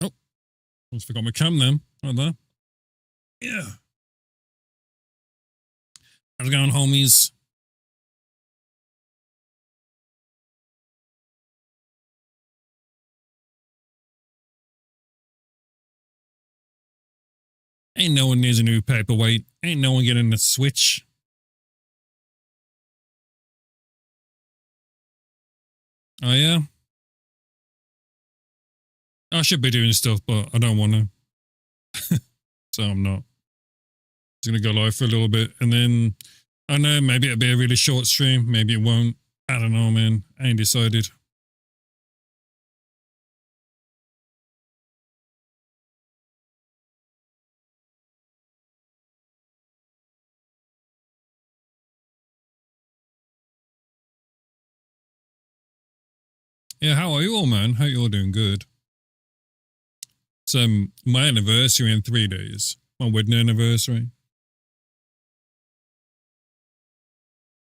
Oh, almost forgot my cam then. Right there. Yeah. How's it going, homies? Ain't no one needs a new paperweight. Ain't no one getting a Switch. Oh, yeah? I should be doing stuff, but I don't want to. So I'm not. It's going to go live for a little bit. And then, I don't know, maybe it'll be a really short stream. Maybe it won't. I don't know, man. I ain't decided. Yeah, how are you all, man? Hope you're all doing good. It's my anniversary in 3 days. My wedding anniversary.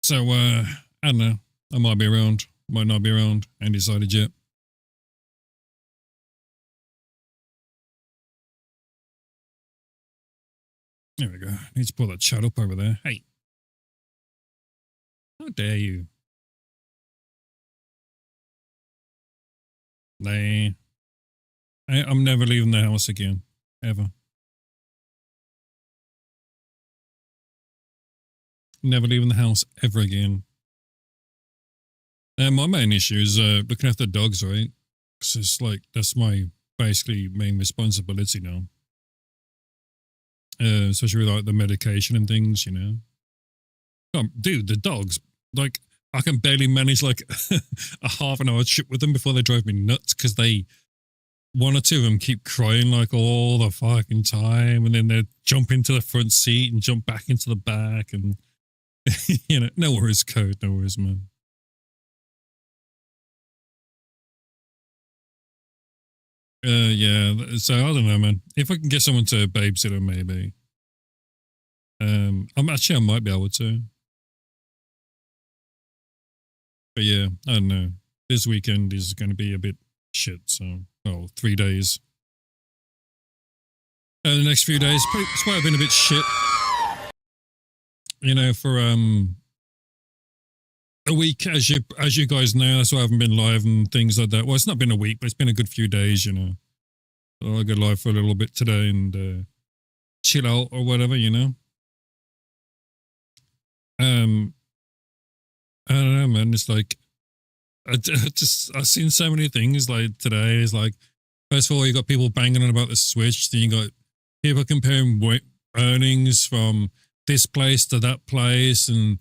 So, I don't know. I might be around. Might not be around. Ain't decided yet. There we go. Need to pull that chat up over there. Hey. How dare you? I'm never leaving the house again. Ever. Never leaving the house ever again. And my main issue is looking after dogs, right? Because it's like, that's my basically main responsibility now. Especially with like the medication and things, you know. Dude, the dogs, like, I can barely manage like a half an hour trip with them before they drive me nuts because one or two of them keep crying like all the fucking time, and then they jump into the front seat and jump back into the back, and you know, no worries, code, no worries, man. Yeah, so I don't know, man. If I can get someone to babysit her, maybe. I might be able to. But yeah, I don't know. This weekend is going to be a bit shit, so, 3 days. The next few days, it's quite been a bit shit. You know, for a week, as you guys know, that's why I haven't been live and things like that. Well, it's not been a week, but it's been a good few days, you know. So I'll go live for a little bit today and chill out or whatever, you know. I don't know, man. It's like I've seen so many things like today. It's like, first of all, you got people banging on about the Switch. Then you got people comparing earnings from this place to that place and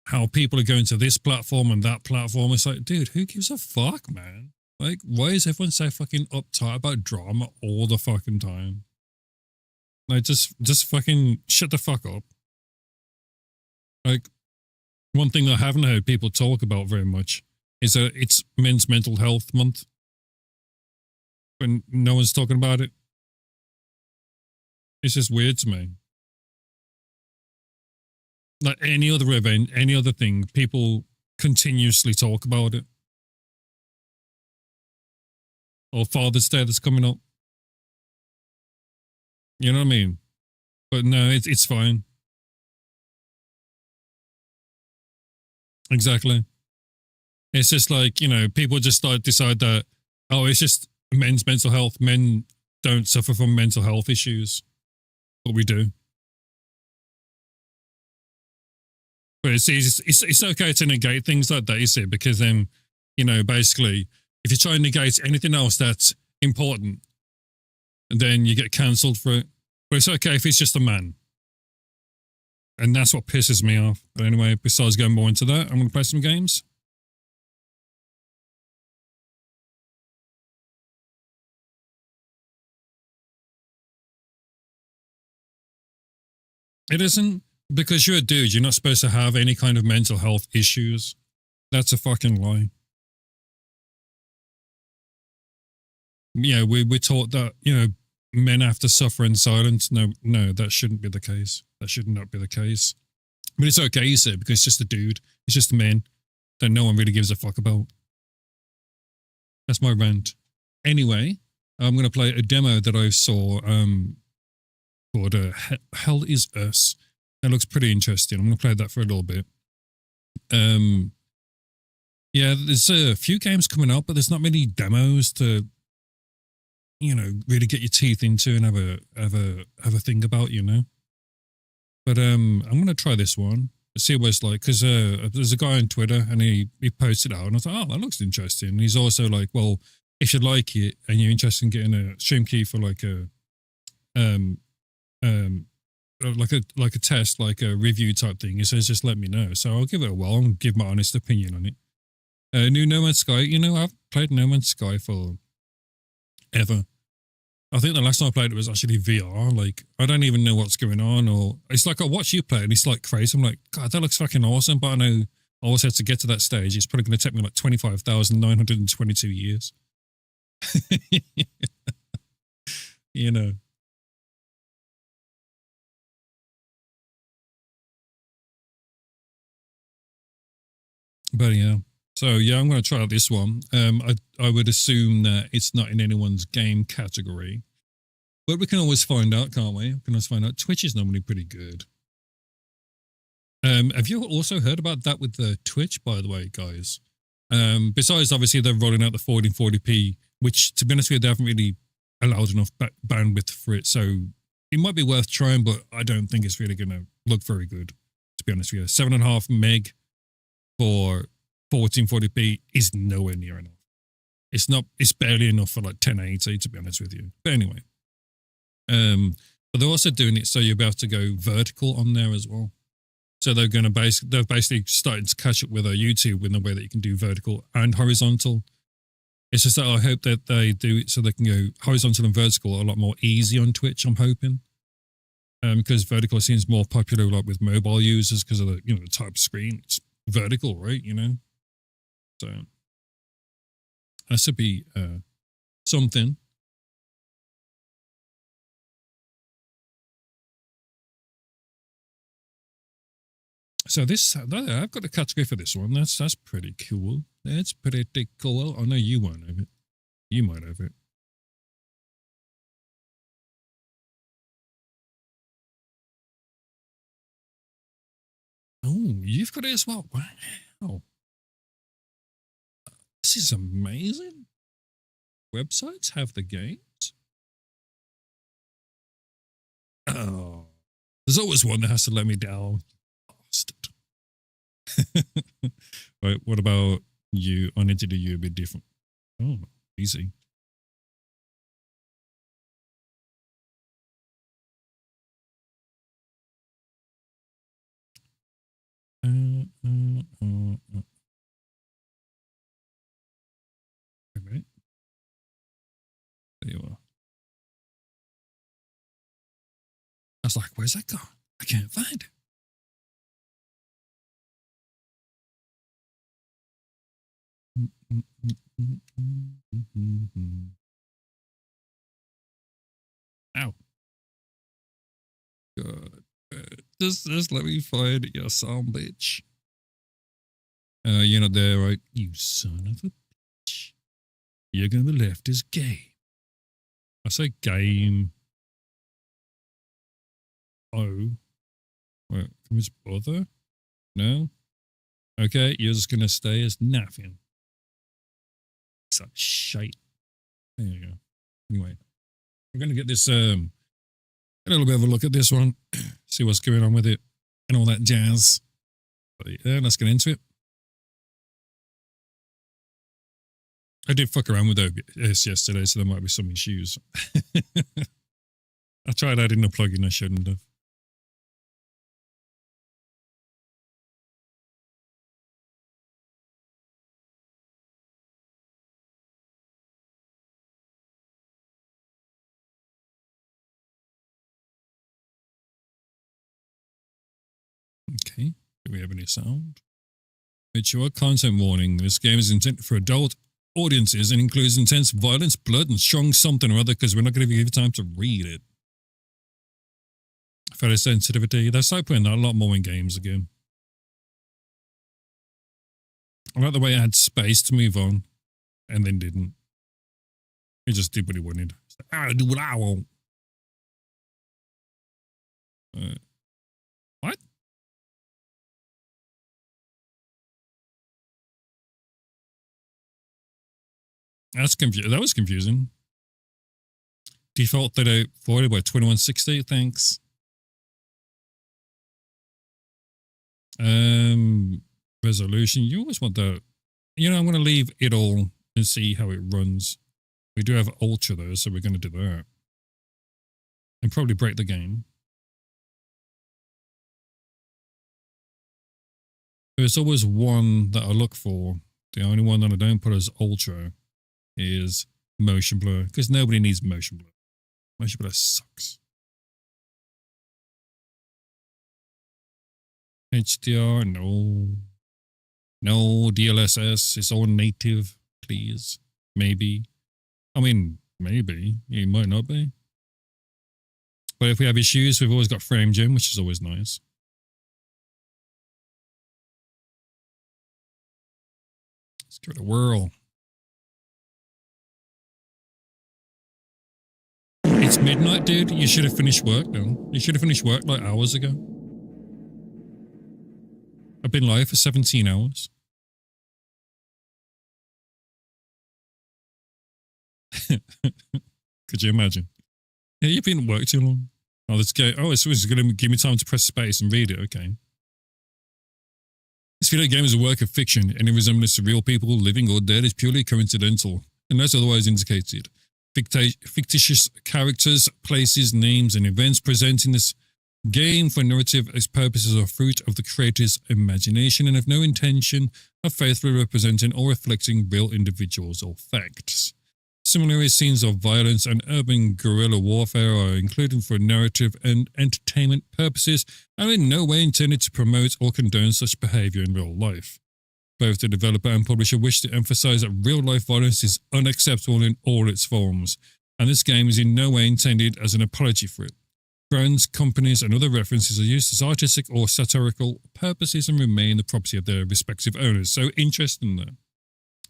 how people are going to this platform and that platform. It's like, dude, who gives a fuck, man? Like, why is everyone so fucking uptight about drama all the fucking time? Like, just fucking shut the fuck up. Like, one thing I haven't heard people talk about very much is that it's Men's Mental Health Month. When no one's talking about it. It's just weird to me. Like any other event, any other thing, people continuously talk about it. Or Father's Day that's coming up. You know what I mean? But no, it's fine. Exactly. It's just like, you know, people just like decide that, oh, it's just men's mental health. Men don't suffer from mental health issues. But we do. But it's okay to negate things like that, you see, because then, you know, basically, if you try and negate anything else that's important, then you get cancelled for it. But it's okay if it's just a man. And that's what pisses me off. But anyway, besides going more into that, I'm going to play some games. It isn't because you're a dude, you're not supposed to have any kind of mental health issues. That's a fucking lie. Yeah, we're taught that, you know, men have to suffer in silence. No, that shouldn't be the case. That should not be the case. But it's okay, you said, because it's just a dude. It's just a man that no one really gives a fuck about. That's my rant. Anyway, I'm going to play a demo that I saw called Hell is Us. That looks pretty interesting. I'm going to play that for a little bit. Yeah, there's a few games coming up, but there's not many demos to, really get your teeth into and have a think about, But I'm gonna try this one, see what it's like, because there's a guy on Twitter and he posted it out, and I thought, oh, that looks interesting. And he's also like, well, if you like it and you're interested in getting a stream key for like a test, like a review type thing, he says just let me know. So I'll give it a whirl and give my honest opinion on it. New No Man's Sky, I've played No Man's Sky for ever. I think the last time I played it was actually VR. Like, I don't even know what's going on, or it's like I watch you play and it's like crazy. I'm like, God, that looks fucking awesome. But I know I always had to get to that stage. It's probably going to take me like 25,922 years. But yeah. So yeah, I'm going to try out this one. I would assume that it's not in anyone's game category, but we can always find out, can't we? We can always find out. Twitch is normally pretty good. Have you also heard about that with the Twitch, by the way, guys? Besides, obviously, they're rolling out the 1440p, which, to be honest with you, they haven't really allowed enough bandwidth for it. So it might be worth trying, but I don't think it's really going to look very good, to be honest with you. 7.5 meg for 1440p is nowhere near enough. It's barely enough for like 1080, to be honest with you. But anyway, but they're also doing it so you're about to go vertical on there as well. So they're basically starting to catch up with YouTube in the way that you can do vertical and horizontal. It's just that I hope that they do it so they can go horizontal and vertical a lot more easy on Twitch, I'm hoping. Because vertical seems more popular like with mobile users because of the, the type of screen. It's vertical, right? So that should be something. So this, I've got a category for this one. That's pretty cool. That's pretty cool. I know you won't have it. You might have it. Oh, you've got it as well. Wow. This is amazing. Websites have the games. Oh, there's always one that has to let me down. Bastard. Right, what about you? I need to do you a bit different. Oh, easy. Wait a minute. There you are. I was like, where's that gone? I can't find it. Ow. God. Just let me find it, you son bitch. You're not there, right? You son of a bitch. You're gonna be left as game. I say game. Oh. Wait, can we just bother? No? Okay, you're just gonna stay as nothing. It's like shite. There you go. Anyway, we're gonna get this a little bit of a look at this one, see what's going on with it, and all that jazz. But yeah, let's get into it. I did fuck around with OBS yesterday, so there might be some issues. I tried adding a plugin I shouldn't have. Okay, do we have any sound? Mature content warning. This game is intended for adult audiences and includes intense violence, blood, and strong something or other because we're not going to give you time to read it. Photosensitivity. They start putting that a lot more in games again. I like the way it had space to move on and then didn't. He just did what he wanted. I do what I want. What? That's confusing. That was confusing. Default 3040 by 2160. Thanks. Resolution. You always want that. You know, I'm going to leave it all and see how it runs. We do have Ultra though, so we're going to do that. And probably break the game. There's always one that I look for. The only one that I don't put as Ultra is motion blur, because nobody needs motion blur. Motion blur sucks. HDR, no. No, DLSS, it's all native, please. Maybe. I mean, maybe. It might not be. But if we have issues, we've always got frame gem, which is always nice. Let's give it a whirl. It's midnight, dude. You should have finished work now. You should have finished work like hours ago. I've been live for 17 hours. Could you imagine? Yeah, you've been at work too long. Oh, let's go. Oh, it's going to give me time to press space and read it. Okay. This video game is a work of fiction. Any resemblance to real people, living or dead, is purely coincidental, unless otherwise indicated. Fictitious characters, places, names, and events present in this game for narrative purposes are fruit of the creator's imagination and have no intention of faithfully representing or reflecting real individuals or facts. Similarly, scenes of violence and urban guerrilla warfare are included for narrative and entertainment purposes and are in no way intended to promote or condone such behavior in real life. Both the developer and publisher wish to emphasize that real-life violence is unacceptable in all its forms, and this game is in no way intended as an apology for it. Brands, companies, and other references are used as artistic or satirical purposes and remain the property of their respective owners. So interesting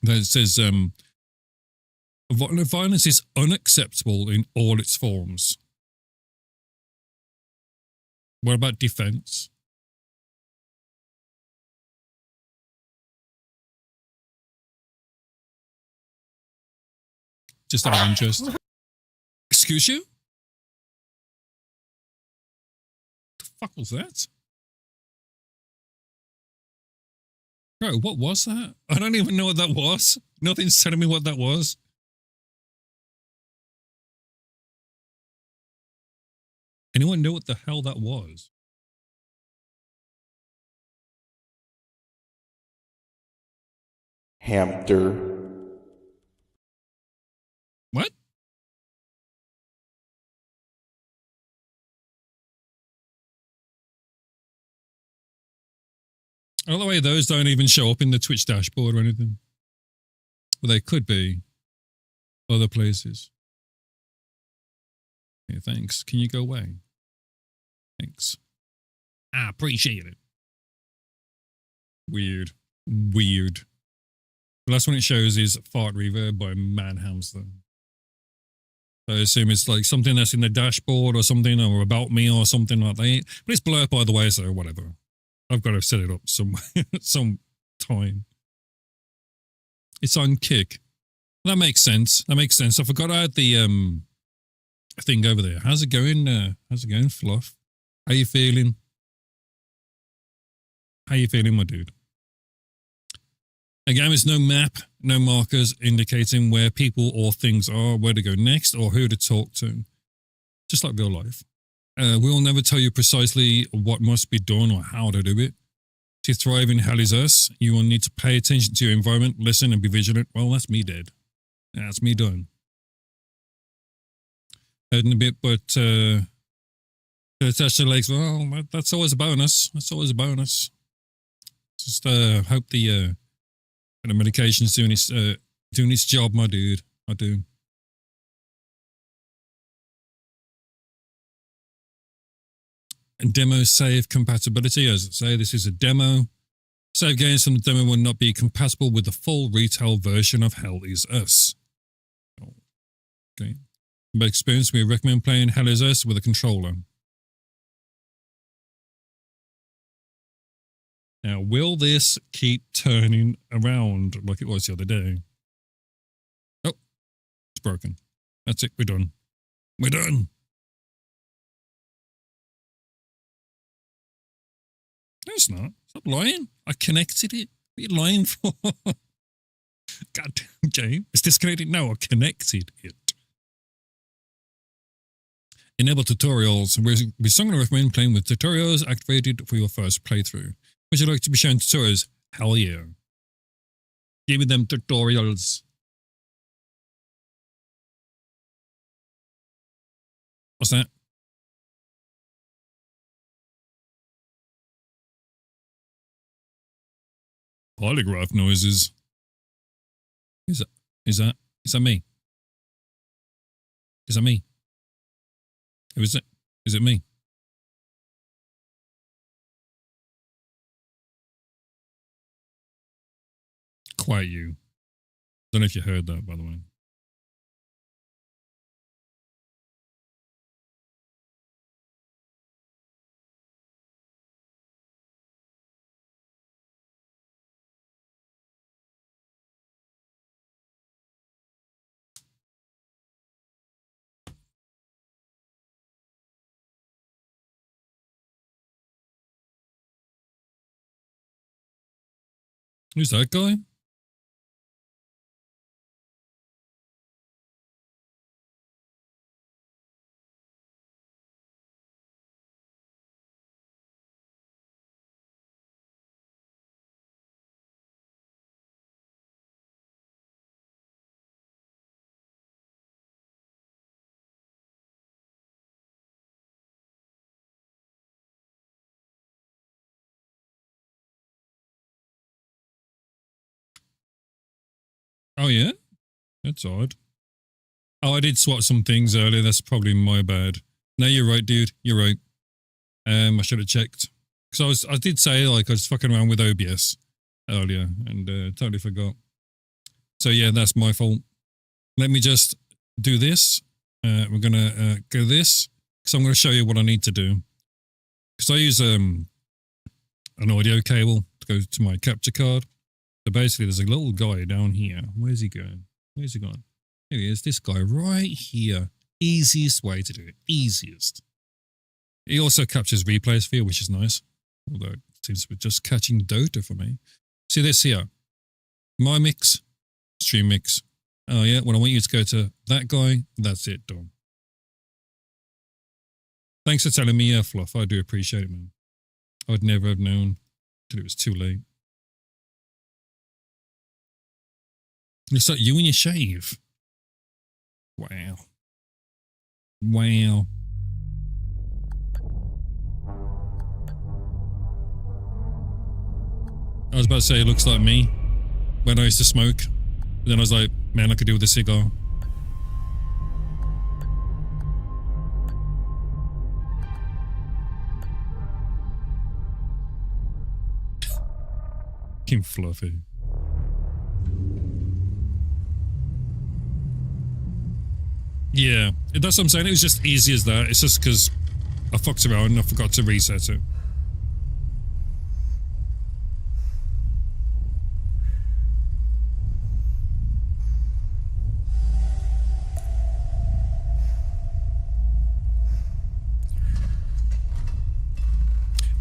that it says violence is unacceptable in all its forms. What about defense? Just out of interest. Excuse you? What the fuck was that? Bro, what was that? I don't even know what that was. Nothing's telling me what that was. Anyone know what the hell that was? Hamster. What? By the way, those don't even show up in the Twitch dashboard or anything. Well, they could be other places. Yeah, thanks. Can you go away? Thanks. I appreciate it. Weird. Weird. The last one it shows is Fart Reverb by Man Hamster. So I assume it's like something that's in the dashboard or something, or about me or something like that. But it's blurred, by the way, so whatever. I've got to set it up some time. It's on Kick. That makes sense. That makes sense. I forgot I had the thing over there. How's it going? How's it going, Fluff? How you feeling? How you feeling, my dude? Again, there's no map, no markers indicating where people or things are, where to go next, or who to talk to. Just like real life. We'll never tell you precisely what must be done or how to do it. To thrive in Hell is Us, you will need to pay attention to your environment, listen, and be vigilant. Well, that's me dead. That's me done. Hurting a bit, but touch the legs. Well, that's always a bonus. That's always a bonus. Just hope the medication's doing its Doing its job, my dude. I do. And demo save compatibility. As I say, this is a demo. Save games from the demo will not be compatible with the full retail version of Hell Is Us. Okay. By experience, we recommend playing Hell Is Us with a controller. Now, will this keep turning around like it was the other day? Oh, it's broken. That's it. We're done. We're done. No, it's not. Stop lying. I connected it. What are you lying for? Goddamn game. It's disconnected. No, I connected it. Enable tutorials. We're strongly recommend playing with tutorials activated for your first playthrough. Would you like to be shown tutorials? Hell yeah. Give me them tutorials. What's that? Polygraph noises. Is that me? Is that me? Who is it? Is it me? Quite you. Don't know if you heard that, by the way. Who's that guy? Oh, yeah? That's odd. Oh, I did swap some things earlier. That's probably my bad. No, you're right, dude. You're right. I should have checked. Because I did say, like, I was fucking around with OBS earlier and totally forgot. So, yeah, that's my fault. Let me just do this. We're going to go this. Because I'm going to show you what I need to do. Because I use an audio cable to go to my capture card. So basically, there's a little guy down here. Where's he going? Where's he gone? Here he is. This guy right here. Easiest way to do it. Easiest. He also captures replays for you, which is nice. Although it seems to be just catching Dota for me. See this here. My mix. Stream mix. Oh yeah, when I want you to go to that guy, that's it, done. Thanks for telling me, Fluff. I do appreciate it, man. I would never have known till it was too late. It's like you and your shave. Wow. Wow. I was about to say it looks like me when I used to smoke. But then I was like, man, I could do with a cigar. Fucking fluffy. Yeah, that's what I'm saying. It was just easy as that. It's just because I fucked around and I forgot to reset it.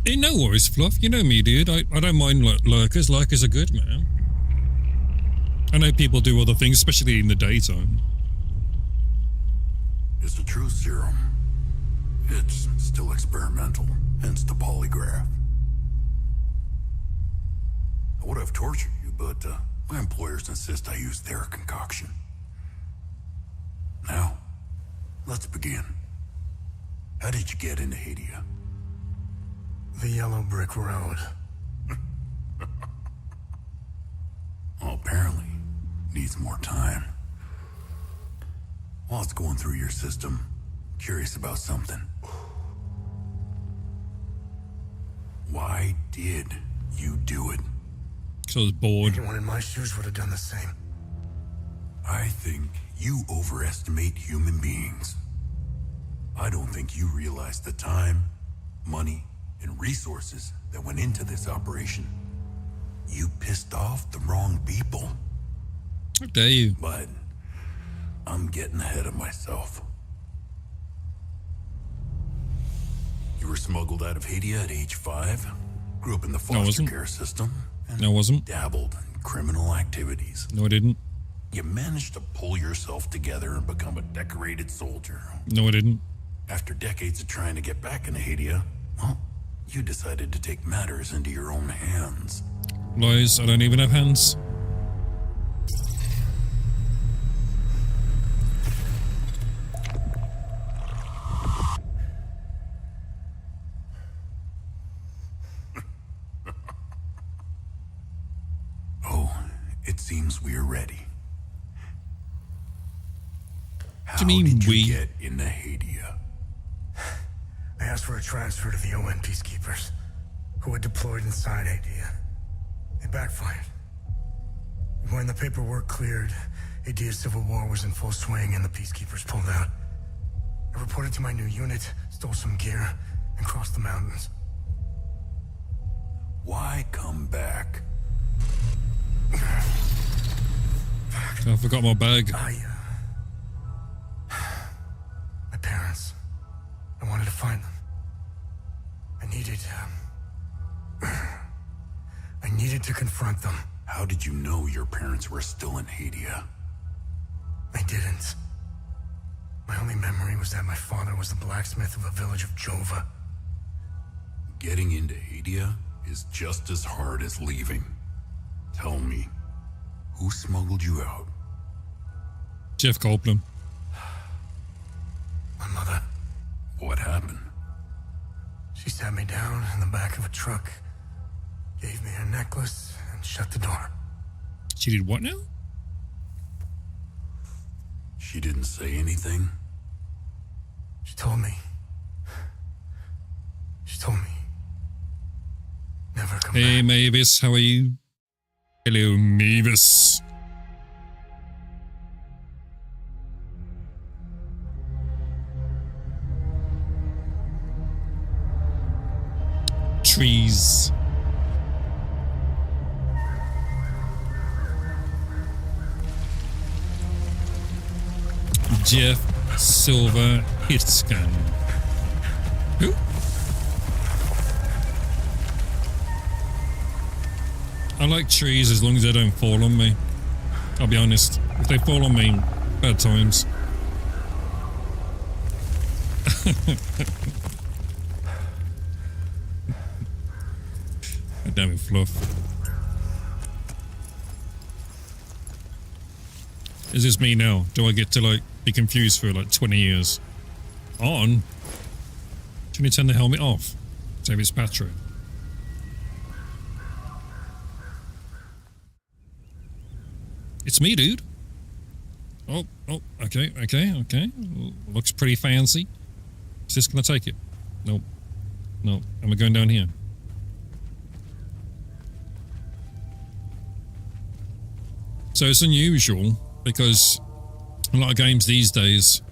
Hey, no worries, Fluff. You know me, dude. I don't mind lurkers. Lurkers are good, man. I know people do other things, especially in the daytime. It's a truth serum. It's still experimental, hence the polygraph. I would have tortured you, but my employers insist I use their concoction. Now, let's begin. How did you get into Hadia? The yellow brick road. Well, apparently, needs more time. While it's going through your system, curious about something. Why did you do it? Because I was bored. Anyone in my shoes would have done the same. I think you overestimate human beings. I don't think you realize the time, money, and resources that went into this operation. You pissed off the wrong people. How dare you? But I'm getting ahead of myself. You were smuggled out of Haiti at age 5, grew up in the foster wasn't. care system, and No, I wasn't. dabbled in criminal activities. No, I didn't. You managed to pull yourself together and become a decorated soldier. No, I didn't. After decades of trying to get back into Haiti, well, you decided to take matters into your own hands. Lies, I don't even have hands. Oh, it seems we're ready. How do you mean, did you we? get into Haiti? I asked for a transfer to the UN peacekeepers, who were deployed inside Haiti. It backfired. When the paperwork cleared, Haiti's civil war was in full swing and the peacekeepers pulled out. I reported to my new unit, stole some gear, and crossed the mountains. Why come back? I forgot my bag. My parents. I wanted to find them. I needed to confront them. How did you know your parents were still in Haiti? I didn't. My only memory was that my father was the blacksmith of a village of Jova. Getting into Haiti is just as hard as leaving. Tell me, who smuggled you out? Jeff Copeland. My mother. What happened? She sat me down in the back of a truck, gave me a necklace, and shut the door. She did what now? She didn't say anything? She told me. Never come Hey, back. Mavis, how are you? Hello, Mavis. Trees. Jeff Silver hit scan. Who? I like trees as long as they don't fall on me. I'll be honest. If they fall on me, bad times. God damn it, Fluff. Is this me now? Do I get to like be confused for like 20 years? On? Can you turn the helmet off? Save its battery. It's me, dude. Oh, okay. Looks pretty fancy. Is this gonna take it? Nope. No, am I going down here? So it's unusual because a lot of games these days,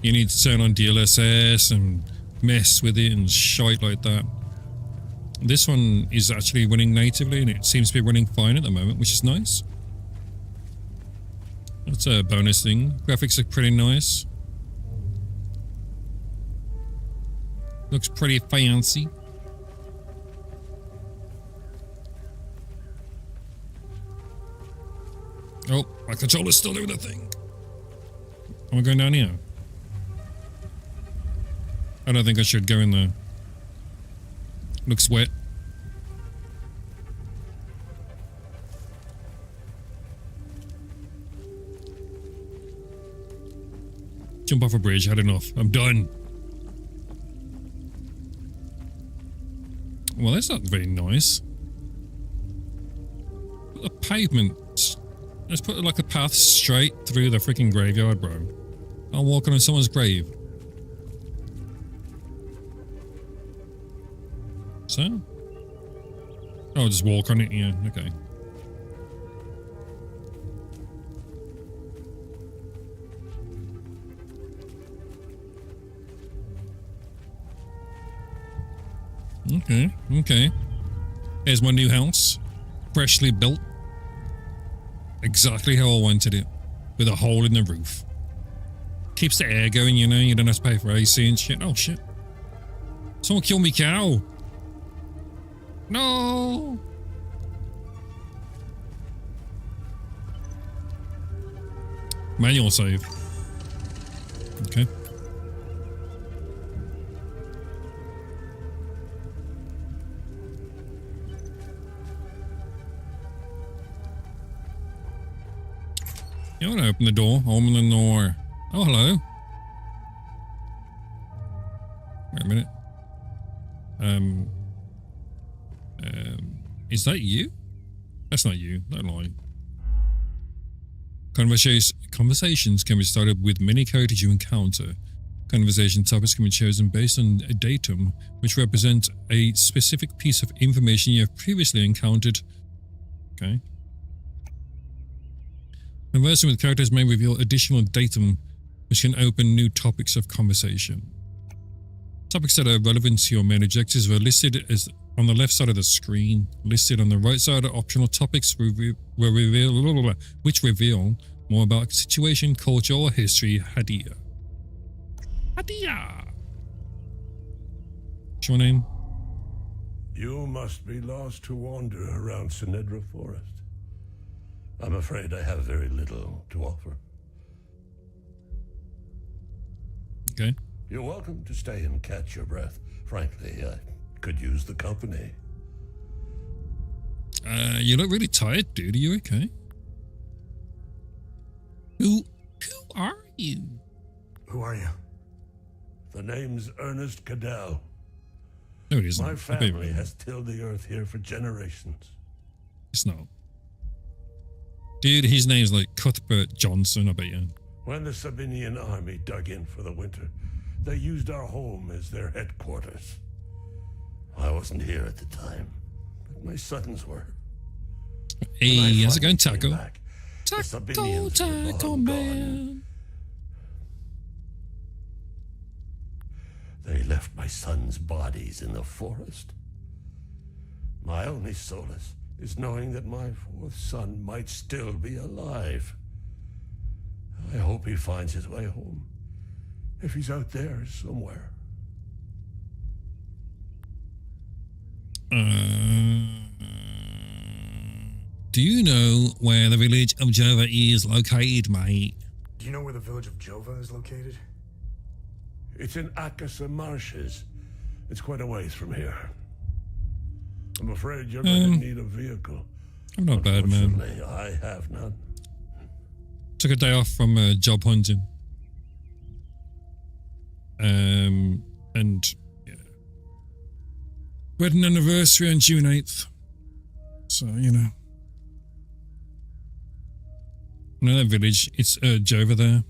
you need to turn on DLSS and mess with it and shite like that. This one is actually running natively and it seems to be running fine at the moment, which is nice. That's a bonus thing. Graphics look pretty nice. Looks pretty fancy. Oh, my controller's still doing the thing. Am I going down here? I don't think I should go in there. Looks wet. Jump off a bridge, had enough. I'm done. Well, that's not very nice. The pavement Let's put like a path straight through the freaking graveyard, bro. I'm walking on someone's grave. So? Oh, just walk on it, yeah, okay. Okay. Here's my new house. Freshly built. Exactly how I wanted it. With a hole in the roof. Keeps the air going, you know, you don't have to pay for AC and shit. Oh shit. Someone kill me cow. No. Manual save. Okay. You want to open the door? Open the door. Oh, hello. Wait a minute. Is that you? That's not you. Don't lie. Conversations can be started with many characters you encounter. Conversation topics can be chosen based on a datum, which represent a specific piece of information you have previously encountered. Okay. Conversing with characters may reveal additional datum, which can open new topics of conversation. Topics that are relevant to your main objectives were listed as on the left side of the screen. Listed on the right side are optional topics which reveal more about situation, culture, or history. Hadia. What's your name? You must be lost to wander around Sinedra Forest. I'm afraid I have very little to offer. Okay. You're welcome to stay and catch your breath. Frankly, I could use the company. You look really tired, dude. Are you okay? Who are you? Who are you? The name's Ernest Cadell. No, it isn't. My family has tilled the earth here for generations. It's not. Dude, his name's like Cuthbert Johnson, I bet you. When the Sabinian army dug in for the winter, they used our home as their headquarters. I wasn't here at the time, but my sons were. Hey, how's it going, Taco? Taco, man. They left my sons' bodies in the forest. My only solace is knowing that my fourth son might still be alive. I hope he finds his way home, if he's out there somewhere. Do you know where the village of Jova is located, mate? Do you know where the village of Jova is located? It's in Akasa Marshes. It's quite a ways from here. I'm afraid you're going to need a vehicle. I'm not bad, man. Unfortunately, I have none. Took a day off from job hunting. And yeah. Wedding anniversary on June 8th. So, you know. You know that village? It's Jova there.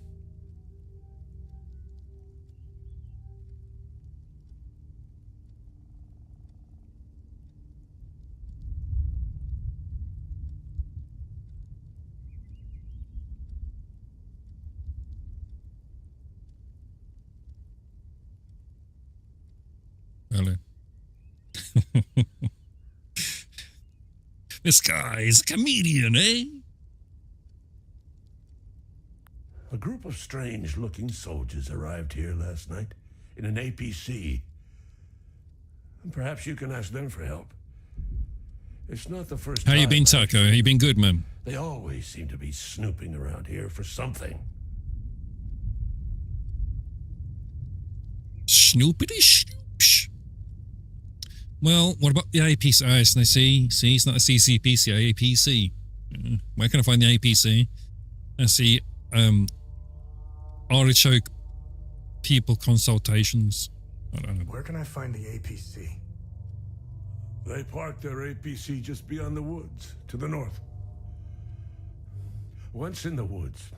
Hello. This guy is a comedian, eh? A group of strange-looking soldiers arrived here last night in an APC. And perhaps you can ask them for help. It's not the first time. How you been, Taco? How you been good, man? They always seem to be snooping around here for something. Snoopity snoops. Well, what about the APC? Oh, it's it's not a CCPC, APC. Where can I find the APC? I see artichoke people consultations. I don't know. Where can I find the APC? They parked their APC just beyond the woods, to the north. Once in the woods,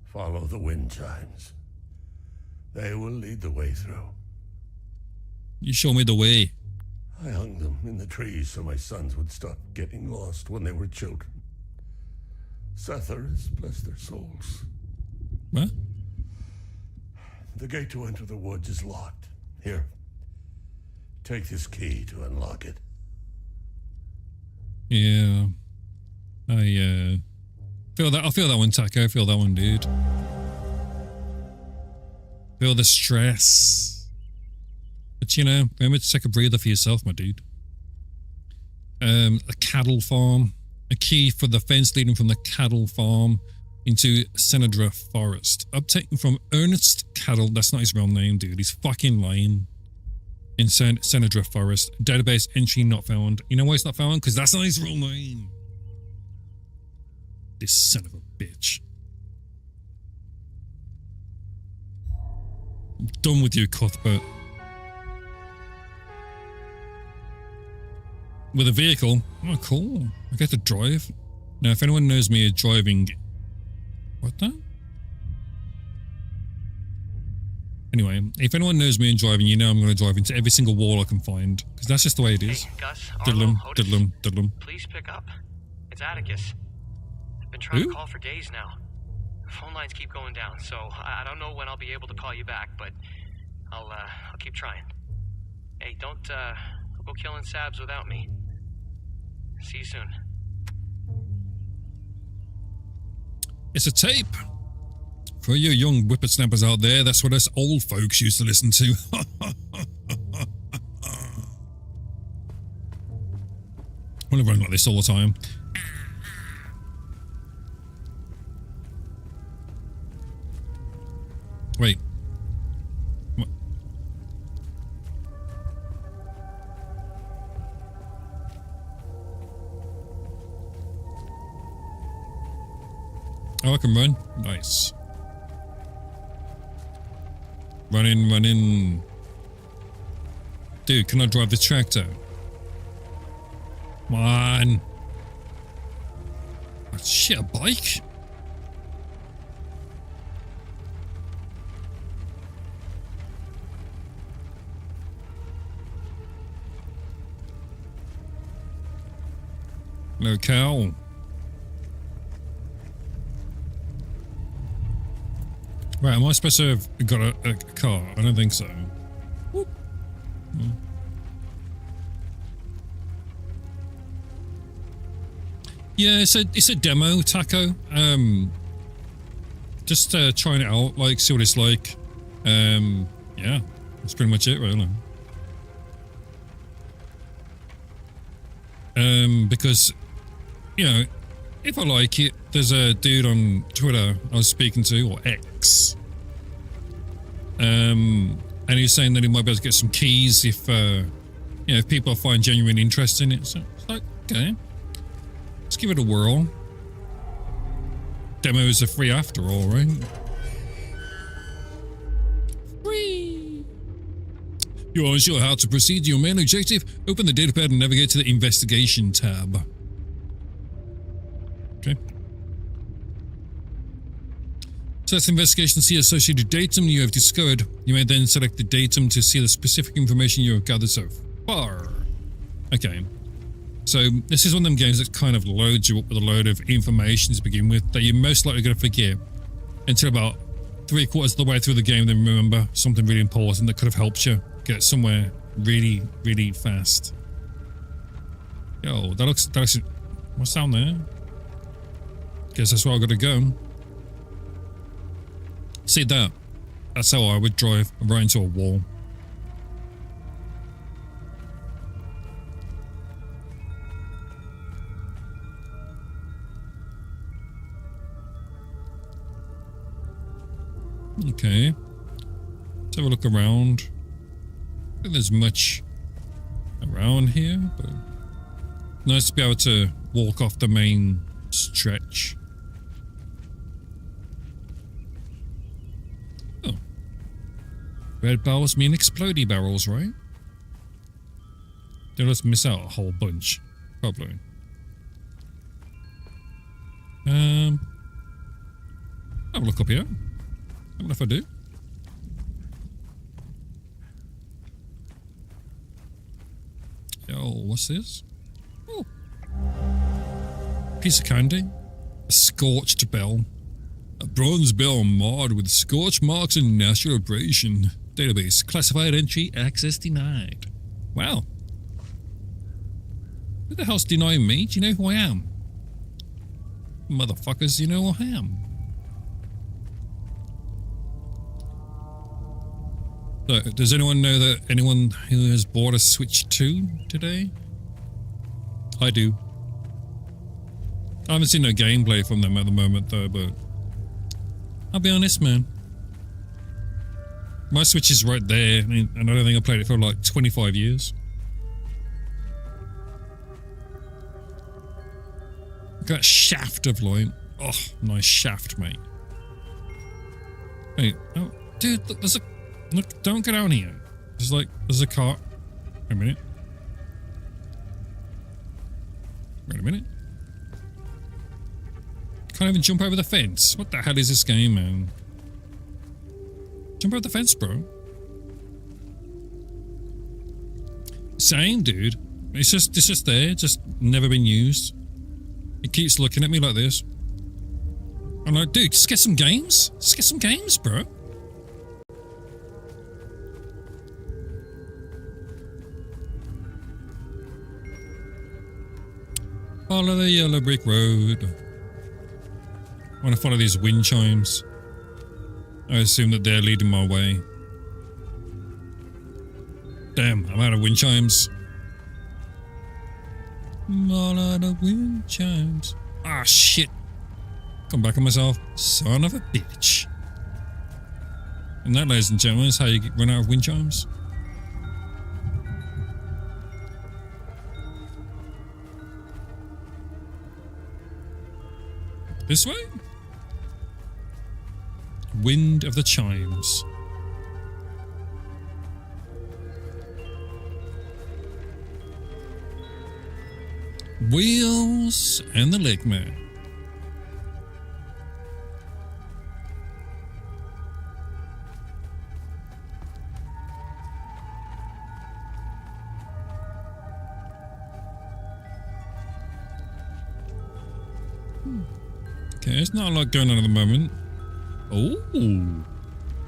follow the wind chimes. They will lead the way through. You show me the way. I hung them in the trees so my sons would stop getting lost when they were children. Setharus, bless their souls. What? The gate to enter the woods is locked. Here, take this key to unlock it. Yeah. I feel that one, Taco. I feel that one, dude. Feel the stress. But you know, remember to take a breather for yourself, my dude. A cattle farm. A key for the fence leading from the cattle farm into Senedra Forest. Obtained from Ernest Cattle. That's not his real name, dude. He's fucking lying. In Senedra Forest. Database entry not found. You know why it's not found? Because that's not his real name. This son of a bitch. I'm done with you, Cuthbert. With a vehicle? Oh, cool. I get to drive. Now, if anyone knows me as driving... What the? Anyway, if anyone knows me in driving, you know I'm going to drive into every single wall I can find. Because that's just the way it is. Hey, Gus, Diddlem, Arlo, diddlem, diddlem. please pick up. It's Atticus. I've been trying Who? to call for days now. The phone lines keep going down, so I don't know when I'll be able to call you back, but I'll keep trying. Hey, don't go killing Sabs without me. See you soon. It's a tape. For you young whippersnappers out there, that's what us old folks used to listen to. I'm gonna run like this all the time. Wait. What? Oh, I can run. Nice. Run in. Dude, can I drive the tractor? Come on. Oh, shit, a bike? No cow. Right, am I supposed to have got a car? I don't think so. Whoop. Hmm. Yeah, it's a demo, Taco. Just trying it out, like, see what it's like. Yeah, that's pretty much it, really. Because, you know, if I like it, there's a dude on Twitter I was speaking to, or X. And he's saying that he might be able to get some keys if, you know, if people find genuine interest in it. So it's like, okay, let's give it a whirl. Demos are free after all, right? Free. You are unsure how to proceed to your main objective? Open the datapad and navigate to the investigation tab. Okay. Select investigation, see associated datum you have discovered. You may then select the datum to see the specific information you have gathered so far. Okay. So this is one of them games that kind of loads you up with a load of information to begin with that you're most likely going to forget until about 3/4 of the way through the game, then remember something really important that could have helped you get somewhere really, really fast. Yo, that looks what's down there? Guess that's where I gotta go. See that? That's how I would drive right into a wall. Okay. Let's have a look around. I don't think there's much around here, but nice to be able to walk off the main stretch. Oh. Red barrels mean explodey barrels, right? Then let's miss out a whole bunch. Probably. Have a look up here. I don't know if I do. Yo, what's this? Oh. Piece of candy. A scorched bell. A bronze bell marred with scorch marks and natural abrasion. Database. Classified entry. Access denied. Wow. Who the hell's denying me? Do you know who I am? Motherfuckers, you know who I am. So, does anyone know that anyone who has bought a Switch 2 today? I do. I haven't seen no gameplay from them at the moment though, but I'll be honest, man. My Switch is right there, and I don't think I played it for like 25 years. Look at that shaft of light. Oh, nice shaft, mate. Hey, oh, dude, look, there's a... Look, don't go down here. There's a car. Wait a minute. Wait a minute. Can't even jump over the fence. What the hell is this game, man? Jump over the fence, bro. Same, dude. It's just there, just never been used. It keeps looking at me like this. I'm like, dude, just get some games. Just get some games, bro. Follow the yellow brick road. I want to follow these wind chimes. I assume that they're leading my way. Damn, I'm out of wind chimes. All out of wind chimes. Ah, shit. Come back on myself. Son of a bitch. And that, ladies and gentlemen, is how you run out of wind chimes. This way? Wind of the chimes. Wheels and the leg man. Okay, there's not a lot going on at the moment. Oh,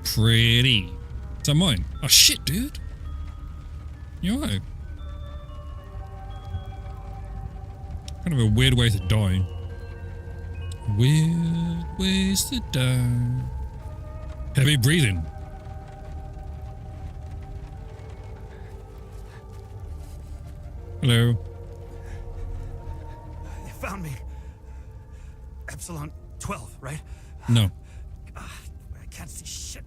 pretty. Is that mine? Oh shit, dude. You alright? Kind of a weird way to die. Weird ways to die. Heavy breathing. Hello. You found me. Epsilon 12, right? No. I can't see shit.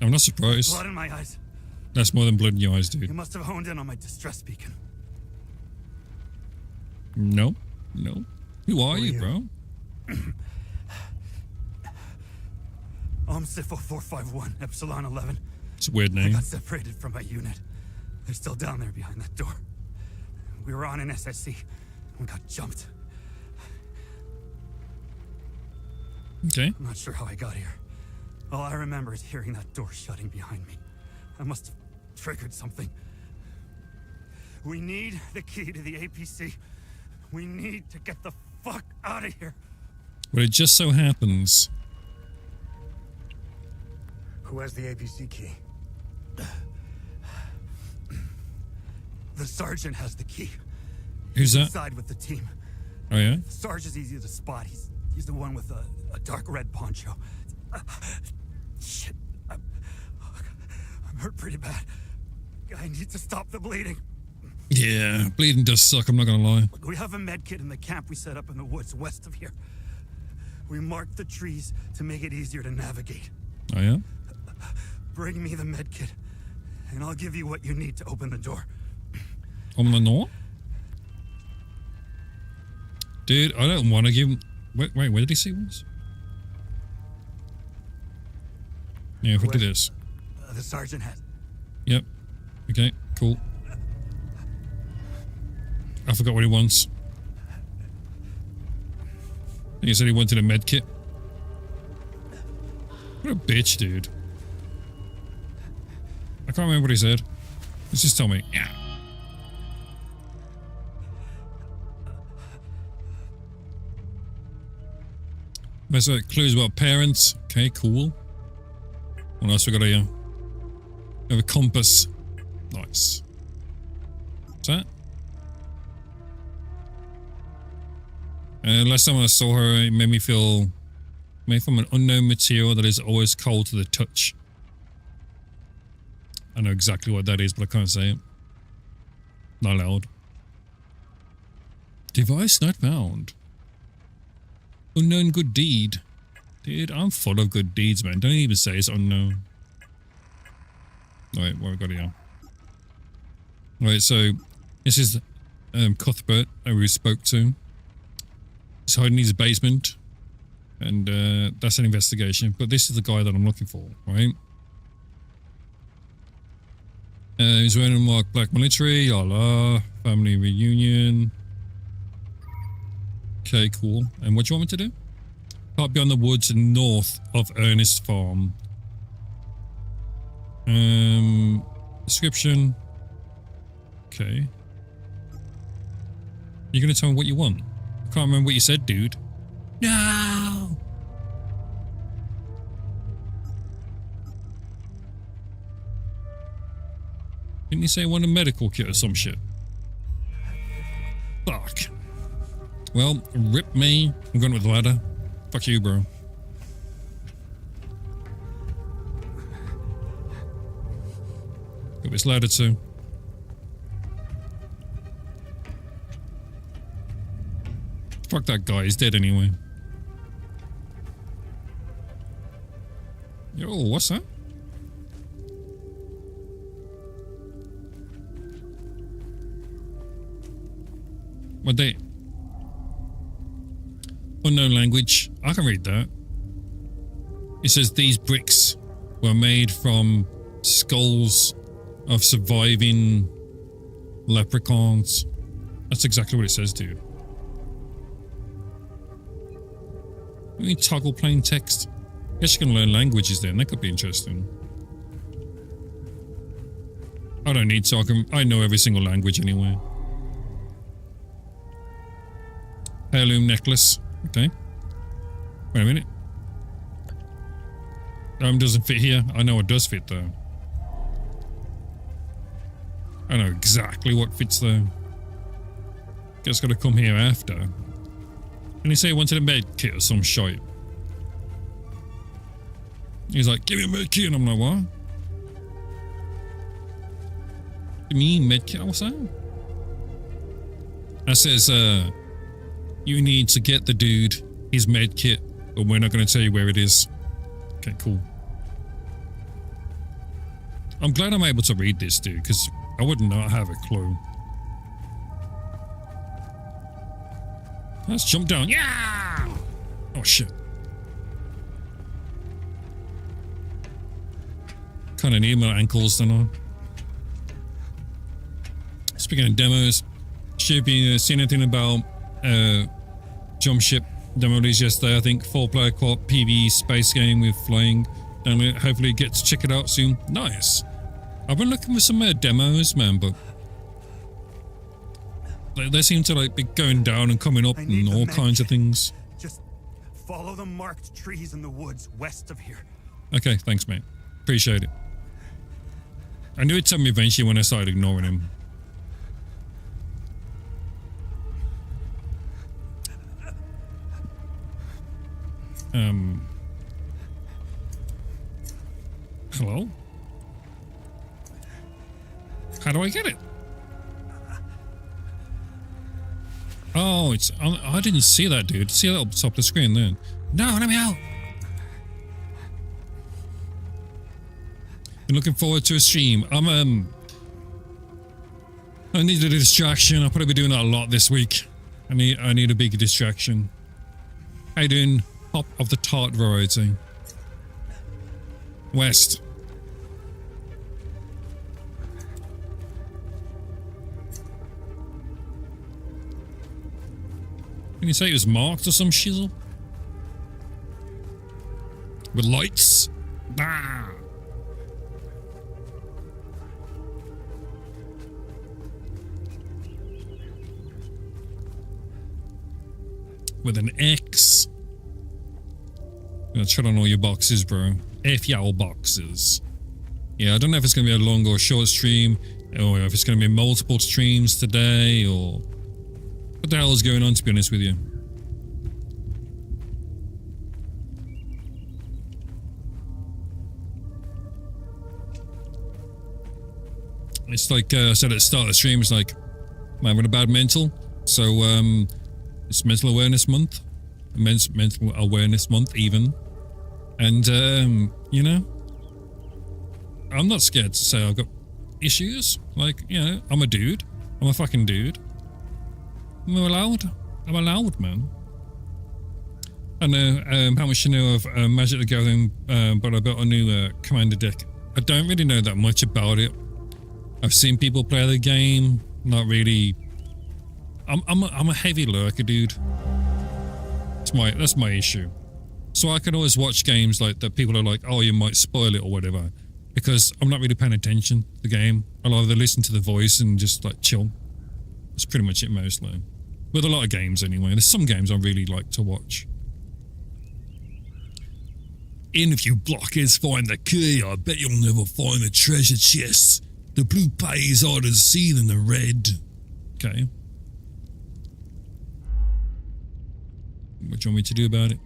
I'm not surprised. Blood in my eyes. That's more than blood in your eyes, dude. You must have honed in on my distress beacon. No. No. Who are you, bro? I'm Sifo 451, Epsilon 11. It's a weird I name. got separated from my unit. They're still down there behind that door. We were on an SSC. We got jumped. Okay. I'm not sure how I got here. All I remember is hearing that door shutting behind me. I must have triggered something. We need the key to the APC. We need to get the fuck out of here. Well, it just so happens. Who has the APC key? The sergeant has the key. Who's that? Inside with the team. Oh, yeah? Sarge is easy to spot. He's the one with a dark red poncho. Shit. I'm hurt pretty bad. I need to stop the bleeding. Yeah, bleeding does suck, I'm not gonna lie. We have a med kit in the camp we set up in the woods west of here. We marked the trees to make it easier to navigate. Oh, yeah? Bring me the med kit, and I'll give you what you need to open the door. On the door? Dude, I don't want to give him... Wait, where did he say it was? Yeah, if I do this. The sergeant has. Yep. Okay, cool. I forgot what he wants. I think he said he wanted a med kit. What a bitch, dude. I can't remember what he said. Let's just tell me. Yeah. There's clues about parents. Okay, cool. What else we got here? We have a compass. Nice. What's that? Last time I saw her, it made me feel made from an unknown material that is always cold to the touch. I know exactly what that is, but I can't say it. Not loud. Device not found. Unknown good deed. Dude, I'm full of good deeds, man. Don't even say it's unknown. Alright, what have we got here? Alright, so this is Cuthbert that we spoke to. He's hiding in his basement. And that's an investigation. But this is the guy that I'm looking for, right? He's wearing a marked black military, family reunion. Okay, cool. And what do you want me to do? Park beyond the woods and north of Ernest Farm. Description. Okay. You're gonna tell me what you want? I can't remember what you said, dude. No! Didn't you say you want a medical kit or some shit? Fuck. Well, rip me. I'm going with the ladder. Fuck you, bro. Got this ladder too. Fuck that guy, he's dead anyway. Yo, what's that? What they? Unknown language. I can read that. It says these bricks were made from skulls of surviving leprechauns. That's exactly what it says, dude. You need toggle plain text. Guess you can learn languages then. That could be interesting. I don't need to. I know every single language anyway. Heirloom necklace. Okay. Wait a minute. Doesn't fit here. I know it does fit though. I know exactly what fits though. Guess gotta come here after. And he say he wanted a med kit or some shite. He's like, give me a med kit, and I'm like, what? Give me a med kit? What's that? That says, you need to get the dude his med kit, but we're not going to tell you where it is. Okay, cool. I'm glad I'm able to read this, dude, because I would not have a clue. Let's jump down. Yeah! Oh, shit. Kind of need my ankles, don't I? Speaking of demos, should be seen anything about jump ship demo release yesterday. I think 4-player co-op PvE space game with flying. And hopefully get to check it out soon. Nice. I've been looking for some demos, man, but they seem to like be going down and coming up and all kinds of things. Just follow the marked trees in the woods west of here. Okay, thanks, mate. Appreciate it. I knew it'd tell me eventually when I started ignoring him. Hello? How do I get it? Oh, it's... I didn't see that, dude. See that up the top of the screen then? No, let me out! Been looking forward to a stream. I needed a distraction. I'll probably be doing that a lot this week. I need a big distraction. How you doing? Hop of the tart variety. West. Can you say it was marked or some shizzle? with lights. Ah. With an X. I'm gonna tread on all your boxes, bro. F y'all boxes. Yeah, I don't know if it's gonna be a long or short stream, or if it's gonna be multiple streams today, or what the hell is going on, to be honest with you. It's like I said at the start of the stream, it's like I'm having a bad mental, so it's Mental Awareness Month, Mental Awareness Month even, and you know, I'm not scared to say I've got issues. Like, you know, I'm a dude, I'm a fucking dude. I'm allowed, man. I know how much you know of Magic the Gathering, but I built a new commander deck. I don't really know that much about it. I've seen people play the game, not really. I'm a heavy lurker, dude. That's my issue. So I can always watch games like that. People are like, oh, you might spoil it or whatever, because I'm not really paying attention to the game. I'll either listen to the voice and just like chill. That's pretty much it mostly. With a lot of games anyway. There's some games I really like to watch. And if you blockheads find the key, I bet you'll never find the treasure chests. The blue pay is harder to see than the red. Okay. What do you want me to do about it?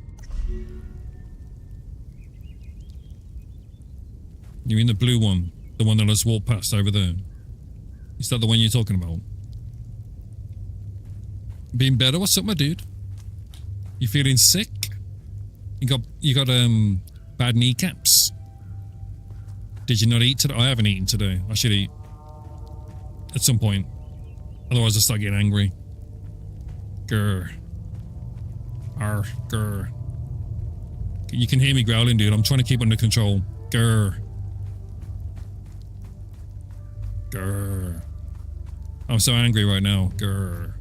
You mean the blue one? The one that I just walked past over there? Is that the one you're talking about? Being better? What's up, my dude? You feeling sick? You got bad kneecaps? Did you not eat today? I haven't eaten today. I should eat at some point. Otherwise, I'll start getting angry. Grr. Grr. You can hear me growling, dude. I'm trying to keep under control. Grr. Grr. I'm so angry right now. Grr.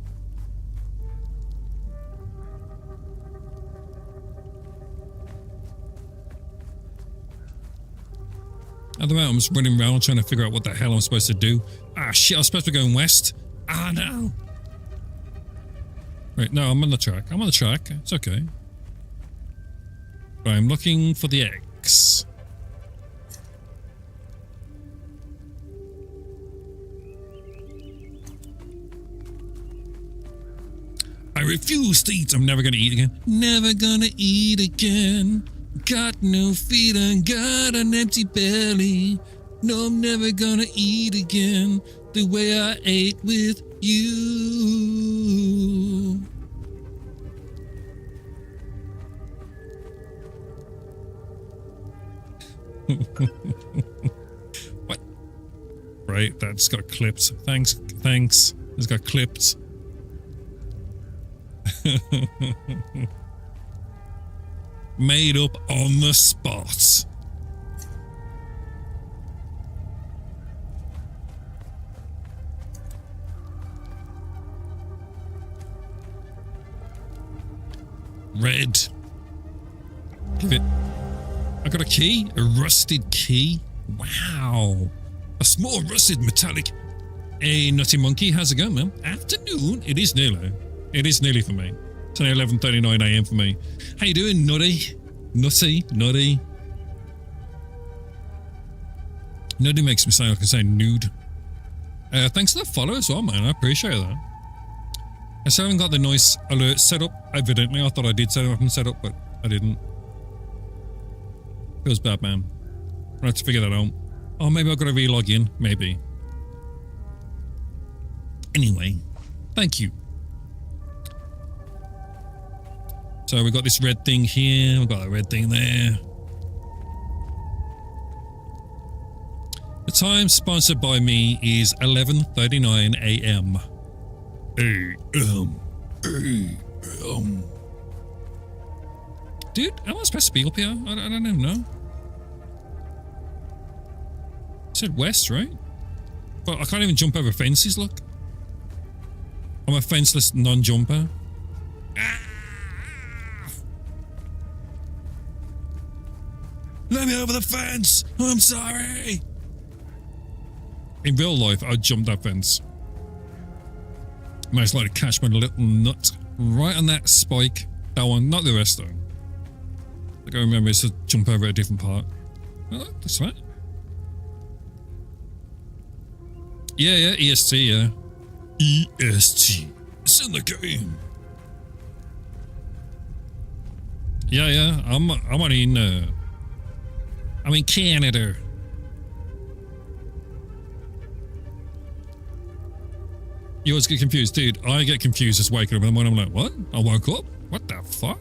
At the moment, I'm just running around trying to figure out what the hell I'm supposed to do. Ah, shit, I was supposed to be going west. Ah, no. Right, no, I'm on the track. I'm on the track. It's okay. But I'm looking for the X. I refuse to eat. I'm never gonna eat again. Never gonna eat again. Got no feeling, got an empty belly. No, I'm never gonna eat again the way I ate with you. What? Right, that's got clipped. Thanks. It's got clipped. Made up on the spot. Red. Give it. I got a key. A rusted key. Wow. A small rusted metallic. Hey, Nutty Monkey. How's it going, man? Afternoon. It is nearly. It is nearly for me. It's only 11:39 a.m. for me. How you doing, Nutty? Nutty? Nutty makes me sound like I say nude. Thanks for the follow as well, man. I appreciate that. I still haven't got the Noice alert set up, evidently. I thought I did set it up and set up, but I didn't. Feels bad, man. I'll have to figure that out. Oh, maybe I've got to re-log in. Maybe. Anyway, thank you. So we've got this red thing here, we've got a red thing there. The time sponsored by me is 11:39 a.m. A.M. Dude, am I supposed to be up here? I don't even know. It said west, right? But I can't even jump over fences, look. I'm a fenceless non-jumper. Let me over the fence! I'm sorry! In real life, I'd jump that fence. Most likely to catch my little nut right on that spike. That one, not the rest though. Like I remember it's to jump over a different part. Oh, that's right. Yeah, EST, yeah. EST. It's in the game. Yeah, I'm in Canada. You always get confused, dude. I get confused just waking up in the morning. I'm like, what? I woke up? What the fuck?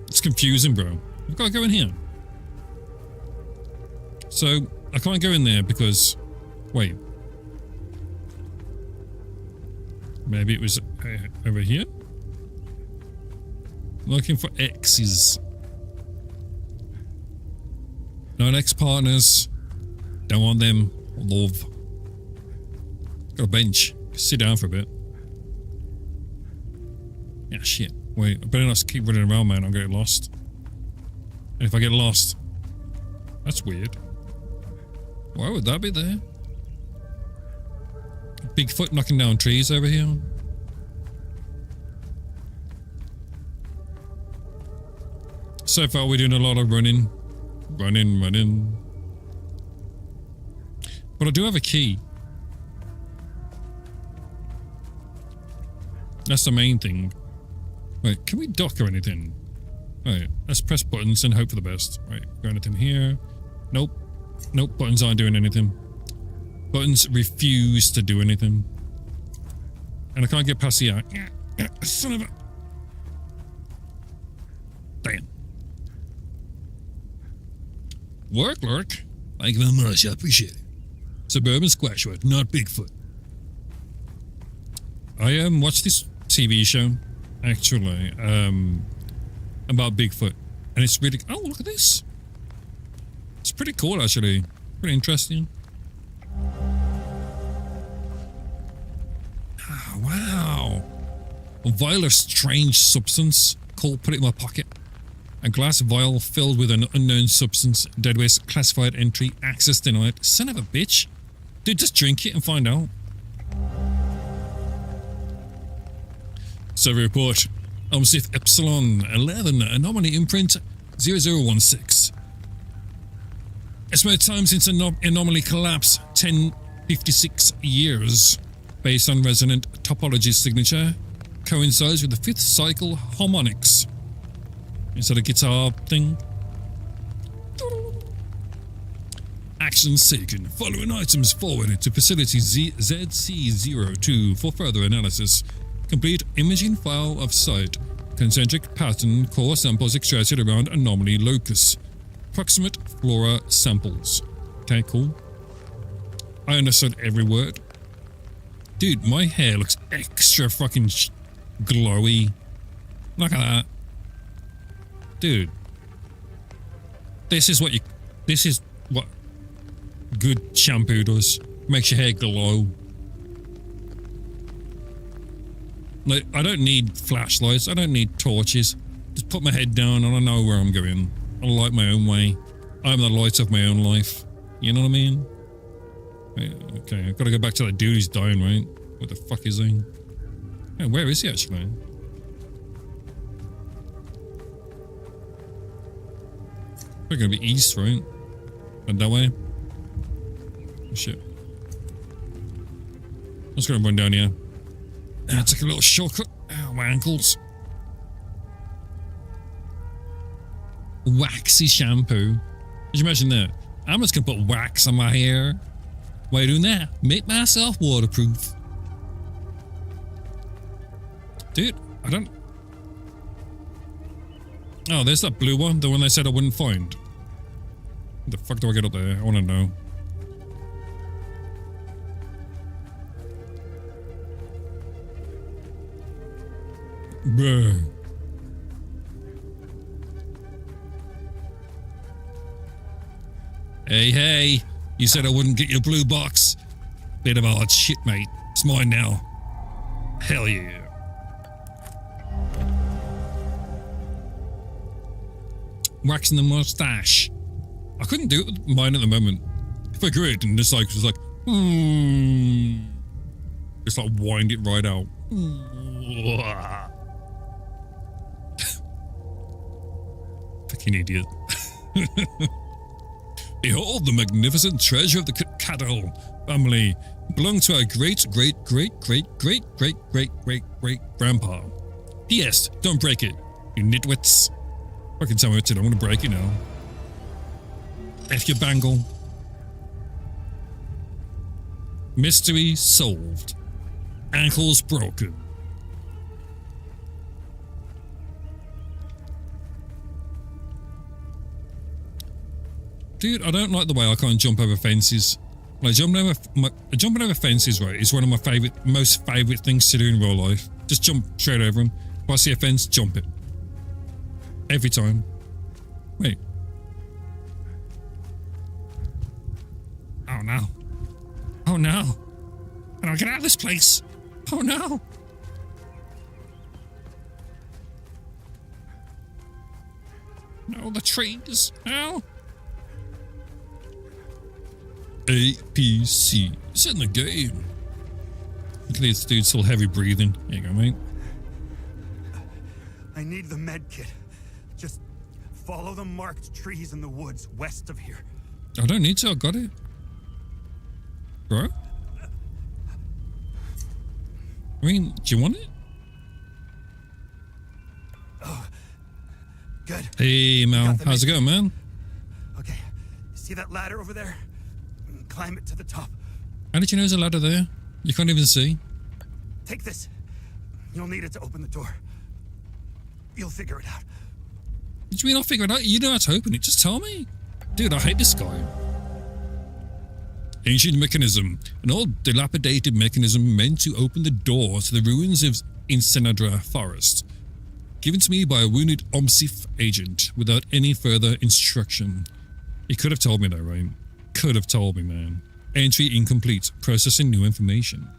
It's confusing, bro. I've got to go in here. So, I can't go in there because... Wait. Maybe it was over here? Looking for exes. Not ex-partners. Don't want them. Love. Got a bench. Sit down for a bit. Yeah, shit. Wait, I better not keep running around, man. I'll get lost. And if I get lost... That's weird. Why would that be there? Bigfoot knocking down trees over here. So far we're doing a lot of running. Running. But I do have a key. That's the main thing. Wait, can we dock or anything? Right, let's press buttons and hope for the best. Right, got anything here? Nope. Nope, buttons aren't doing anything. Buttons refuse to do anything. And I can't get past the son of a... Damn. Work. Thank you very much, I appreciate it. Suburban Squashwood, not Bigfoot. I watched this TV show, actually, about Bigfoot. And it's really... Oh, look at this. It's pretty cool, actually. Pretty interesting. Oh, wow. A vial of strange substance. Cool, put it in my pocket. A glass vial filled with an unknown substance. Deadways classified entry. Access denied. Son of a bitch. Dude, just drink it and find out. Survey report. Almasif Epsilon 11. Anomaly imprint 0016. Estimated time since anomaly collapse 1056 years. Based on resonant topology signature. Coincides with the 5th cycle harmonics. Is that a guitar thing? Actions taken. Following items forwarded to facility ZC02 for further analysis. Complete imaging file of site. Concentric pattern core samples extracted around anomaly locus. Proximate flora samples. Okay, cool. I understood every word. Dude, my hair looks extra fucking glowy. Look at that. Dude. This is what good shampoo does. Makes your hair glow. Like, I don't need flashlights. I don't need torches. Just put my head down and I know where I'm going. I light my own way. I'm the light of my own life. You know what I mean? Okay, I've got to go back to that dude who's dying, right? What the fuck is he? Yeah, where is he actually? We're gonna be east, right? And that way? Oh, shit. I'm just gonna run down here. Take a little shortcut. Ow, my ankles. Waxy shampoo. Could you imagine that? I'm just gonna put wax on my hair. Why are you doing that? Make myself waterproof. Dude, I don't... Oh, there's that blue one. The one they said I wouldn't find. What the fuck do I get up there? I want to know. Bruh. Hey, you said I wouldn't get your blue box. Bit of odd shit, mate. It's mine now. Hell yeah. waxing the mustache. I couldn't do it with mine at the moment. If I grew it and just like, it was like, just like wind it right out. Fucking idiot. Behold the magnificent treasure of the cattle family. Belonged to our great grandpa. P.S. Don't break it, you nitwits. Fucking tell me what to do. I'm gonna break it now. F your bangle. Mystery solved. Ankles broken. Dude, I don't like the way I can't jump over fences. Like jumping over fences, right, is one of my most favorite things to do in real life. Just jump straight over them. If I see a fence, jump it. Every time. Wait. Oh no. Oh no. I don't get out of this place. Oh no. No, the trees. No. APC. It's in the game. At least dude's still heavy breathing. Here you go, mate. I need the med kit. Just follow the marked trees in the woods west of here. I don't need to, I got it. Bro? I mean, do you want it? Oh, good. Hey, Mal. How's it going, man? Okay. See that ladder over there? Climb it to the top. How did you know there's a ladder there? You can't even see. Take this. You'll need it to open the door. You'll figure it out. What do you mean I'll figure it out? You know how to open it. Just tell me. Dude, I hate this guy. Ancient mechanism. An old dilapidated mechanism meant to open the door to the ruins of Incenadra Forest. Given to me by a wounded OMSIF agent without any further instruction. He could have told me though, right? Could have told me, man. Entry incomplete. Processing new information.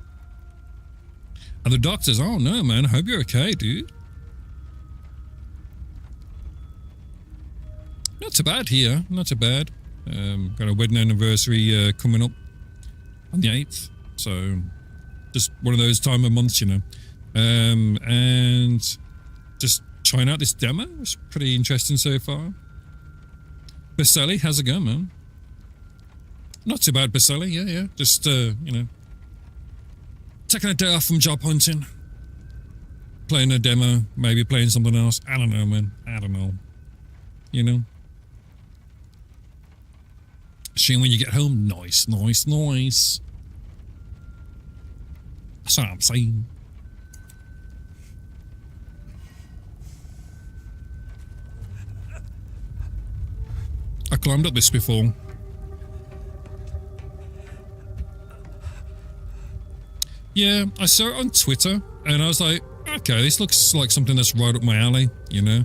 And the doctors, oh no, man. I hope you're okay, dude. Not too bad here. Not too bad. Got a wedding anniversary coming up on the 8th. So, just one of those time of months, you know. And just trying out this demo. It's pretty interesting so far. Baselli, how's it going, man? Not too bad, Baselli. Yeah. Just, you know, taking a day off from job hunting. Playing a demo, maybe playing something else. I don't know, man. I don't know. You know? Stream when you get home. Nice. That's what I'm saying. I climbed up this before. Yeah, I saw it on Twitter and I was like, okay, this looks like something that's right up my alley, you know?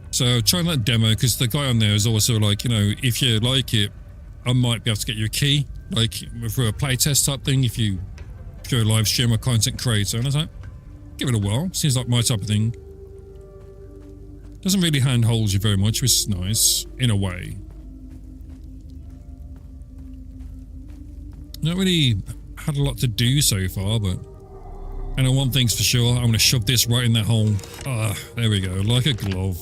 So trying that demo, because the guy on there is also like, you know, if you like it, I might be able to get you a key, like for a playtest type thing if you're a live streamer, content creator. And I was like, give it a whirl. Seems like my type of thing. Doesn't really handhold you very much, which is nice, in a way. Not really had a lot to do so far, but I know one thing's for sure. I'm going to shove this right in that hole. Ah, there we go, like a glove.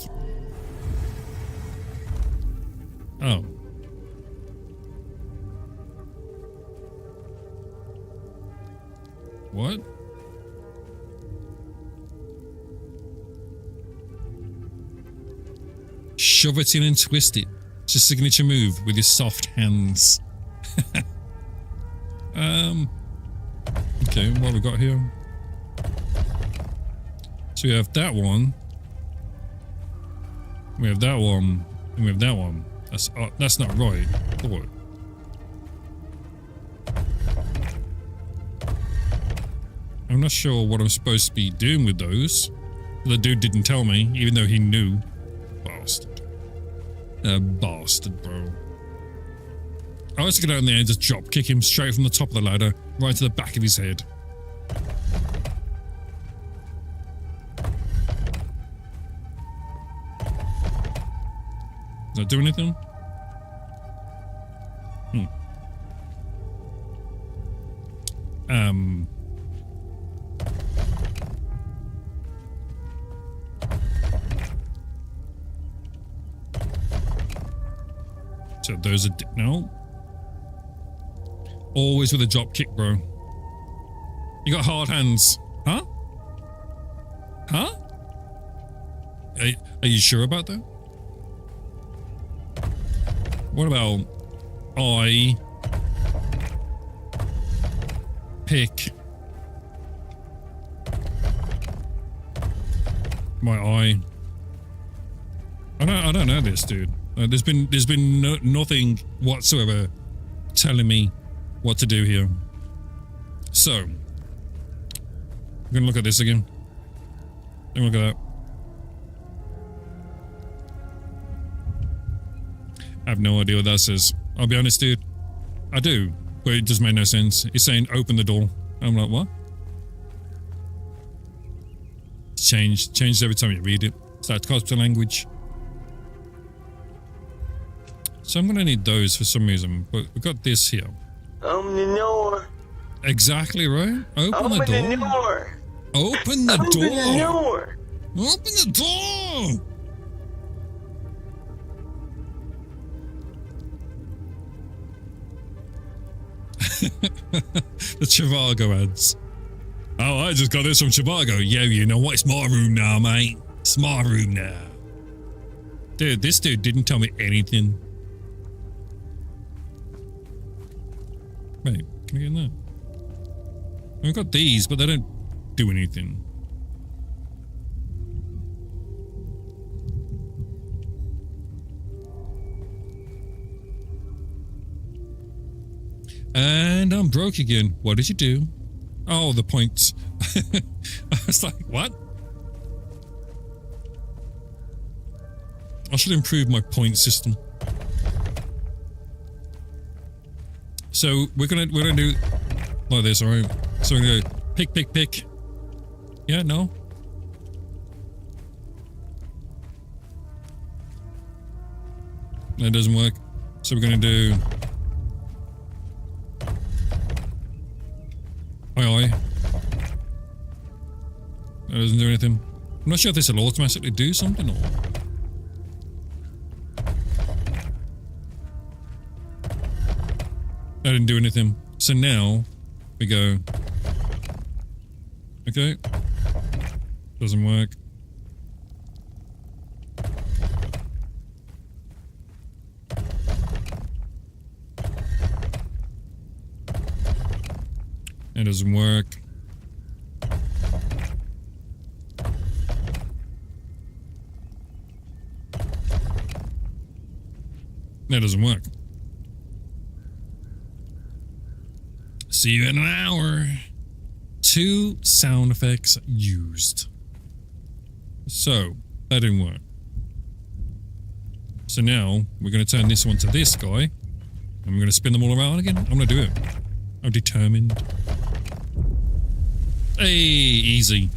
Oh. What? Shove it in and twist it. It's a signature move with your soft hands. Okay, what have we got here? So we have that one. We have that one. And we have that one. That's not right. What? I'm not sure what I'm supposed to be doing with those. The dude didn't tell me, even though he knew. Bastard. Bastard, bro. I was to get out in there and just drop kick him straight from the top of the ladder, right to the back of his head. Does that do anything? So those are no. Always with a drop kick, bro. You got hard hands, huh? Huh? Are you sure about that? What about I pick my eye? I don't know this, dude. There's been nothing whatsoever telling me what to do here. So I'm gonna look at this again. Look at that. I have no idea what that says. I'll be honest, dude. I do, but it just made no sense. It's saying open the door. I'm like, what? It's changed every time you read it. Starts custom language. So I'm gonna need those for some reason, but we've got this here. Open the door. Exactly right. Open the door. Open the door. Open the door. Open the door. The Chivago ads. Oh, I just got this from Chivago. Yo, you know what? It's my room now, mate. It's my room now. Dude, this dude didn't tell me anything. Wait, can I get in there? I've got these, but they don't do anything. And I'm broke again. What did you do? Oh, the points. I was like, what? I should improve my point system. So we're gonna do like this, alright? So we're gonna go pick. Yeah, no? That doesn't work. So we're gonna do Aye. That doesn't do anything. I'm not sure if this will automatically do something or... That didn't do anything. So now we go... Okay. Doesn't work. It doesn't work. That doesn't work. See you in an hour. 2 sound effects used. So, that didn't work. So now, we're going to turn this one to this guy. And we're going to spin them all around again. I'm going to do it. I'm determined. Hey, easy.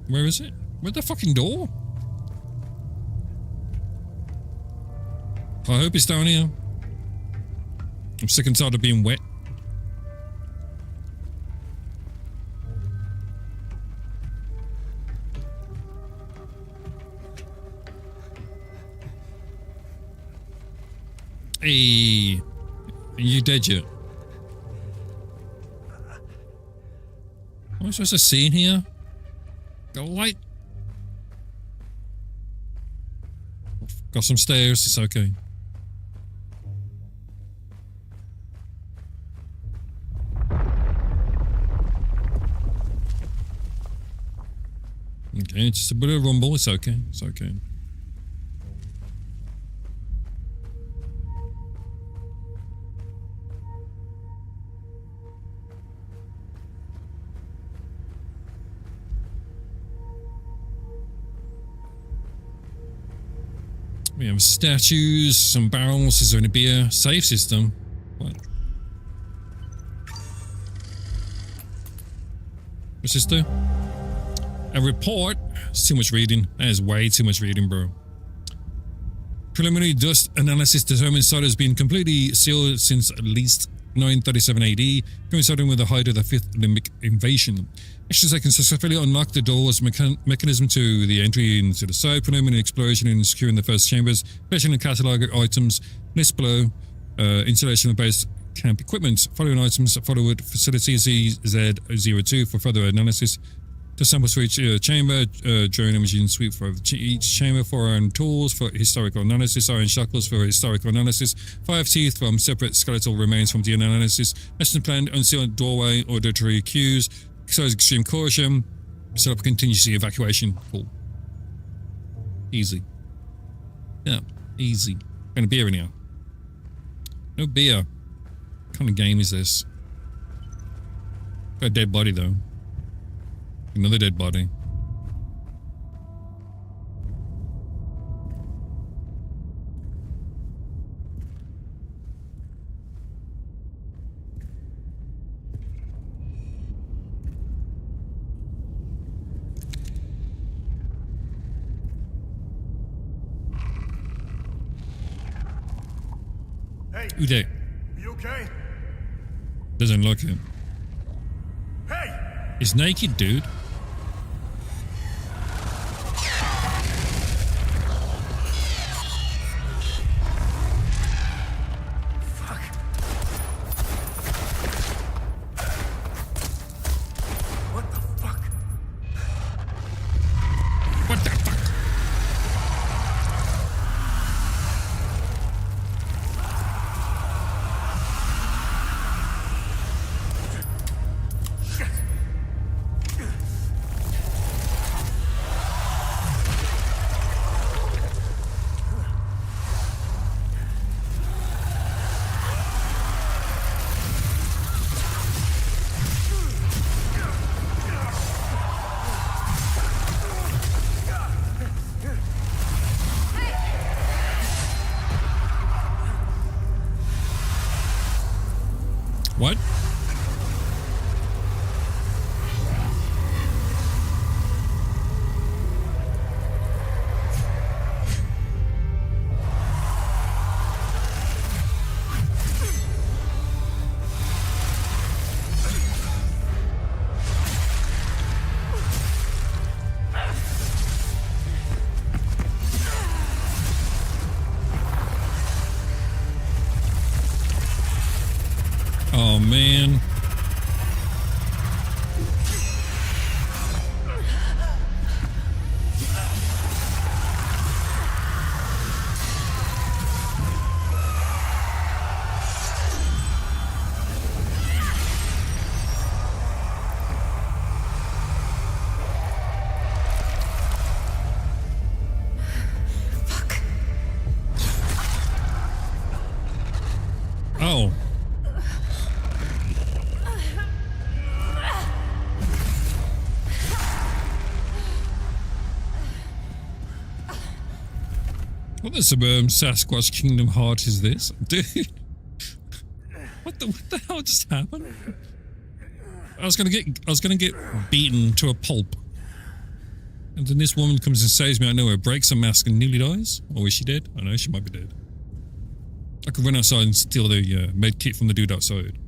Where is it? Where's the fucking door? I hope it's down here. I'm sick and tired of being wet. Hey, are you dead yet? What am I supposed to see in here? Got a light. Got some stairs, it's okay. Okay, just a bit of rumble, it's okay, it's okay. We have statues, some barrels, is there any beer? Save system? What? What's this do? A report. It's too much reading. That is way too much reading, bro. Preliminary dust analysis determines site has been completely sealed since at least 937 AD, coinciding with the height of the Fifth Limbic invasion. Actions that can successfully unlock the door's mechanism to the entry into the site, preliminary exploration and securing the first chambers, collection and catalogue items, list below, installation of base camp equipment, following items, follow with facility ZZ02 for further analysis. The samples for each chamber, drone imaging suite for each chamber, 4 iron tools for historical analysis, iron shackles for historical analysis, 5 teeth from separate skeletal remains from DNA analysis, lesson plan, unsealed doorway, auditory cues, exercise extreme caution, set up a contingency evacuation. Cool. Easy. Yeah, easy. Got a beer in here. No beer. What kind of game is this? Got a dead body though. Another dead body. Hey, Who that? you okay? Doesn't look it. Hey! He's naked, dude. Fuck. What the fuck? What the fuck? What? Oh man. Oh. What the suburban Sasquatch Kingdom Heart is this? Dude. What the hell just happened? I was gonna get beaten to a pulp. And then this woman comes and saves me out of nowhere, breaks her mask and nearly dies? Or is she dead? I know she might be dead. I could run outside and steal the med kit from the dude outside.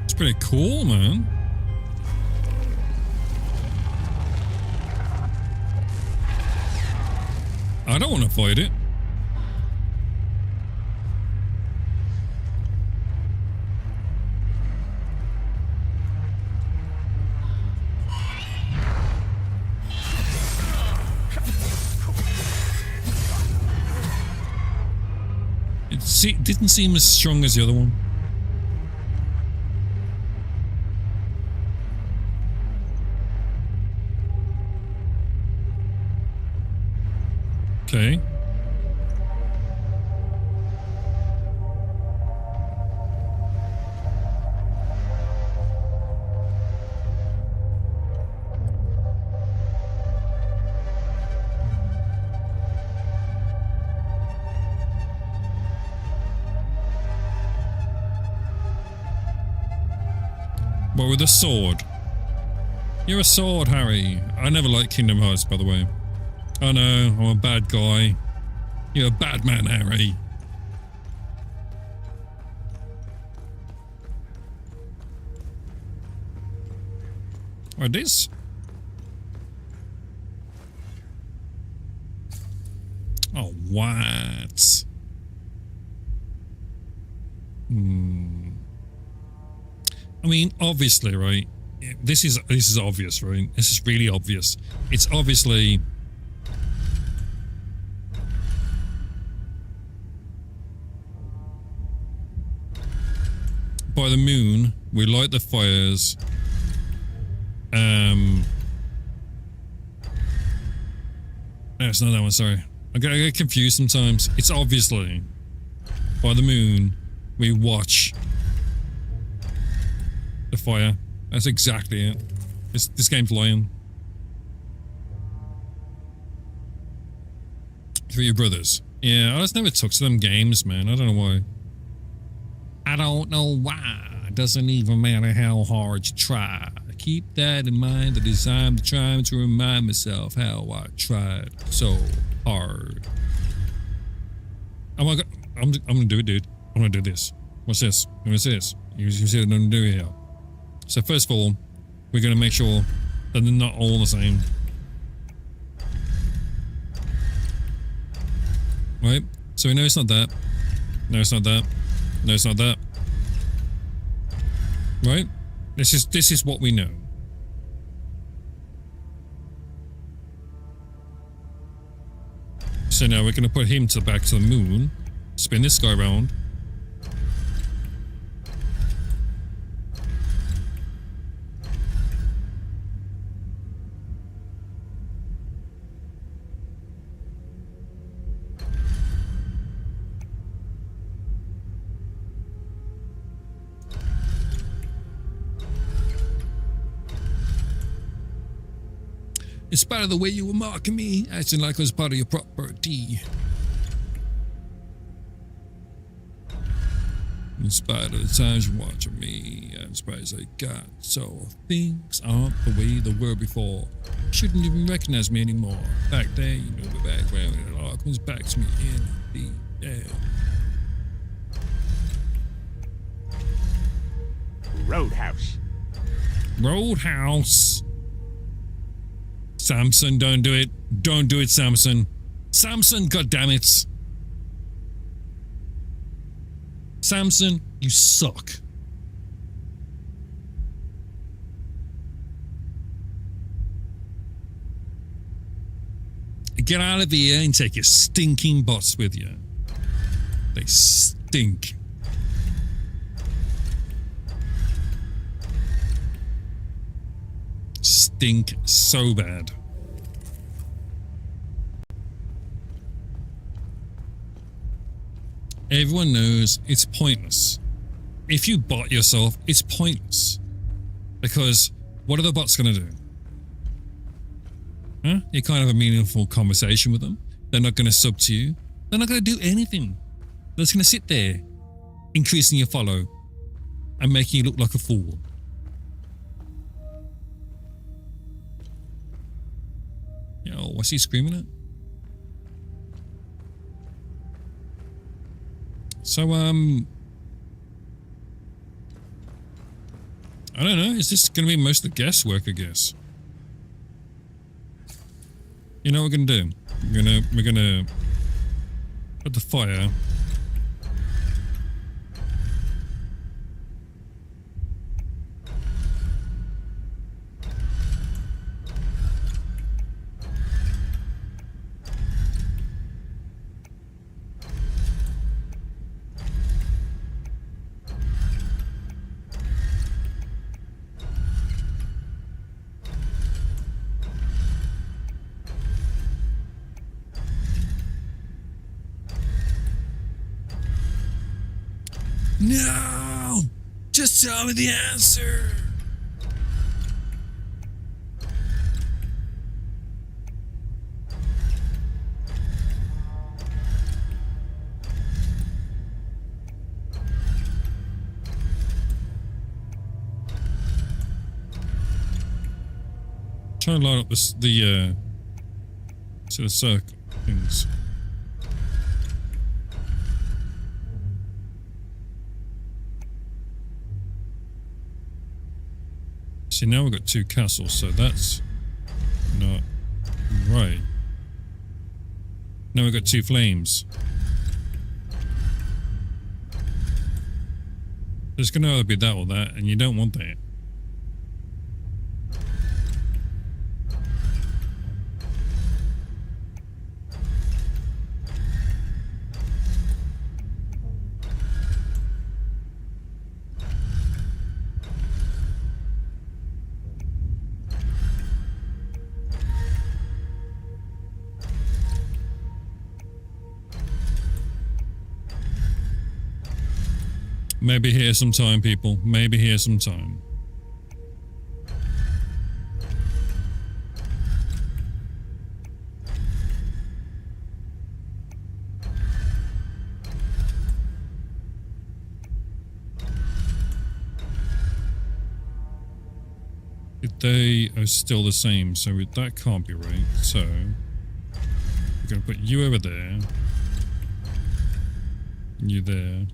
It's pretty cool, man. I don't want to fight it. It didn't seem as strong as the other one. Okay. But with a sword. You're a sword, Harry. I never liked Kingdom Hearts, by the way. I know, I'm a bad guy. You're a bad man, Harry. What is? Oh, what? I mean, obviously, right? This is obvious, right? This is really obvious. It's obviously by the moon. We light the fires. No, it's not that one. Sorry, I get confused sometimes. It's obviously by the moon. We watch the fire. That's exactly it. This game's lying. For your brothers. Yeah, I just never took to them games, man. I don't know why. I don't know why. It doesn't even matter how hard you try. Keep that in mind. The design, trying to remind myself how I tried so hard. Oh my god. I'm gonna do it, dude. I'm gonna do this. What's this? What's this? You see what I'm gonna do here. So first of all, we're gonna make sure that they're not all the same. Right? So we know it's not that. No, it's not that. No, it's not that. Right? This is what we know. So now we're gonna put him back to the moon, spin this guy around. In spite of the way you were marking me, acting like I was part of your property. In spite of the times you're watching me, I'm surprised I got so things aren't the way they were before. Shouldn't even recognize me anymore. Back there, you know the background, and it all comes back to me in the end. Roadhouse. Roadhouse. Samson, don't do it. Don't do it, Samson. Samson, goddammit. Samson, you suck. Get out of here and take your stinking bots with you. They stink. Stink so bad. Everyone knows it's pointless. If you bot yourself, it's pointless. Because what are the bots going to do? Huh? You can't have a meaningful conversation with them. They're not going to sub to you. They're not going to do anything. They're just going to sit there, increasing your follow and making you look like a fool. Yo, what's he screaming at? So, I don't know. Is this going to be most of the guesswork, I guess? You know what we're going to do? We're gonna put the fire. No! Just tell me the answer! trying to line up this, the sort of circle things. See, now we've got 2 castles, so that's not right. Now we've got 2 flames. There's going to either be that or that, and you don't want that. Maybe here sometime, people. Maybe here sometime. They are still the same, so that can't be right. So we're going to put you over there. You there.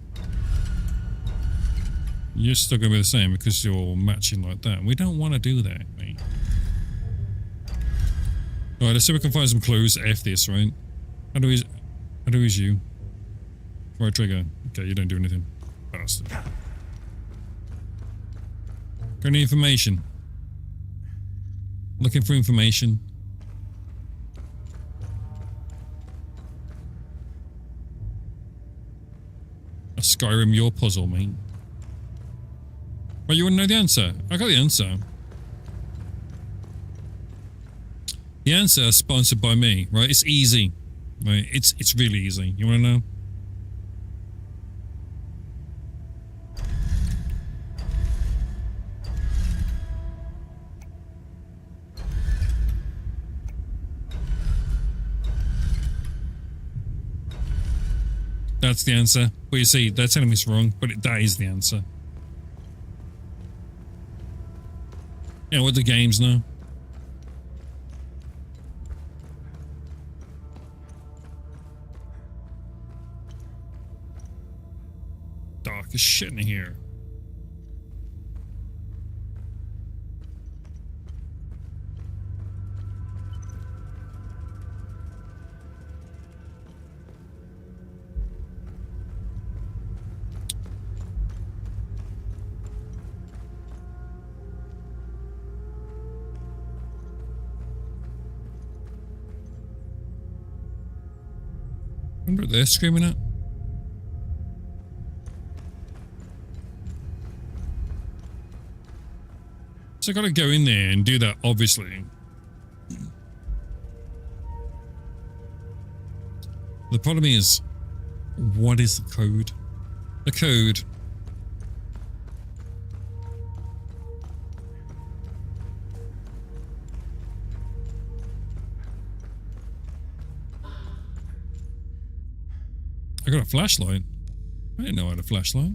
You're still going to be the same because you're matching like that. We don't want to do that, mate. Alright, let's see if we can find some clues. F this, right? How do we use you? Right trigger. Okay, you don't do anything. Bastard. Got any information? Looking for information. A Skyrim, your puzzle, mate. Well, you want to know the answer? I got the answer. The answer is sponsored by me, right? It's easy, right? It's really easy. You want to know? That's the answer. But you see, they're telling me it's wrong, but that is the answer. Yeah, what the games now? Dark as shit in here. Wonder what they're screaming at. So I gotta go in there and do that, obviously. The problem is, what is the code? The code. I got a flashlight. I didn't know I had a flashlight.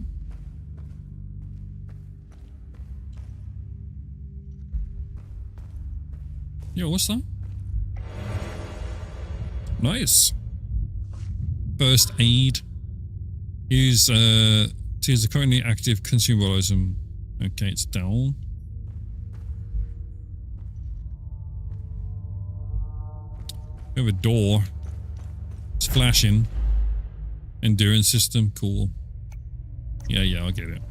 Yo, what's that? Nice. First aid. Use to use the currently active consumables. Okay, it's down. We have a door. It's flashing. Endurance system, cool. Yeah, I get it.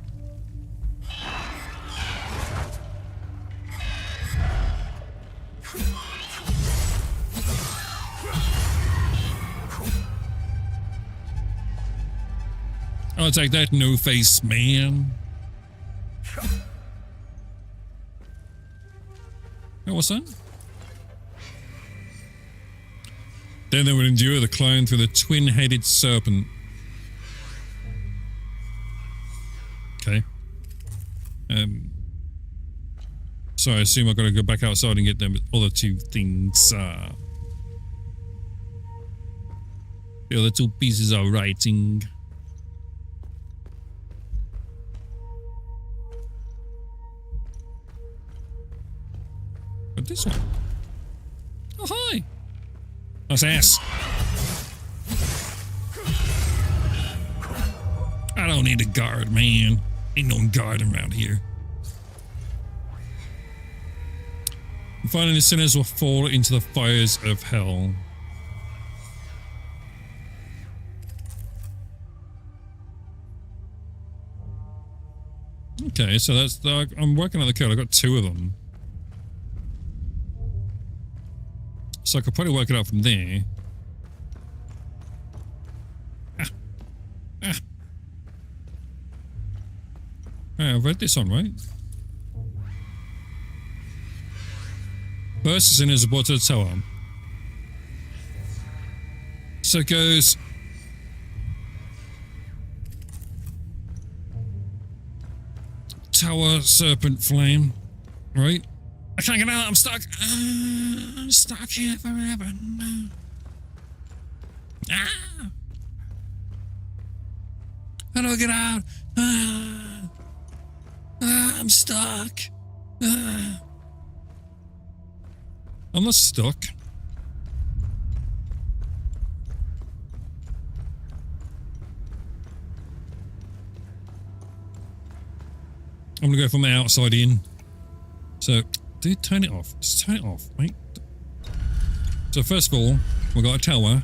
I'll take that, no face man. Oh, what's that? Then they would endure the climb through the twin-headed serpent. Okay. So I assume I've got to go back outside and get them other 2 things. The other 2 pieces of writing. But this one. Oh, hi. Nice ass. I don't need a guard, man. Ain't no guard around here. And finally, the sinners will fall into the fires of hell. Okay, so that's the, I'm working on the code. I got 2 of them. So I could probably work it out from there. I've read this one, right? First, the sinners are brought to the tower. So it goes. Tower, serpent, flame. Right? I can't get out, I'm stuck. I'm stuck here forever. No. Ah! How do I get out? I'm stuck. I'm not stuck. I'm gonna go from the outside in. So, dude, turn it off. Just turn it off, right? So first of all, we've got a tower.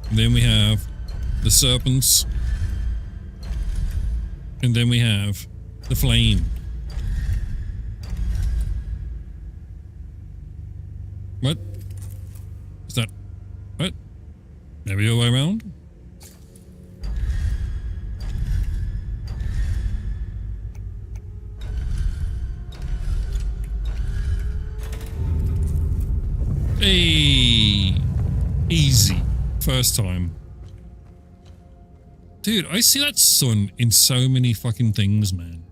And then we have the serpents. And then we have the flame. What? Is that... What? Maybe the other way around? Hey! Easy. First time. Dude, I see that sun in so many fucking things, man.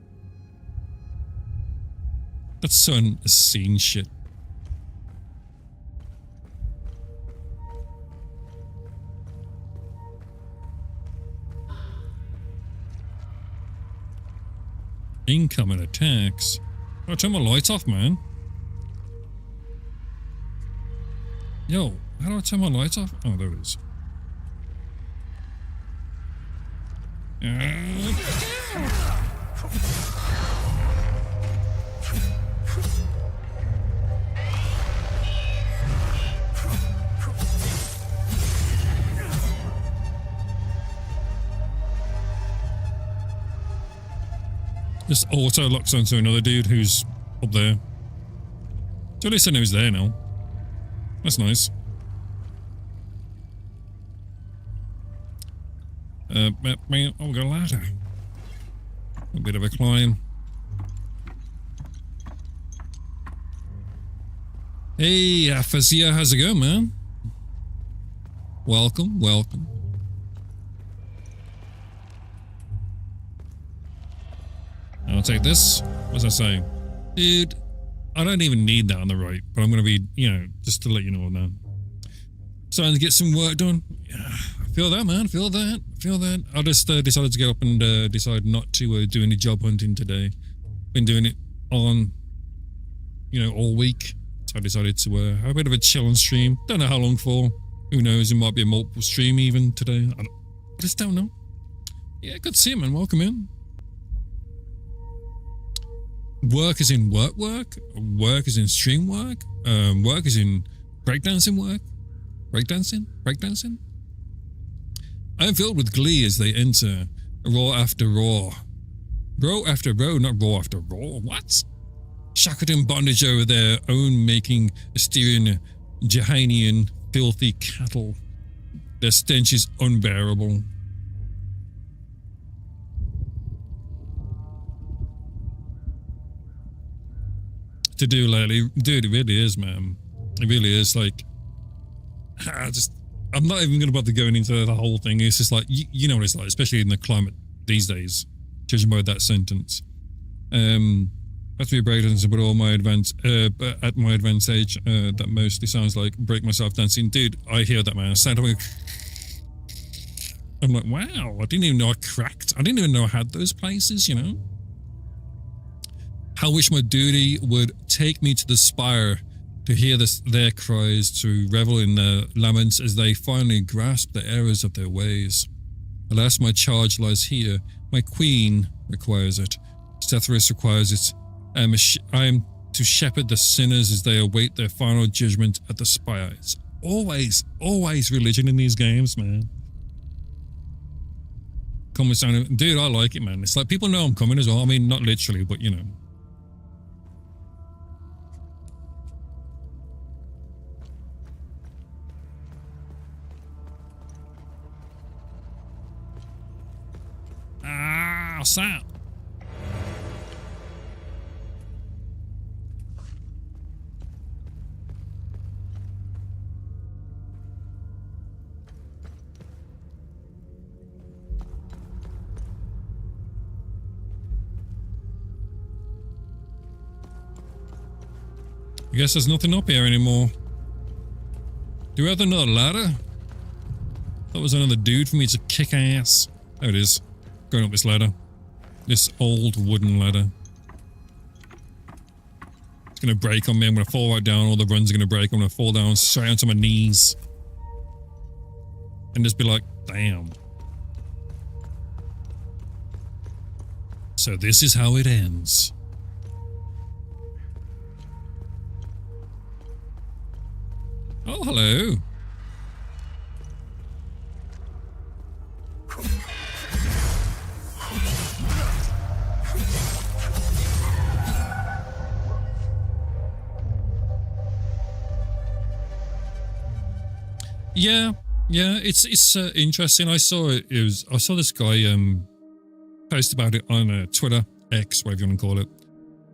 That sun has seen shit. Incoming attacks. Oh, turn my lights off, man. Yo, how do I turn my lights off? Oh, there it is. Just auto locks onto another dude who's up there. So at least I know he's there now. That's nice. Oh, we got a ladder. A bit of a climb. Hey, Fazia, how's it going, man? Welcome, welcome. I'll take this. What's that say? Dude, I don't even need that on the right, but I'm going to be, you know, just to let you know now. Starting to get some work done. Yeah, I feel that, man. Feel that. Feel that. I just decided to get up and decide not to do any job hunting today. Been doing it on, you know, all week. So I decided to have a bit of a chill on stream. Don't know how long for. Who knows? It might be a multiple stream even today. I just don't know. Yeah, good to see you, man. Welcome in. Work is in work. Work is in stream work. Work is in breakdancing work. Breakdancing. I am filled with glee as they enter, roar after roar. Row after row, not roar after roar. What? Shackled in bondage over their own making, Asterian, Jehanian, filthy cattle. Their stench is unbearable. To do lately, dude, it really is, man. It really is. Like, I'm not even gonna bother going into the whole thing. It's just like, you know what it's like, especially in the climate these days, judging by that sentence. Have to be breakdancing, but all my but at my advanced age, that mostly sounds like break myself dancing. Dude, I hear that, man. I'm like, wow, I didn't even know I cracked. I didn't even know I had those places, you know? How wish my duty would take me to the spire to hear their cries, to revel in their laments as they finally grasp the errors of their ways. Alas, my charge lies here. My queen requires it. Stetheris requires it. I am to shepherd the sinners as they await their final judgment at the spire. It's always religion in these games, man. Comments down, dude, I like it, man. It's like people know I'm coming as well. I mean, not literally, but you know. Ah, what's that? I guess there's nothing up here anymore. Do we have another ladder? That was another dude for me to kick ass. There it is. Going up this ladder. This old wooden ladder. It's gonna break on me. I'm gonna fall right down. All the runs are gonna break. I'm gonna fall down straight onto my knees. And just be like, damn. So this is how it ends. Oh, hello. Yeah, it's interesting. I saw this guy post about it on Twitter, X, whatever you want to call it,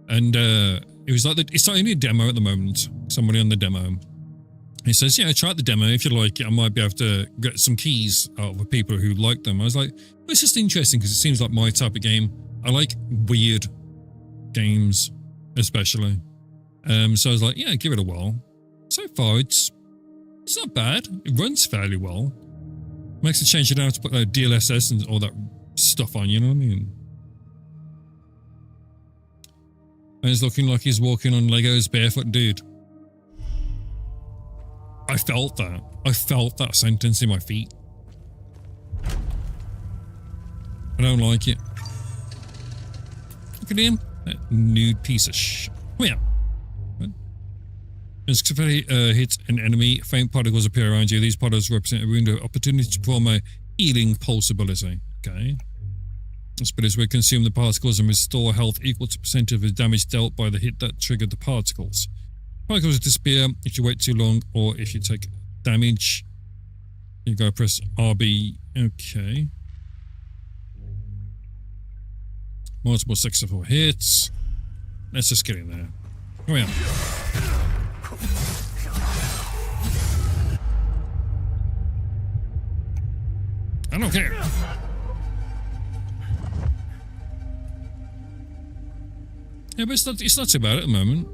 and it was like it's only a demo at the moment. Somebody on the demo. He says, yeah, try out the demo. If you like it, I might be able to get some keys out of the people who like them. I was like, well, it's just interesting because it seems like my type of game. I like weird games, especially. So I was like, yeah, give it a whirl. So far, it's not bad. It runs fairly well. Makes a change it out to put DLSS and all that stuff on, you know what I mean? And it's looking like he's walking on Legos barefoot, dude. I felt that. I felt that sentence in my feet. I don't like it. Look at him. That nude piece of shit. Come here. As confetti hits an enemy, faint particles appear around you. These particles represent a window of opportunity to perform a healing pulse ability. Okay. Spirits will consume the particles and restore health equal to percent of the damage dealt by the hit that triggered the particles. Particles disappear if you wait too long or if you take damage. You gotta press RB. Okay. Multiple successful hits. Let's just get in there. Come here. I don't care. Yeah, but it's not too bad at the moment.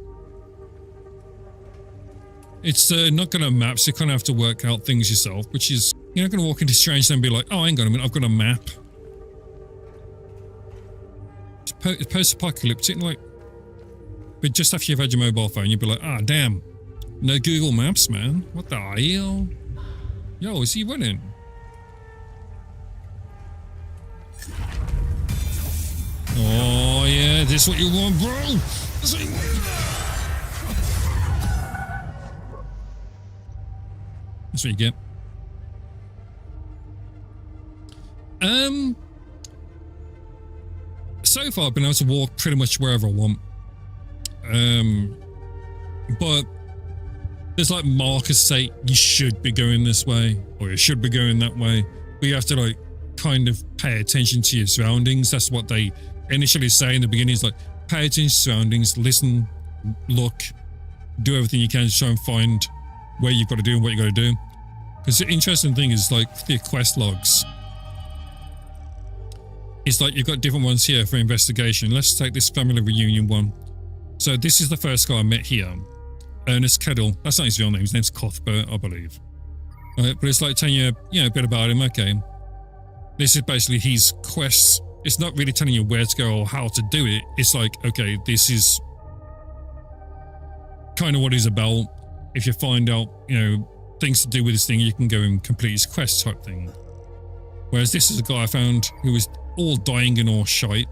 It's not going to map, so you kind of have to work out things yourself, which is, you're not going to walk into Strange and be like, oh, hang on a minute, I've got a map. It's post-apocalyptic, like, but just after you've had your mobile phone, you'd be like, ah, damn, no Google Maps, man. What the hell? Yo, is he winning? Oh, yeah, this is what you want, bro. This is what you want. That's what you get. So far I've been able to walk pretty much wherever I want. But there's like markers say you should be going this way or you should be going that way. But you have to like kind of pay attention to your surroundings. That's what they initially say in the beginning, is like pay attention to surroundings, listen, look, do everything you can to try and find where you've got to do and what you've got to do. Because the interesting thing is like the quest logs. It's like you've got different ones here for investigation. Let's take this family reunion one. So this is the first guy I met here. Ernest Kettle. That's not his real name. His name's Cuthbert, I believe. But it's like telling you, a bit about him. Okay. This is basically his quests. It's not really telling you where to go or how to do it. It's like, okay, this is kind of what he's about. If you find out, you know, things to do with this thing, you can go and complete his quest type thing. Whereas this is a guy I found who was all dying and all shite.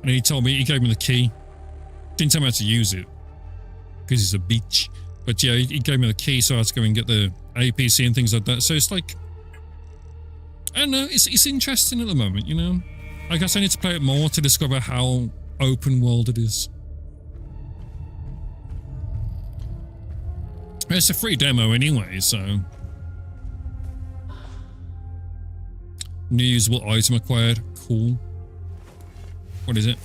And he told me, he gave me the key. Didn't tell me how to use it. Because he's a bitch. But yeah, he gave me the key so I had to go and get the APC and things like that. So it's like, I don't know, it's interesting at the moment, you know? I guess I need to play it more to discover how open world it is. It's a free demo anyway, so. New usable item acquired. Cool. What is it?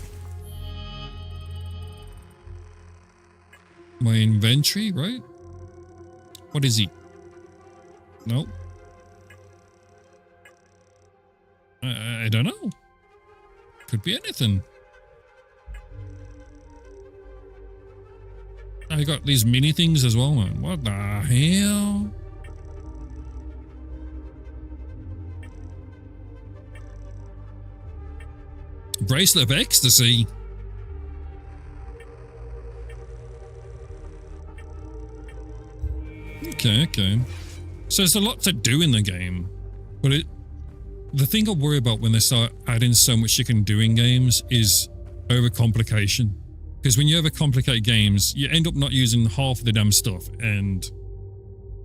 My inventory, right? What is he? Nope. I don't know. Could be anything. I got these mini things as well, man. What the hell? Bracelet of ecstasy. Okay. So there's a lot to do in the game, but the thing I worry about when they start adding so much you can do in games is overcomplication. Because when you overcomplicate games, you end up not using half of the damn stuff, and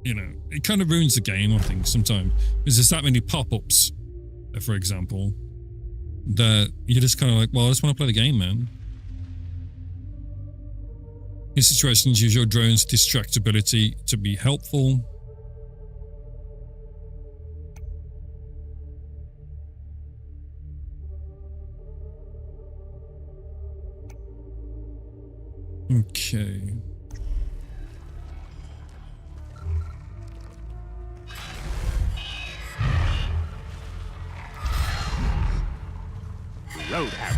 you know, it kind of ruins the game, I think, sometimes. Because there's that many pop-ups, for example, that you're just kind of like, well, I just want to play the game, man. In situations, use your drone's distractibility to be helpful. Okay. Roadhouse.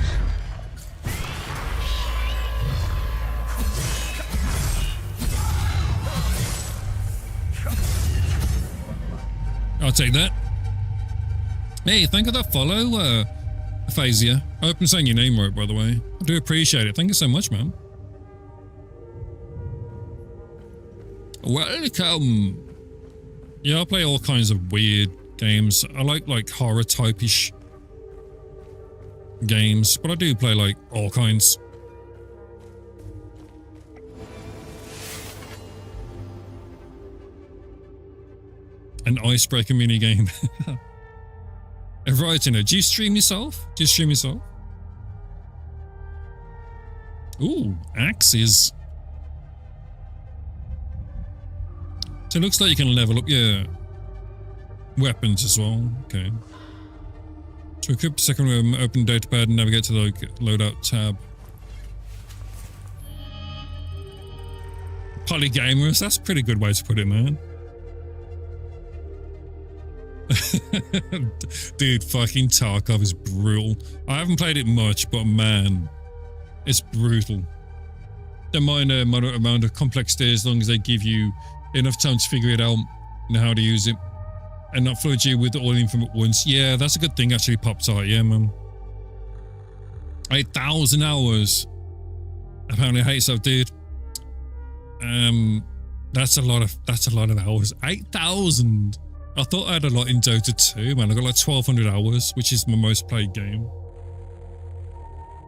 I'll take that. Hey, thank you for that follow, Aphasia. I hope I'm saying your name right, by the way. I do appreciate it. Thank you so much, man. Welcome. Yeah, I play all kinds of weird games. I like horror type-ish games, but I do play like all kinds. An icebreaker mini game. Right, you know, do you stream yourself? Ooh, axes. So it looks like you can level up your weapons as well. Okay. So equip the second room, open datapad, and navigate to the loadout tab. Polygamers, that's a pretty good way to put it, man. Dude, fucking Tarkov is brutal. I haven't played it much, but man, it's brutal. Don't mind a moderate amount of complexity as long as they give you enough time to figure it out and how to use it, and not flood you with all the info at once. Yeah, that's a good thing actually pops out, yeah, man. 8,000 hours. Apparently hates that, dude. That's a lot of hours. 8,000. I thought I had a lot in Dota 2, man. I got like 1,200 hours, which is my most played game.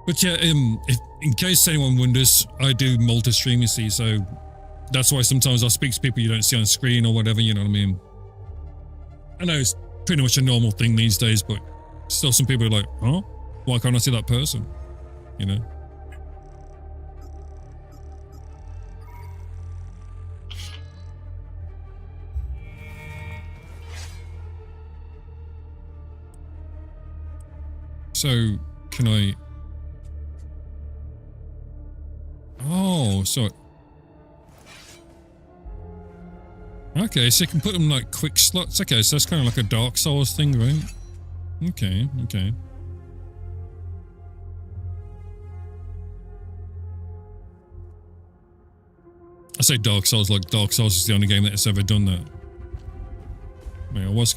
But yeah, in case anyone wonders, I do multi-stream, you see, so that's why sometimes I'll speak to people you don't see on screen or whatever, you know what I mean? I know it's pretty much a normal thing these days, but still some people are like, huh? Why can't I see that person? You know? So, can I... Oh, so... Okay, so you can put them like quick slots. Okay, so that's kind of like a Dark Souls thing, right? Okay. I say Dark Souls like Dark Souls is the only game that's ever done that. Wait, I was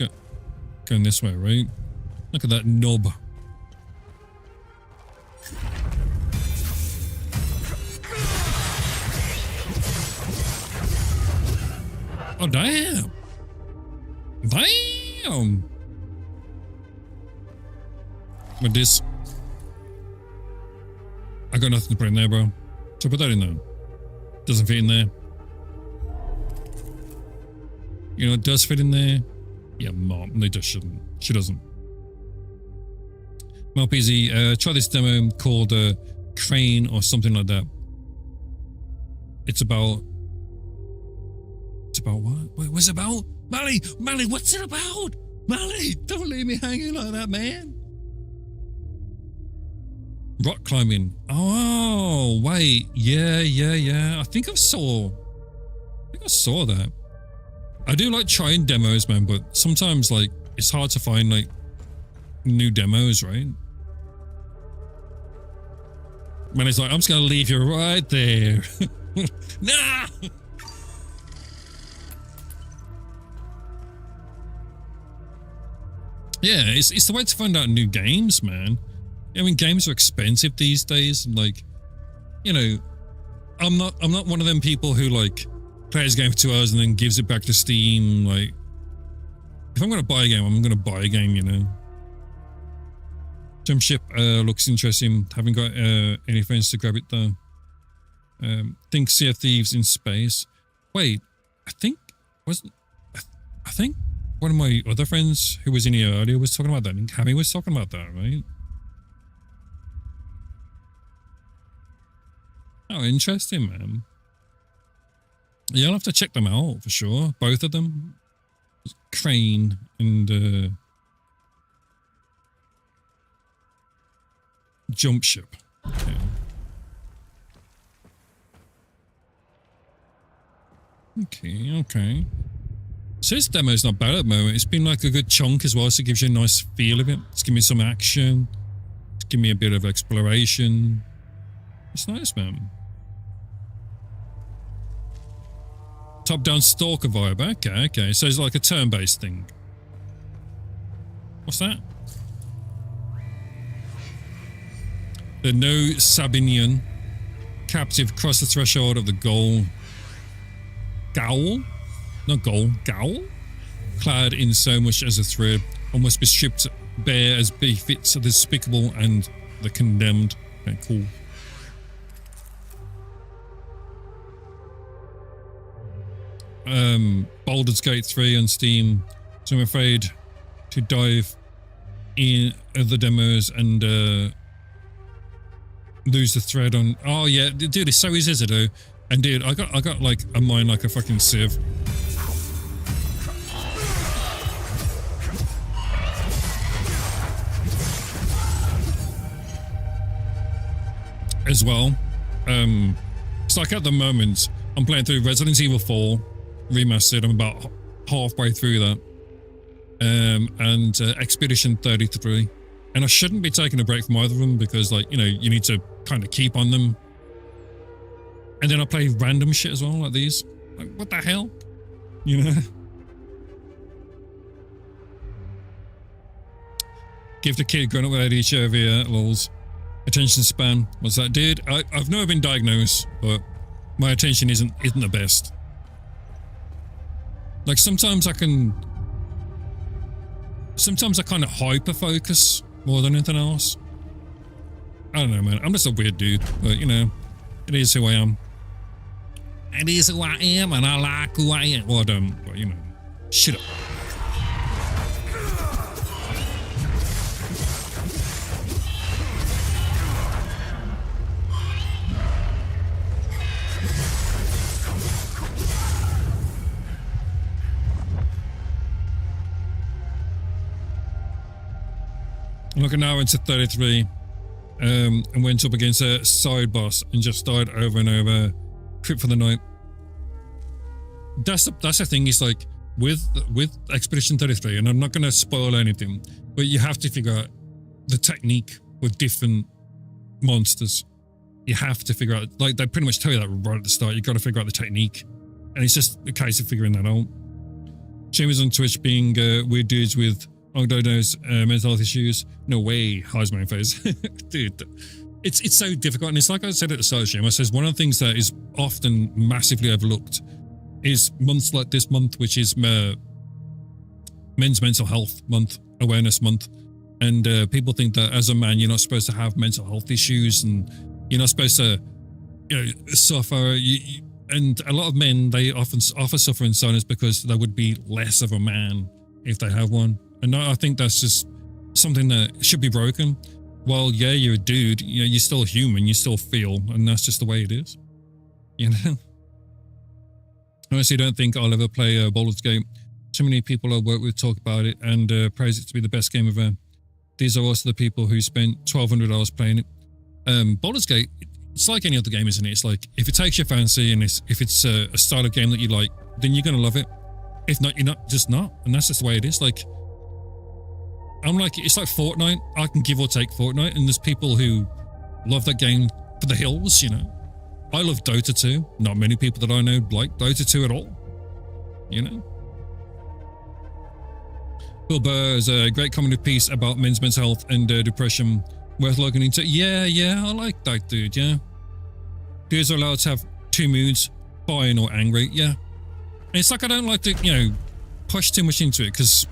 going this way, right? Look at that knob. Oh, damn. Damn. With this, I got nothing to put in there, bro. So put that in there. Doesn't fit in there. You know, it does fit in there. Yeah, Mom, they just shouldn't. She doesn't. Malpeasy, try this demo called Crane or something like that. It's about what? What's it about? Mally, what's it about? Mally, don't leave me hanging like that, man. Rock climbing. Oh, wait. Yeah. I think I saw that. I do like trying demos, man, but sometimes, like, it's hard to find, like, new demos, right? Man, it's like, I'm just gonna leave you right there. Nah! Yeah, it's the way to find out new games, man. I mean, games are expensive these days, and like, you know, I'm not one of them people who like plays a game for 2 hours and then gives it back to Steam. Like, if I'm gonna buy a game, I'm gonna buy a game, you know. Jump ship looks interesting. Haven't got any friends to grab it though. Think Sea of Thieves in space. Wait, I think one of my other friends who was in here earlier was talking about that. And Cammy was talking about that, right? Oh, interesting, man. Yeah, I'll have to check them out for sure. Both of them. Crane and Jump ship. Okay. So this demo's not bad at the moment. It's been like a good chunk as well, so it gives you a nice feel of it. It's giving me some action. It's giving me a bit of exploration. It's nice, man. Top-down stalker vibe. Okay. So it's like a turn-based thing. What's that? The No Sabinian captive cross the threshold of the goal. Gowl? Not goal. Gowl? Clad in so much as a thread, or must be stripped bare as befits the despicable and the condemned. Okay, cool. Baldur's Gate 3 on Steam, so I'm afraid to dive in the demos and lose the thread on. Oh yeah, dude, it's so easy to do. And dude, I got like a mind like a fucking sieve. As well. It's like at the moment I'm playing through Resident Evil 4 Remastered. I'm about halfway through that. And Expedition 33. And I shouldn't be taking a break from either of them because, like, you know, you need to kind of keep on them. And then I play random shit as well, like these. Like, what the hell? You know? Give the kid growing up with ADHD, lols. Attention span. What's that, dude? I've never been diagnosed, but my attention isn't the best. Like, sometimes I kind of hyper focus more than anything else. I don't know, man. I'm just a weird dude, but you know, it is who I am. It is who I am, and I like who I am. Well, I don't, but you know, shut up. Look at now into 33, and went up against a side boss and just died over and over. Crit for the night. That's the thing. Is like with Expedition 33, and I'm not gonna spoil anything, but you have to figure out the technique with different monsters. You have to figure out, like, they pretty much tell you that right at the start. You got to figure out the technique, and it's just a case of figuring that out. Chambers on Twitch being weird dudes with Ogdo's mental health issues. No way, highs my face. Dude, it's so difficult. And it's like I said at the start of the stream, I says one of the things that is often massively overlooked is months like this month, which is Men's Mental Health Month, Awareness Month. And people think that as a man, you're not supposed to have mental health issues and you're not supposed to, suffer. And a lot of men, they often suffer in silence because they would be less of a man if they have one. And I think that's just something that should be broken. Well, yeah, you're a dude, you're still human, you still feel, and that's just the way it is. I honestly don't think I'll ever play Baldur's Gate. Too many people I work with talk about it and praise it to be the best game ever. These are also the people who spent 1,200 hours playing it. Baldur's Gate, it's like any other game, isn't it? It's like, if it takes your fancy and if it's a style of game that you like, then you're going to love it. If not, you're not, just not. And that's just the way it is. Like, it's like Fortnite. I can give or take Fortnite. And there's people who love that game for the hills, I love Dota 2. Not many people that I know like Dota 2 at all. Bill Burr is a great comedy piece about men's mental health and depression. Worth looking into. Yeah, I like that dude, yeah. Dudes are allowed to have two moods, fine or angry, yeah. And it's like I don't like to, push too much into it because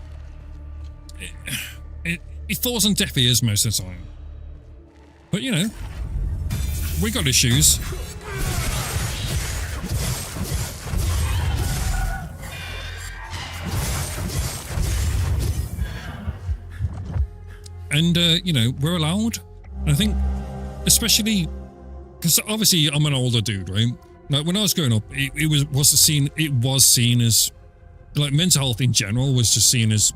it falls on deaf ears most of the time. But, we got issues. And, we're allowed. And I think, especially, because obviously I'm an older dude, right? Like when I was growing up, it was seen as, like, mental health in general was just seen as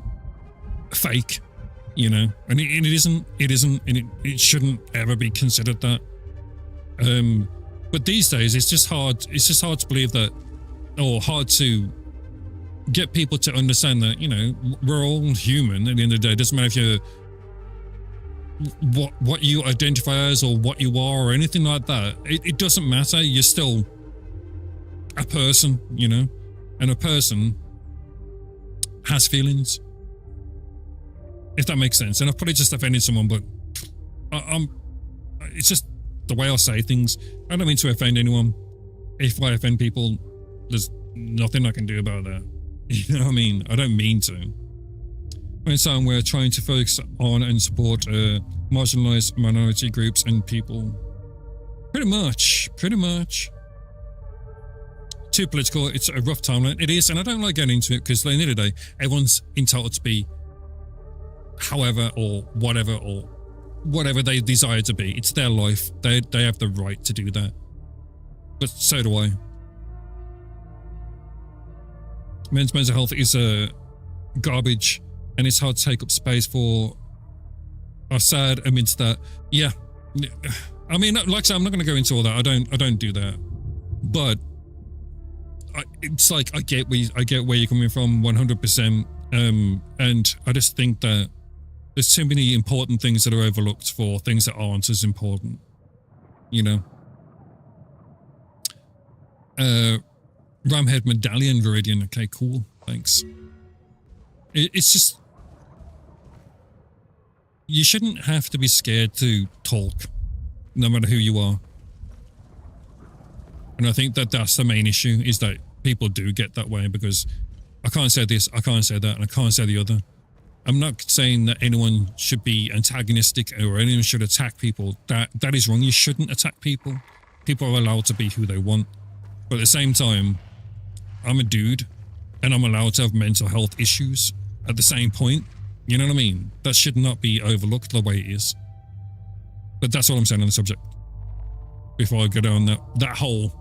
fake, and it isn't, and it shouldn't ever be considered that. But these days, it's just hard to believe that, or hard to get people to understand that, we're all human at the end of the day. It doesn't matter if you're what you identify as or what you are or anything like that. It doesn't matter. You're still a person, and a person has feelings, if that makes sense. And I've probably just offended someone, but it's just the way I say things. I don't mean to offend anyone. If I offend people, there's nothing I can do about that. You know what I mean? I don't mean to. When some we're trying to focus on and support marginalized minority groups and people. Pretty much. Too political. It's a rough timeline. It is, and I don't like getting into it because at the end of the day, everyone's entitled to be however or whatever they desire to be. It's their life. They have the right to do that. But so do I. Men's mental health is garbage. And it's hard to take up space for our sad amidst that. Yeah. I mean, like I said, I'm not going to go into all that. I don't do that. But it's like, I get where you're coming from 100%. And I just think that there's too many important things that are overlooked for things that aren't as important, Ramhead Medallion Viridian. Okay, cool. Thanks. It's just, you shouldn't have to be scared to talk, no matter who you are. And I think that that's the main issue, is that people do get that way because I can't say this, I can't say that, and I can't say the other. I'm not saying that anyone should be antagonistic or anyone should attack people. That is wrong. You shouldn't attack people. People are allowed to be who they want. But at the same time, I'm a dude and I'm allowed to have mental health issues at the same point. You know what I mean? That should not be overlooked the way it is. But that's all I'm saying on the subject. Before I go down that hole,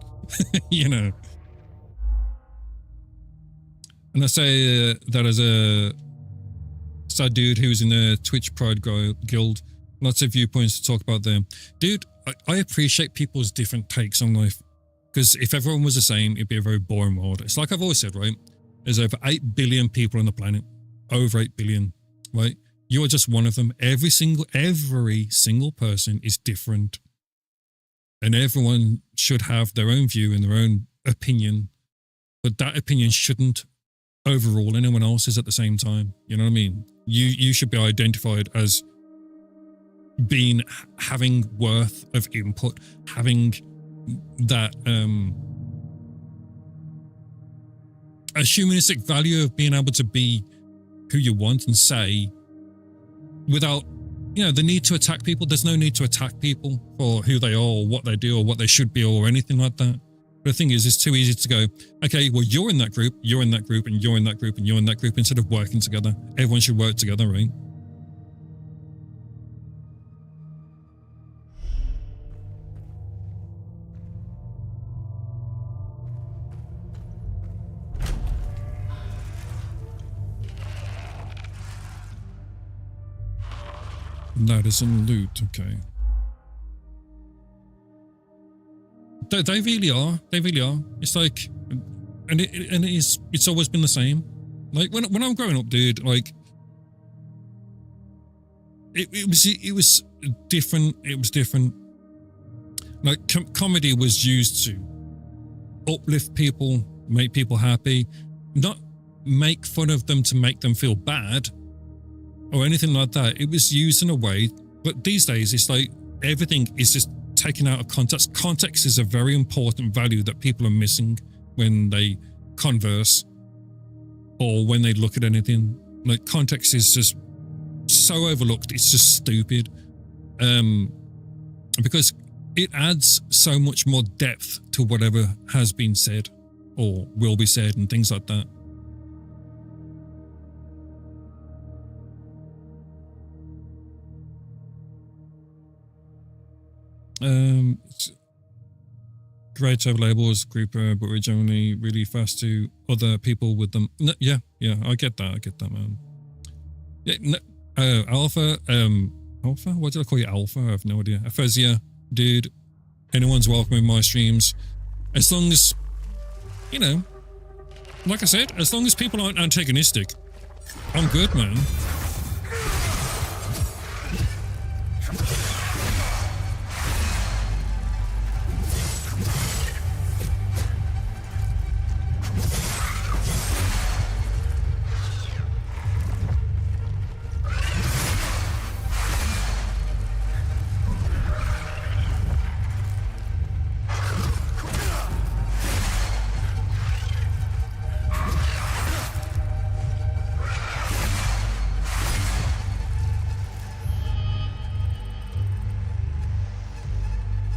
And I say that as a sad dude who's in the Twitch Pride Guild, lots of viewpoints to talk about there. Dude, I appreciate people's different takes on life. Because if everyone was the same, it'd be a very boring world. It's like I've always said, right? There's over 8 billion people on the planet. Over 8 billion, right? You're just one of them. Every single person is different. And everyone should have their own view and their own opinion. But that opinion shouldn't overrule anyone else's at the same time. You know what I mean? You should be identified as having worth of input, having that a humanistic value of being able to be who you want and say without, the need to attack people. There's no need to attack people for who they are or what they do or what they should be or anything like that. But the thing is, it's too easy to go, okay, well, you're in that group, you're in that group, and you're in that group, and you're in that group, instead of working together. Everyone should work together, right? That is some loot, okay. They really are. They really are. It's like, and it's always been the same. Like when I'm growing up, dude, like it was different. It was different. Like comedy was used to uplift people, make people happy, not make fun of them to make them feel bad or anything like that. It was used in a way, but these days it's like everything is just taken out of context. Context is a very important value that people are missing when they converse or when they look at anything. Like context is just so overlooked. It's just stupid. Because it adds so much more depth to whatever has been said or will be said and things like that. Great to have labels, grouper, but originally really fast to other people with them. No, yeah, I get that, man. Yeah, no, Alpha, what did I call you? Alpha? I have no idea. Aphezia, dude, anyone's welcome in my streams. As long as, like I said, as long as people aren't antagonistic, I'm good, man.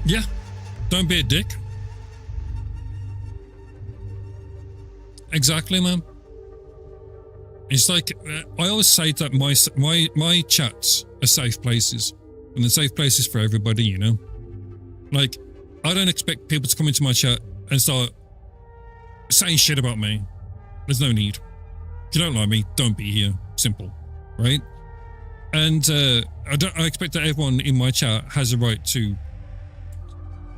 Yeah, don't be a dick. Exactly, man. It's like, I always say that my chats are safe places, and they're safe places for everybody, Like, I don't expect people to come into my chat and start saying shit about me. There's no need. If you don't like me, don't be here. Simple, right? And I expect that everyone in my chat has a right to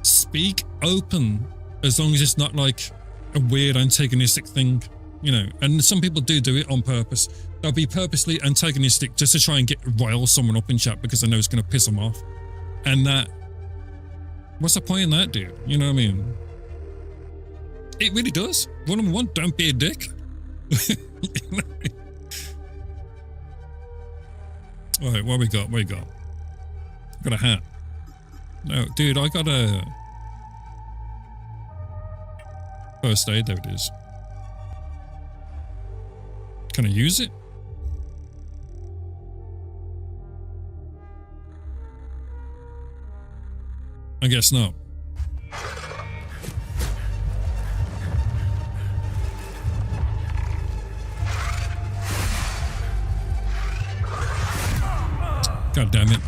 speak open, as long as it's not like a weird antagonistic thing, and some people do it on purpose. They'll be purposely antagonistic just to try and rile someone up in chat because they know it's going to piss them off. And what's the point in that, dude? You know what I mean? It really does. One, don't be a dick. All right, what we got? Got a hat. No, dude, I got a Fursday. There it is. Can I use it? I guess not. God damn it.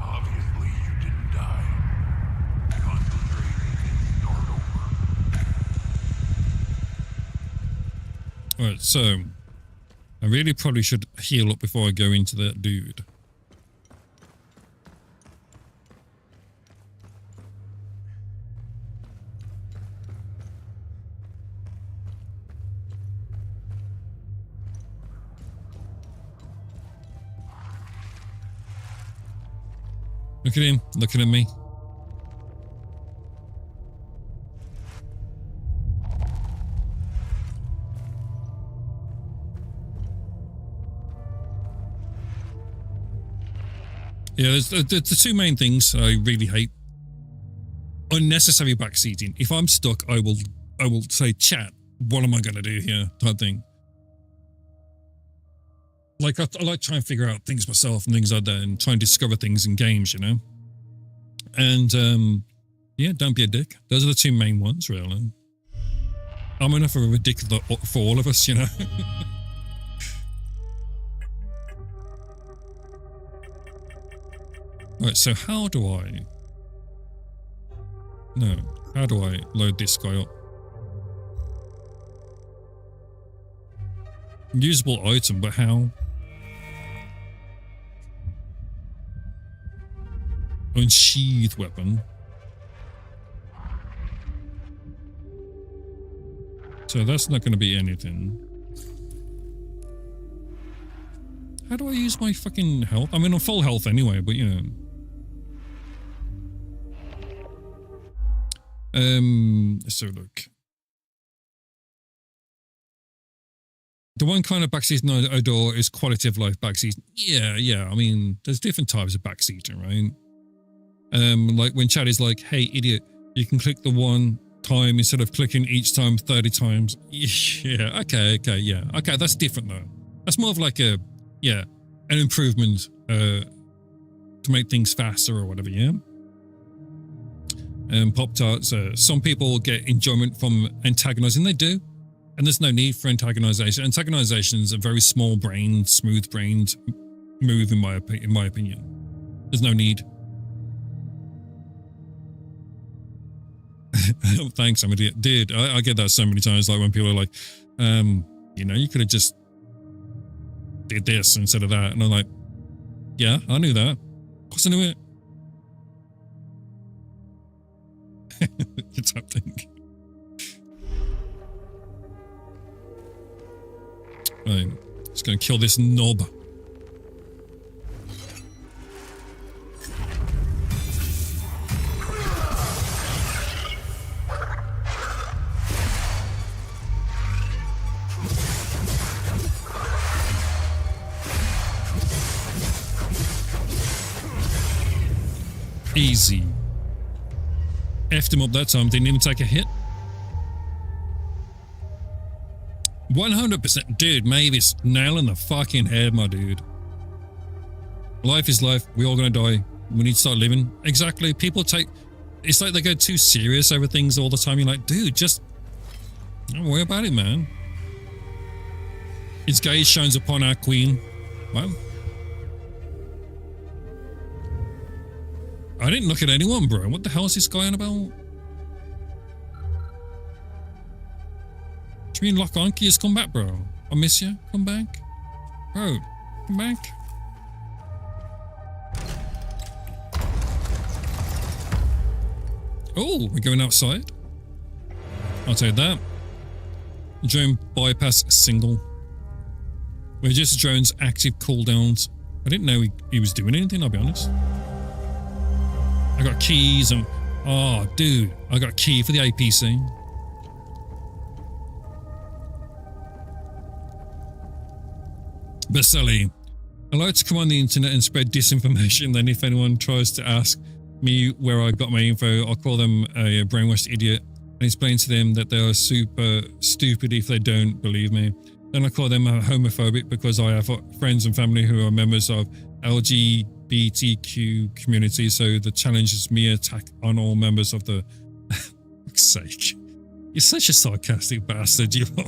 Obviously, you didn't die. Concentrate and start over. Alright, so I really probably should heal up before I go into that dude. Look at him, looking at me. Yeah, there's the two main things I really hate. unnecessary backseating. If I'm stuck, I will say, chat, what am I going to do here? Type thing. Like, I like trying to figure out things myself and things like that and try and discover things in games, you know? And, yeah, don't be a dick. Those are the two main ones, really. I'm enough of a dick for all of us, you know? Right, so how do I load this guy up? Usable item, but how? Unsheathed weapon. So that's not going to be anything. How do I use my fucking health? I mean, I'm full health anyway, but you know. So look. The one kind of backseating I adore is quality of life backseating. Yeah. I mean, there's different types of backseating, right? Like when Chad is like, hey, idiot, you can click the one time instead of clicking each time 30 times. Yeah, okay, yeah. Okay, that's different though. That's more of like an improvement to make things faster or whatever, yeah? Pop-Tarts, some people get enjoyment from antagonizing. They do. And there's no need for antagonization. Antagonization is a very small-brained, smooth-brained move, in my opinion. There's no need. Thanks, I'm an idiot. Dude, I get that so many times, like when people are like, you know, you could have just did this instead of that. And I'm like, yeah, I knew that. Of course I knew it. It's happening. Right, just gonna kill this knob. Easy. Effed him up that time, didn't even take a hit. 100%. Dude, Mavis, nailing the fucking head, my dude. Life is life. We're all gonna die. We need to start living. Exactly. People take... It's like they go too serious over things all the time. You're like, dude, just... Don't worry about it, man. His gaze shines upon our queen. Well... I didn't look at anyone, bro. What the hell is this guy on about? Do you mean lock on? Can you just come back, bro? I miss you. Come back. Bro, come back. Oh, we're going outside. I'll take that. Drone bypass single. We're just drone's active cooldowns. I didn't know he was doing anything, I'll be honest. I got keys and... Oh, dude. I got a key for the APC. But Sally, I like to come on the internet and spread disinformation. Then if anyone tries to ask me where I got my info, I'll call them a brainwashed idiot and explain to them that they are super stupid if they don't believe me. Then I call them homophobic because I have friends and family who are members of LGBTQ community, so the challenge is me attack on all members of the... For fuck's sake. You're such a sarcastic bastard, you are.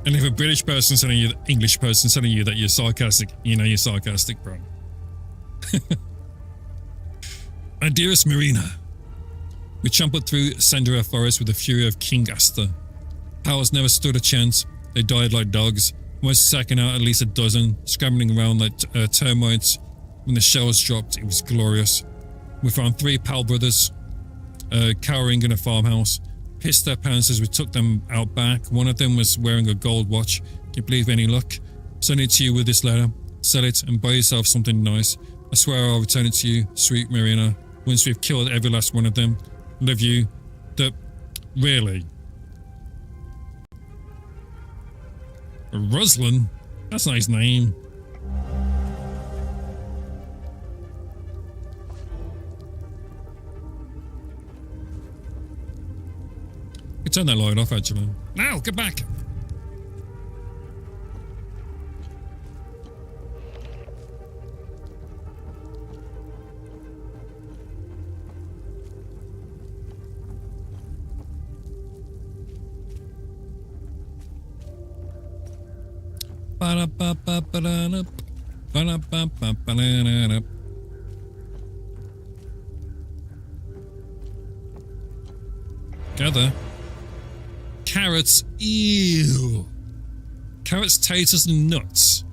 And if a British person telling you, English person telling you that you're sarcastic, you know you're sarcastic, bro. My dearest Marina, we trampled through Sandra Forest with the fury of King Astor. Powers never stood a chance. They died like dogs, almost sacking out at least a dozen, scrambling around like termites. When the shells dropped, it was glorious. We found 3 Powell brothers, cowering in a farmhouse. Pissed their pants as we took them out back. One of them was wearing a gold watch. Can you believe any luck? Send it to you with this letter. Sell it and buy yourself something nice. I swear I'll return it to you, sweet Marina, once we've killed every last one of them. Love you. Really? Ruslan? That's a nice name. You turn that light off, actually. Now, get back! Gather. Carrots. Ew. Carrots, taters, and nuts.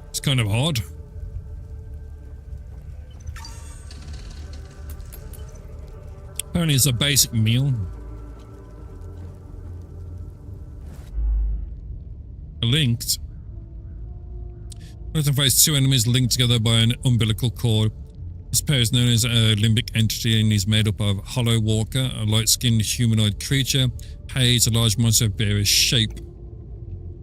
It's kind of odd. Apparently it's a basic meal. Linked. Both face two enemies linked together by an umbilical cord. This pair is known as a limbic entity and is made up of Hollow Walker, a light-skinned humanoid creature, Haze, a large monster of various shape.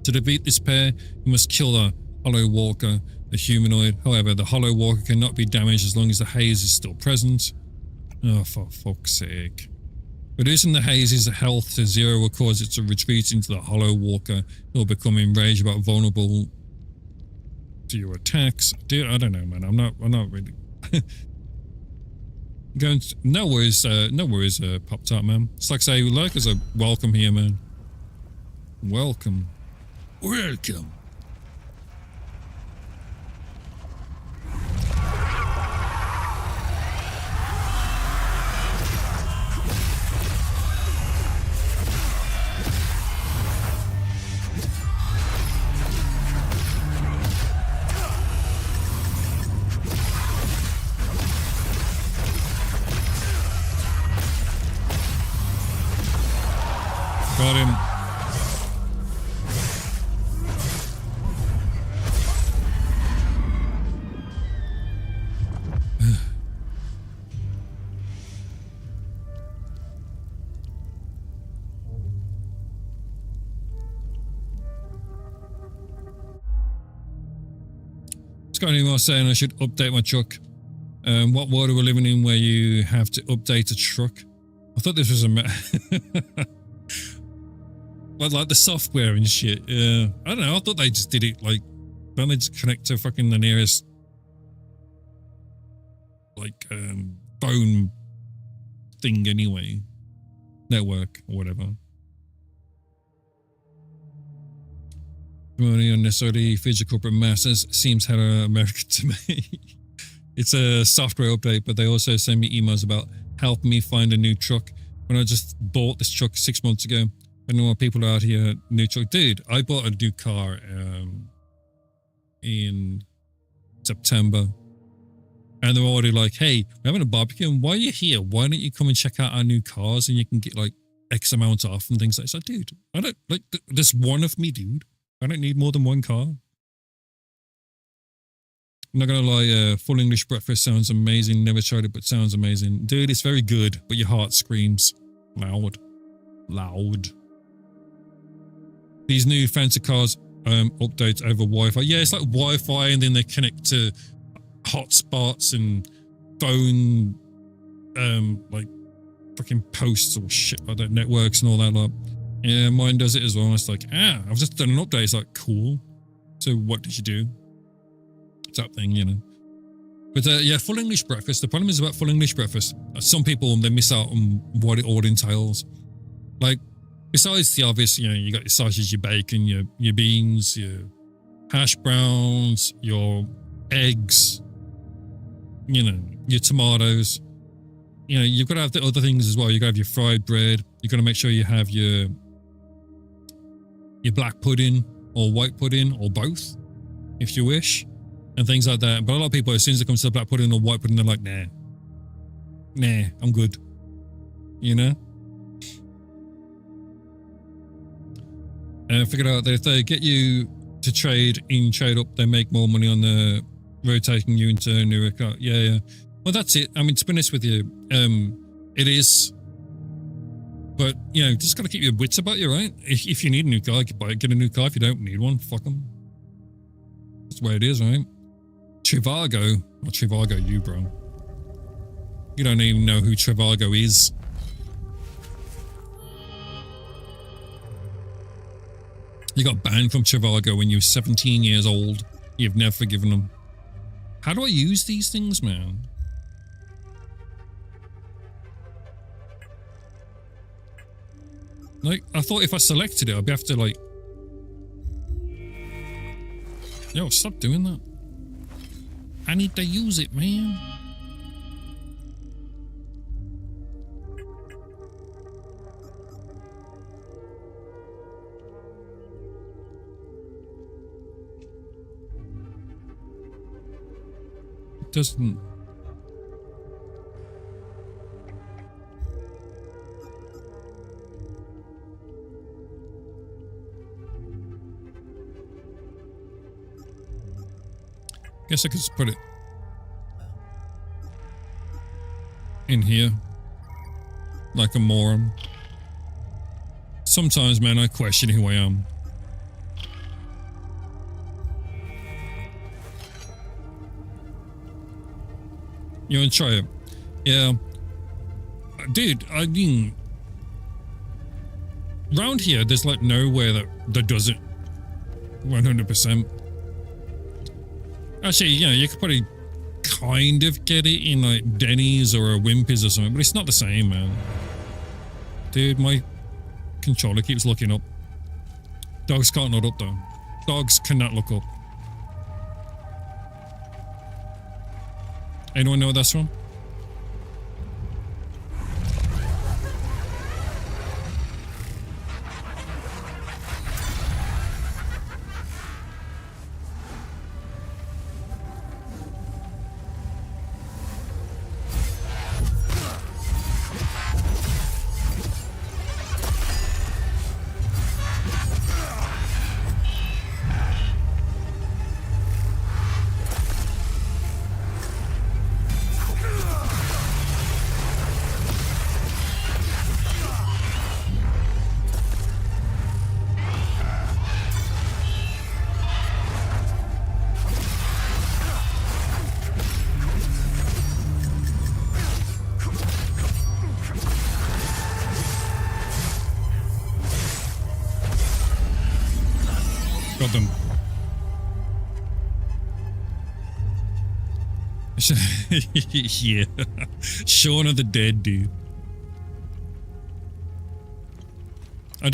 To defeat this pair, you must kill the Hollow Walker, the humanoid. However, the Hollow Walker cannot be damaged as long as the haze is still present. Oh, for fuck's sake. Reducing the haze's health to 0 will cause it to retreat into the Hollow Walker. It will become enraged about vulnerable to your attacks. Dude, I don't know, man. I'm not really going to, no worries, Pop Tart, man. It's like say, like us a welcome here, man. Welcome. Welcome. Got him. It's got an email saying I should update my truck. What world are we living in where you have to update a truck? I thought this was a like the software and shit. I don't know. I thought they just did it like, don't they just connect to fucking the nearest like phone thing anyway, network or whatever. Only unnecessarily feature corporate masses seems hella American to me. It's a software update, but they also send me emails about helping me find a new truck. When I just bought this truck 6 months ago, I know more people out here, new truck. Dude, I bought a new car in September. And they're already like, hey, we're having a barbecue, and while you're here, why don't you come and check out our new cars and you can get like X amount off and things like that. So, dude, I don't, like, there's one of me, dude. I don't need more than one car. I'm not gonna lie, full English breakfast sounds amazing. Never tried it, but sounds amazing. Dude, it's very good, but your heart screams loud. Loud. These new fancy cars update over Wi-Fi. Yeah, it's like Wi-Fi, and then they connect to hotspots and phone, like fucking posts or shit like that, networks and all that lot. Yeah, mine does it as well. It's like, I've just done an update. It's like, cool. So what did you do? It's that thing, you know. But yeah, full English breakfast. The problem is about full English breakfast. Some people, they miss out on what it all entails. Like, besides the obvious, you know, you got your sausage, your bacon, your beans, your hash browns, your eggs, you know, your tomatoes. You know, you've got to have the other things as well. You've got to have your fried bread. You've got to make sure you have your black pudding or white pudding or both, if you wish, and things like that. But a lot of people, as soon as it comes to the black pudding or white pudding, they're like, nah, I'm good. You know? And I figured out that if they get you to trade up, they make more money on the rotating you into a newer car. Yeah. Well, that's it. I mean, to be honest with you, it is But, you know, just got to keep your wits about you, right? If you need a new car, get a new car. If you don't need one, fuck them. That's the way it is, right? Trivago. Or Trivago, you, bro. You don't even know who Trivago is. You got banned from Trivago when you were 17 years old. You've never forgiven them. How do I use these things, man? Like, I thought if I selected it, I'd have to, like... Yo, stop doing that. I need to use it, man. It doesn't... Guess I could just put it in here like a moron. Sometimes, man, I question who I am. You want to try it? Yeah. Dude, I mean, round here, there's like nowhere that does it 100%. Actually, yeah, you could probably kind of get it in like Denny's or a Wimpy's or something, but it's not the same, man. Dude, my controller keeps looking up. Dogs can't look up though. Dogs cannot look up. Anyone know what that's from? Got them. Yeah. Shaun of the Dead, dude. I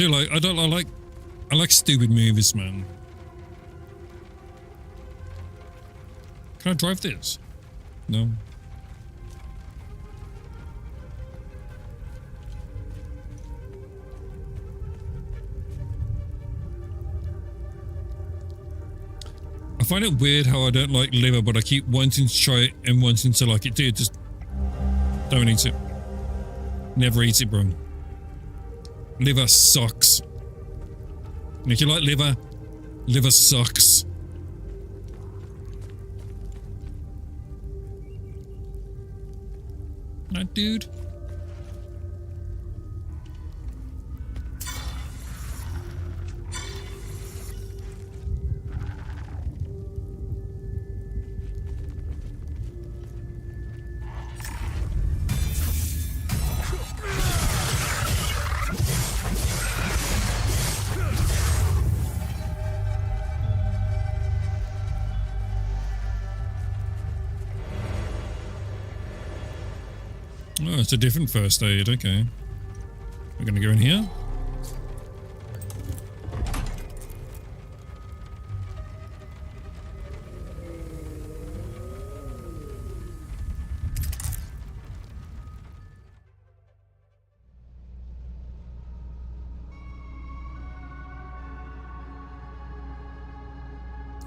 like stupid movies, man. Can I drive this? No. I find it weird how I don't like liver, but I keep wanting to try it and wanting to like it. Dude, just don't eat it. Never eat it, bro. Liver sucks. And if you like liver, liver sucks. That dude. Oh, it's a different first aid, okay. We're gonna go in here.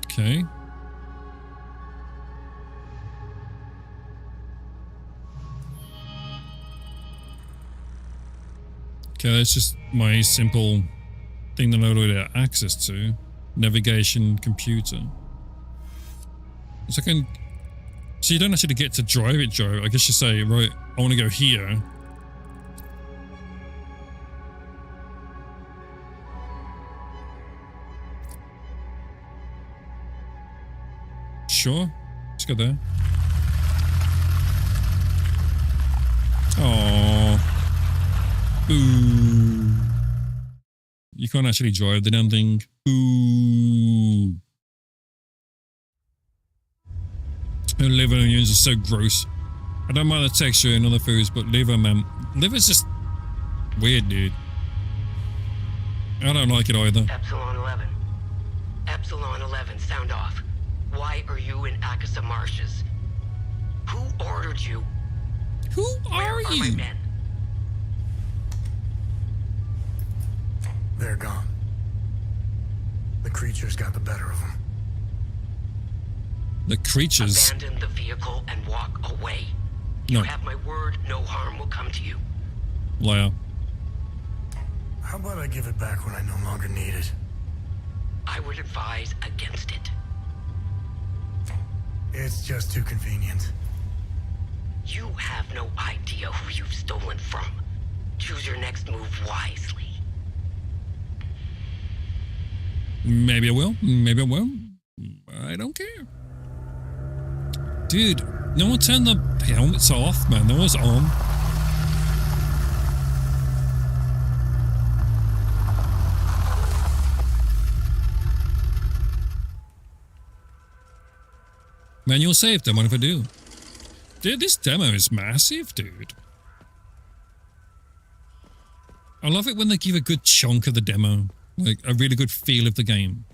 Okay. Okay, that's just my simple thing that I already have access to. Navigation, computer. So I can... So you don't actually get to drive it, Joe. I guess you say, right, I want to go here. sure. Let's go there. Oh. Boo. You can't actually drive the damn thing. Boo. And liver and onions are so gross. I don't mind the texture in other foods, but liver, man. Liver's just weird, dude. I don't like it either. Epsilon 11. Epsilon 11, sound off. Why are you in Akasa Marshes? Who ordered you? Who Where are my you? men? They're gone. The creatures got the better of them. The creatures. Abandon the vehicle and walk away. You No. have my word, no harm will come to you. Liar. How about I give it back when I no longer need it? I would advise against it. It's just too convenient. You have no idea who you've stolen from. Choose your next move wisely. Maybe I will. Maybe I won't. I don't care. Dude, no one turned the helmets off, man. No one's on. Manual save them, what if I do? Dude, this demo is massive, dude. I love it when they give a good chunk of the demo. Like, a really good feel of the game.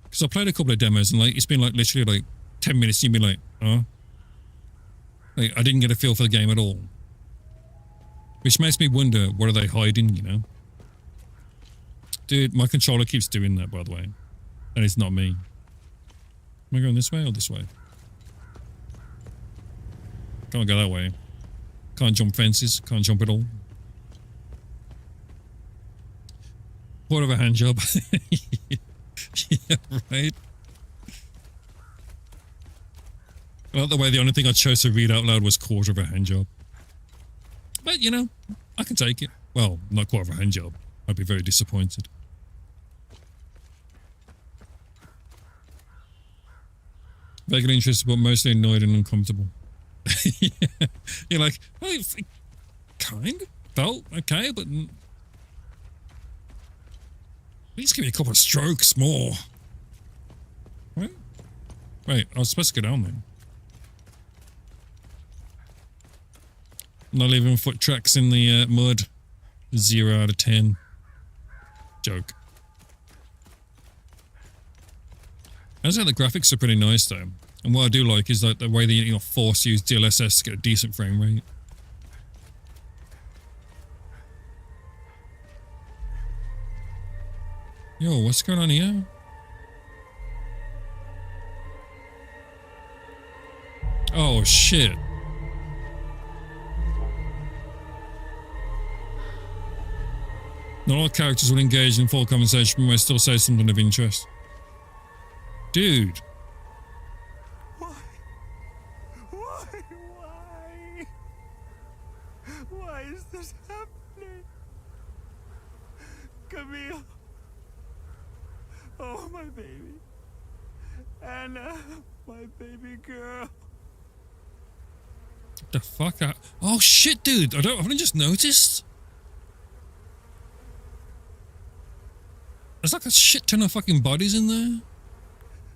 Because I played a couple of demos and, like, it's been, like, literally, like, 10 minutes and you'd be like, huh? Like, I didn't get a feel for the game at all. Which makes me wonder, what are they hiding, you know? Dude, my controller keeps doing that, by the way. And it's not me. Am I going this way or this way? Can't go that way. Can't jump fences. Can't jump at all. Quarter of a hand job. Yeah, right. I like the way the only thing I chose to read out loud was quarter of a hand job. But, you know, I can take it. Well, not quarter of a hand job. I'd be very disappointed. Vaguely interested, but mostly annoyed and uncomfortable. Yeah. You're like, well, it kind of felt okay, but please give me a couple of strokes more. Right? Wait, I was supposed to go down there. Not leaving foot tracks in the mud. 0 out of 10. Joke. I just think the graphics are pretty nice though. And what I do like is like the way they force use DLSS to get a decent frame rate. Yo, what's going on here? Oh shit. Not all characters will engage in full conversation, but may still say something of interest. Dude. Why is this happening? Camille. Oh, my baby. Anna, my baby girl. The fuck out. Oh shit, dude. I haven't just noticed. There's like a shit ton of fucking bodies in there.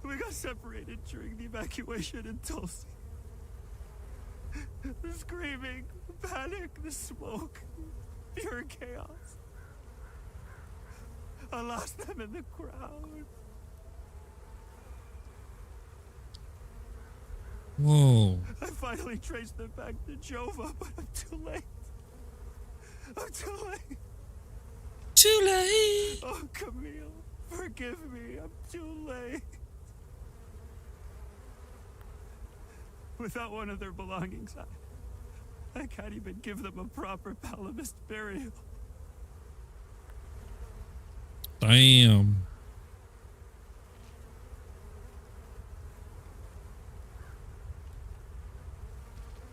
We got separated during the evacuation in Tulsi. The screaming, the panic, the smoke, pure chaos. I lost them in the crowd. Whoa. I finally traced them back to Jova, but I'm too late. I'm too late. Too late. Oh, Camille, forgive me. I'm too late. Without one of their belongings, I can't even give them a proper Palamist burial. Damn.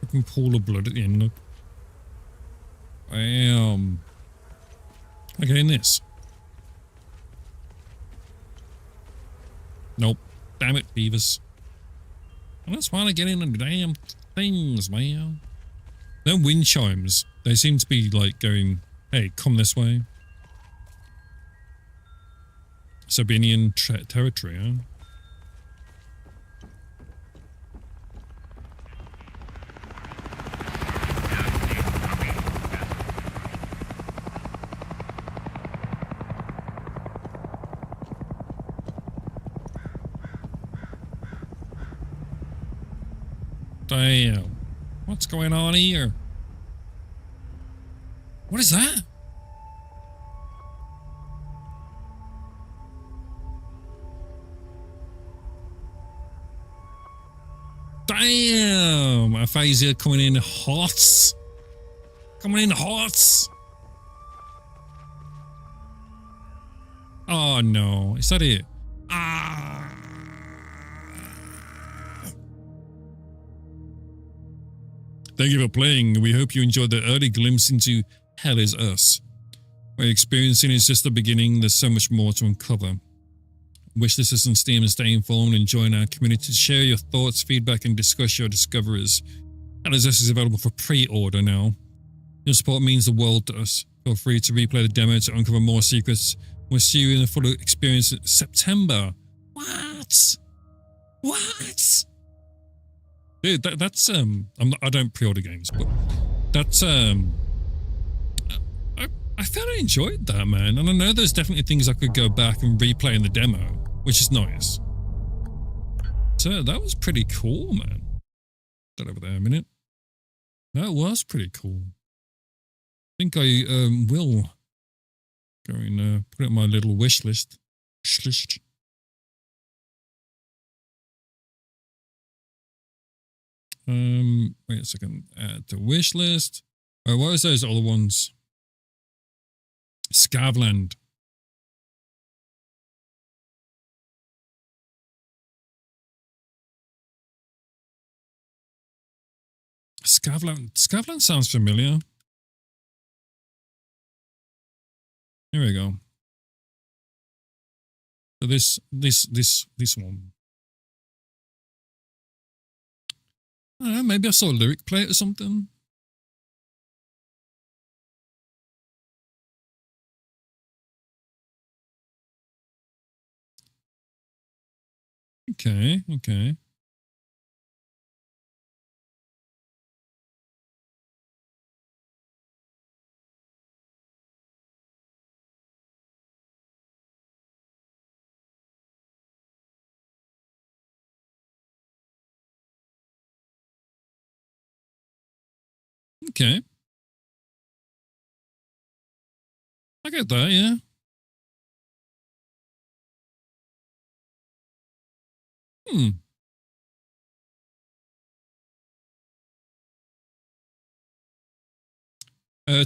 Fucking pool of blood at the end, look. Damn. Okay, in this. Nope. Damn it, Beavis. I just want to get in the damn things, man. Them wind chimes, they seem to be like going, hey, come this way. Sabinian territory, huh? Damn. What's going on here? What is that? Damn! Aphasia coming in hot. Coming in hot. Oh no. Is that it? Ah. Thank you for playing. We hope you enjoyed the early glimpse into Hell is Us. What you're experiencing is just the beginning. There's so much more to uncover. Wishlist us on Steam and stay informed and join our community to share your thoughts, feedback, and discuss your discoveries. Hell is Us is available for pre-order now. Your support means the world to us. Feel free to replay the demo to uncover more secrets. We'll see you in the full experience in September. What? What? Dude, that's I don't pre-order games, but that's I fairly enjoyed that, man. And I know there's definitely things I could go back and replay in the demo, which is nice. So that was pretty cool, man. That over there a minute. That was pretty cool. I think I will go and put it on my little wish list. Wait a second. Add to wish list. What was those other ones? Scavland. Scavland sounds familiar. Here we go. So this one. I don't know, maybe I saw a lyric play it or something. Okay. Okay. I get that, yeah.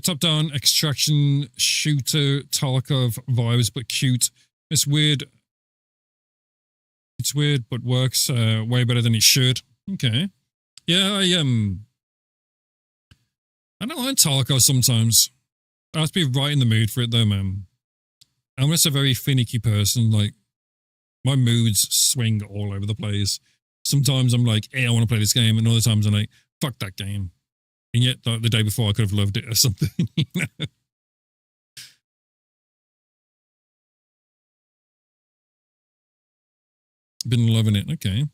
Top-down extraction shooter Tarkov vibes, but cute. It's weird. It's weird, but works way better than it should. Okay. Yeah, I don't like Tarkov sometimes. I have to be right in the mood for it though, man. I'm just a very finicky person. Like, my moods swing all over the place. Sometimes I'm like, hey, I want to play this game. And other times I'm like, fuck that game. And yet the day before I could have loved it or something, you know? Been loving it. Okay.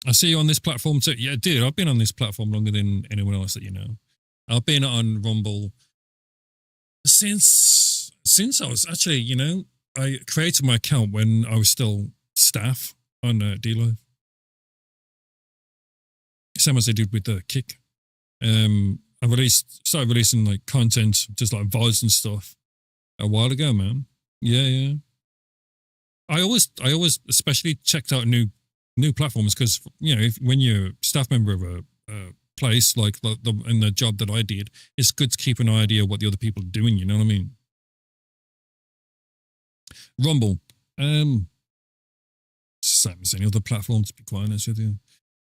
I see you on this platform too. Yeah, dude, I've been on this platform longer than anyone else that you know. I've been on Rumble since I was actually, you know, I created my account when I was still staff on D-Live. Same as I did with the Kick. I started releasing like content, just like VODs and stuff a while ago, man. Yeah. I always especially checked out new platforms because, you know, when you're a staff member of a place like in the job that I did, it's good to keep an idea of what the other people are doing. You know what I mean? Rumble, same as any other platform, to be quite honest with you.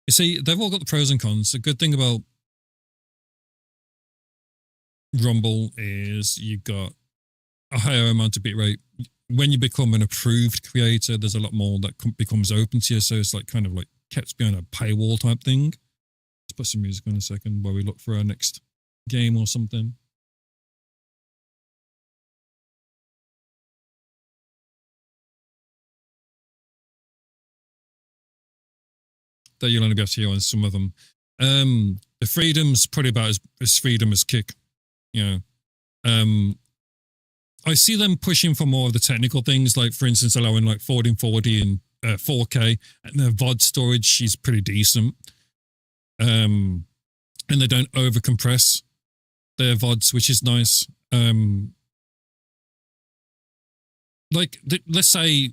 You see, they've all got the pros and cons. The good thing about Rumble is you've got a higher amount of bitrate. When you become an approved creator, there's a lot more that becomes open to you. So it's like kind of like kept behind a paywall type thing. Let's put some music on a second while we look for our next game or something. That you'll only be able to hear on some of them. The freedom's probably about as freedom as Kick, you know. I see them pushing for more of the technical things, like for instance, allowing like 1440 and 4K, and their VOD storage is pretty decent. And they don't over compress their VODs, which is nice. Like let's say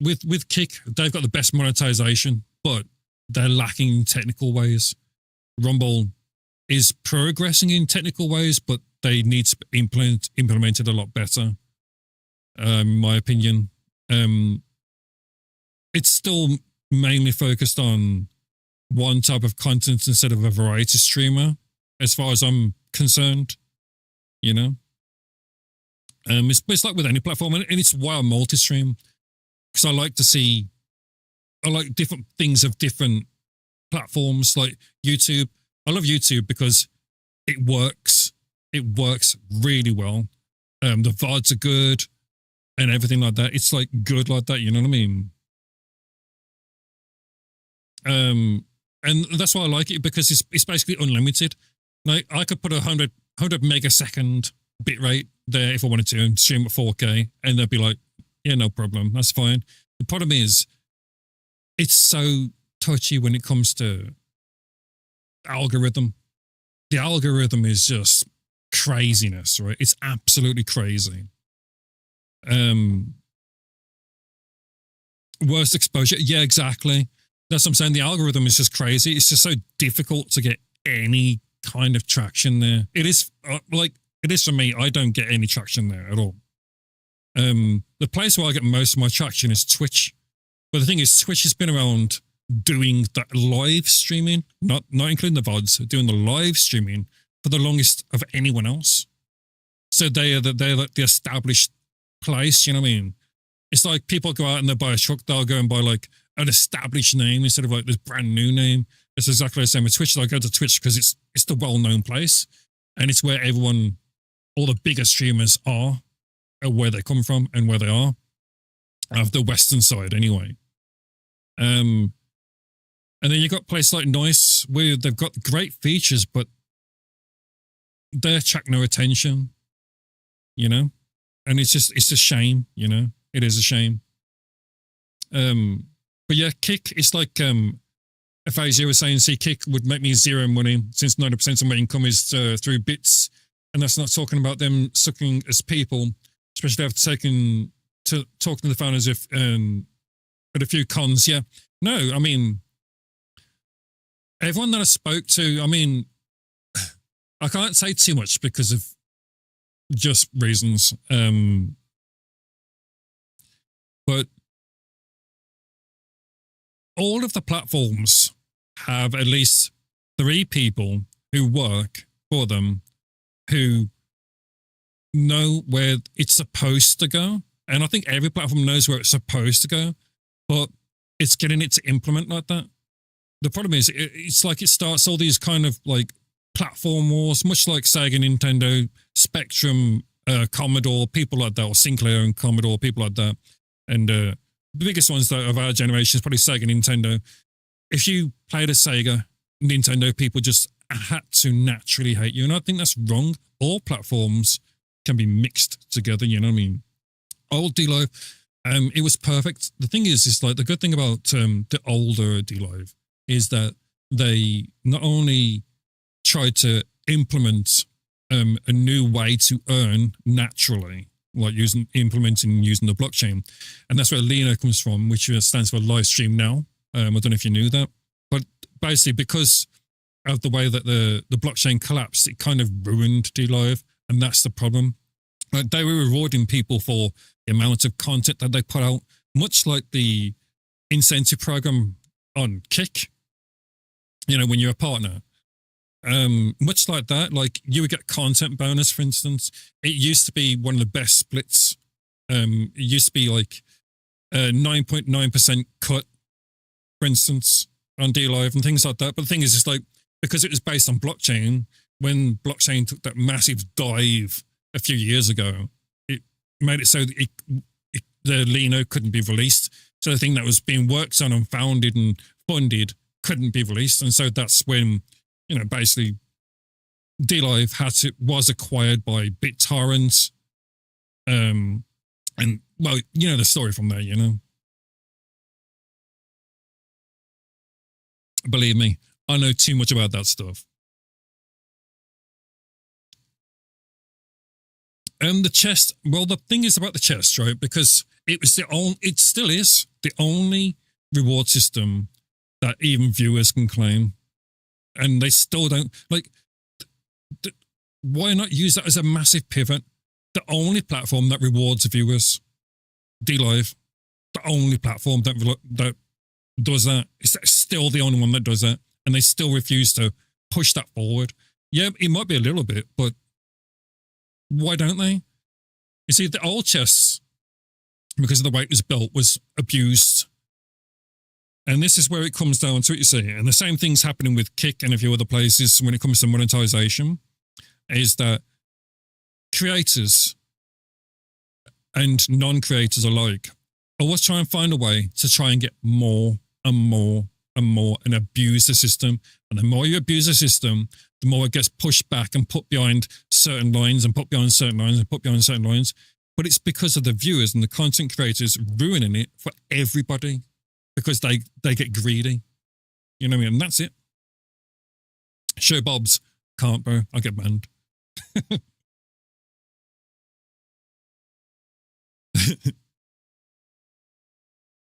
with Kick, they've got the best monetization, but they're lacking in technical ways. Rumble is progressing in technical ways, but they need to be implemented a lot better, in my opinion. It's still mainly focused on one type of content instead of a variety streamer, as far as I'm concerned, you know? It's like with any platform, and it's why I multi-stream, because I like different things of different platforms, like YouTube. I love YouTube because it works. It works really well. The VODs are good and everything like that. It's like good like that, you know what I mean? And that's why I like it, because it's basically unlimited. Like I could put 100 megasecond bitrate there if I wanted to and stream at 4K, and they'd be like, yeah, no problem, that's fine. The problem is, it's so touchy when it comes to algorithm. The algorithm is just craziness, right? It's absolutely crazy. Worst exposure. Yeah, exactly. That's what I'm saying. The algorithm is just crazy. It's just so difficult to get any kind of traction there. It is it is for me. I don't get any traction there at all. The place where I get most of my traction is Twitch. But the thing is, Twitch has been around doing that live streaming, not including the VODs, doing the live streaming for the longest of anyone else. So they're like the established place, you know what I mean? It's like people go out and they buy a truck, they'll go and buy like an established name instead of like this brand new name. It's exactly the same with Twitch. I go to Twitch because it's the well-known place, and it's where all the bigger streamers are, where they come from and where they are, of the Western side anyway. And then you got places like Noice, where they've got great features, but they attract no attention, you know? And it's a shame, you know? It is a shame. But yeah, Kick, it's like, Aphasia was saying, see, Kick would make me zero money since 90% of my income is through bits. And that's not talking about them sucking as people, especially after talking to the founders at a few cons. Yeah. No, I mean, everyone that I spoke to, I mean, I can't say too much because of just reasons. But all of the platforms have at least 3 people who work for them who know where it's supposed to go. And I think every platform knows where it's supposed to go, but it's getting it to implement like that. The problem is, it's like it starts all these kind of like platform wars, much like Sega, Nintendo, Spectrum, Commodore, people like that, or Sinclair and Commodore, people like that. And the biggest ones though of our generation is probably Sega, Nintendo. If you played a Sega, Nintendo, people just had to naturally hate you. And I think that's wrong. All platforms can be mixed together, you know what I mean? Old D-Live, it was perfect. The thing is like the good thing about the older D-Live is that they not only tried to implement a new way to earn naturally, like implementing using the blockchain. And that's where Lena comes from, which stands for live stream now. I don't know if you knew that. But basically, because of the way that the blockchain collapsed, it kind of ruined D-Live. And that's the problem. Like they were rewarding people for the amount of content that they put out, much like the incentive program on Kick, you know, when you're a partner. Much like that, like you would get content bonus, for instance. It used to be one of the best splits. It used to be like 9.9% cut for instance, on DLive and things like that. But the thing is, it's like, because it was based on blockchain, when blockchain took that massive dive a few years ago, it made it so that the Lino couldn't be released. So the thing that was being worked on and founded and funded couldn't be released. And so that's when, basically DLive was acquired by BitTorrent. And well, the story from there, Believe me, I know too much about that stuff. The chest, well, the thing is about the chest, right? Because it still is the only reward system that even viewers can claim. And they still don't, why not use that as a massive pivot? The only platform that rewards viewers, DLive, the only platform that does that. It's still the only one that does that. And they still refuse to push that forward. Yeah, it might be a little bit, but why don't they? You see, the old chests, because of the way it was built, was abused. And this is where it comes down to it, you see. And the same thing's happening with Kick and a few other places when it comes to monetization, is that creators and non-creators alike always try and find a way to try and get more and more and more and abuse the system. And the more you abuse the system, the more it gets pushed back and put behind certain lines and put behind certain lines and put behind certain lines. But it's because of the viewers and the content creators ruining it for everybody because they get greedy. You know what I mean? And that's it. Show Bob's can't, bro. I get banned.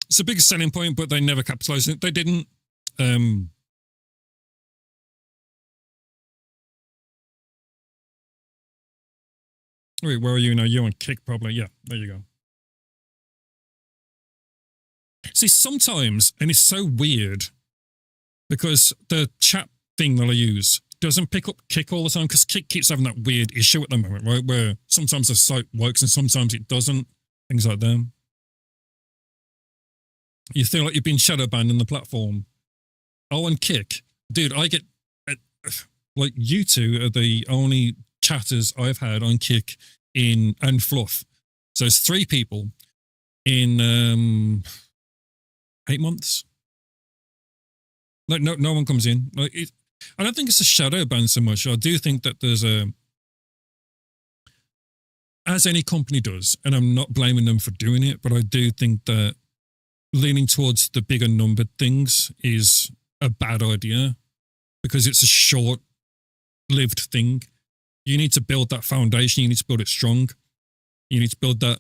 It's the biggest selling point, but they never capitalized it. They didn't. Wait, where are you now? You're on Kick, probably. Yeah, there you go. See, sometimes, and it's so weird, because the chat thing that I use doesn't pick up Kick all the time, because Kick keeps having that weird issue at the moment, right? Where sometimes the site works and sometimes it doesn't. Things like that. You feel like you've been shadow banned on the platform. Oh, and Kick. Dude, I get, like, you two are the only chatters I've had on Kick and Fluff. So it's 3 people in 8 months. Like, no one comes in. Like, I don't think it's a shadow ban so much. I do think that there's as any company does, and I'm not blaming them for doing it, but I do think that leaning towards the bigger numbered things is a bad idea because it's a short-lived thing. You need to build that foundation. You need to build it strong. You need to build that,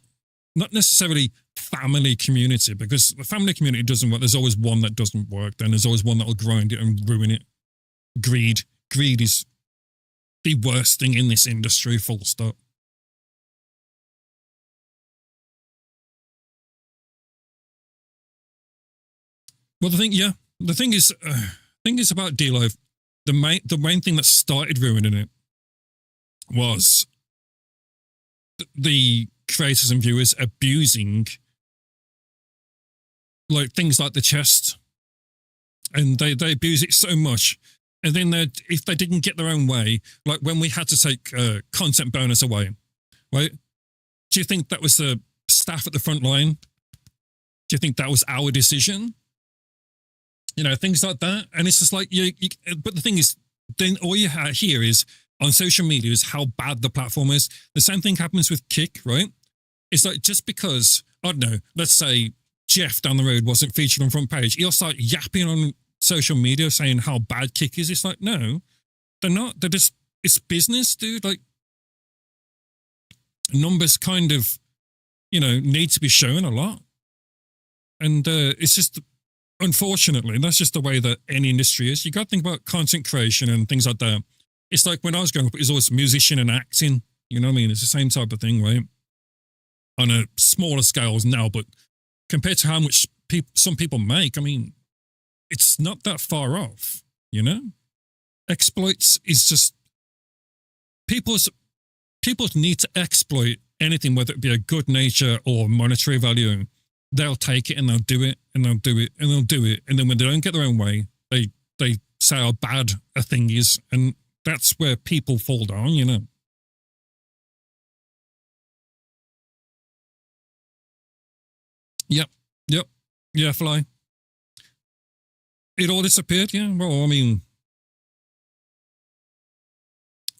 not necessarily family community, because the family community doesn't work. There's always one that doesn't work. Then there's always one that will grind it and ruin it. Greed is the worst thing in this industry, full stop. Well, the thing is about DLive, the main thing that started ruining it was the creators and viewers abusing like things like the chest, and they abuse it so much. And then if they didn't get their own way, like when we had to take content bonus away, right? Do you think that was the staff at the front line? Do you think that was our decision? Things like that. And it's just like, but the thing is, then all you hear is on social media is how bad the platform is. The same thing happens with Kick, right? It's like, just because, I don't know, let's say Jeff down the road wasn't featured on front page, he'll start yapping on social media saying how bad Kick is. It's like, no, they're not. They're just, it's business, dude. Like, numbers kind of, need to be shown a lot. And it's just, unfortunately, that's just the way that any industry is. You got to think about content creation and things like that. It's like when I was growing up, it was always musician and acting. You know what I mean? It's the same type of thing, right? On a smaller scales now, but compared to how much some people make, I mean, it's not that far off, Exploits is just, people need to exploit anything, whether it be a good nature or monetary value. They'll take it and they'll do it. and they'll do it, and they'll do it, and then when they don't get their own way, they say how bad a thing is, and that's where people fall down, you know. Yep. Yeah, Fly. It all disappeared, yeah. Well, I mean,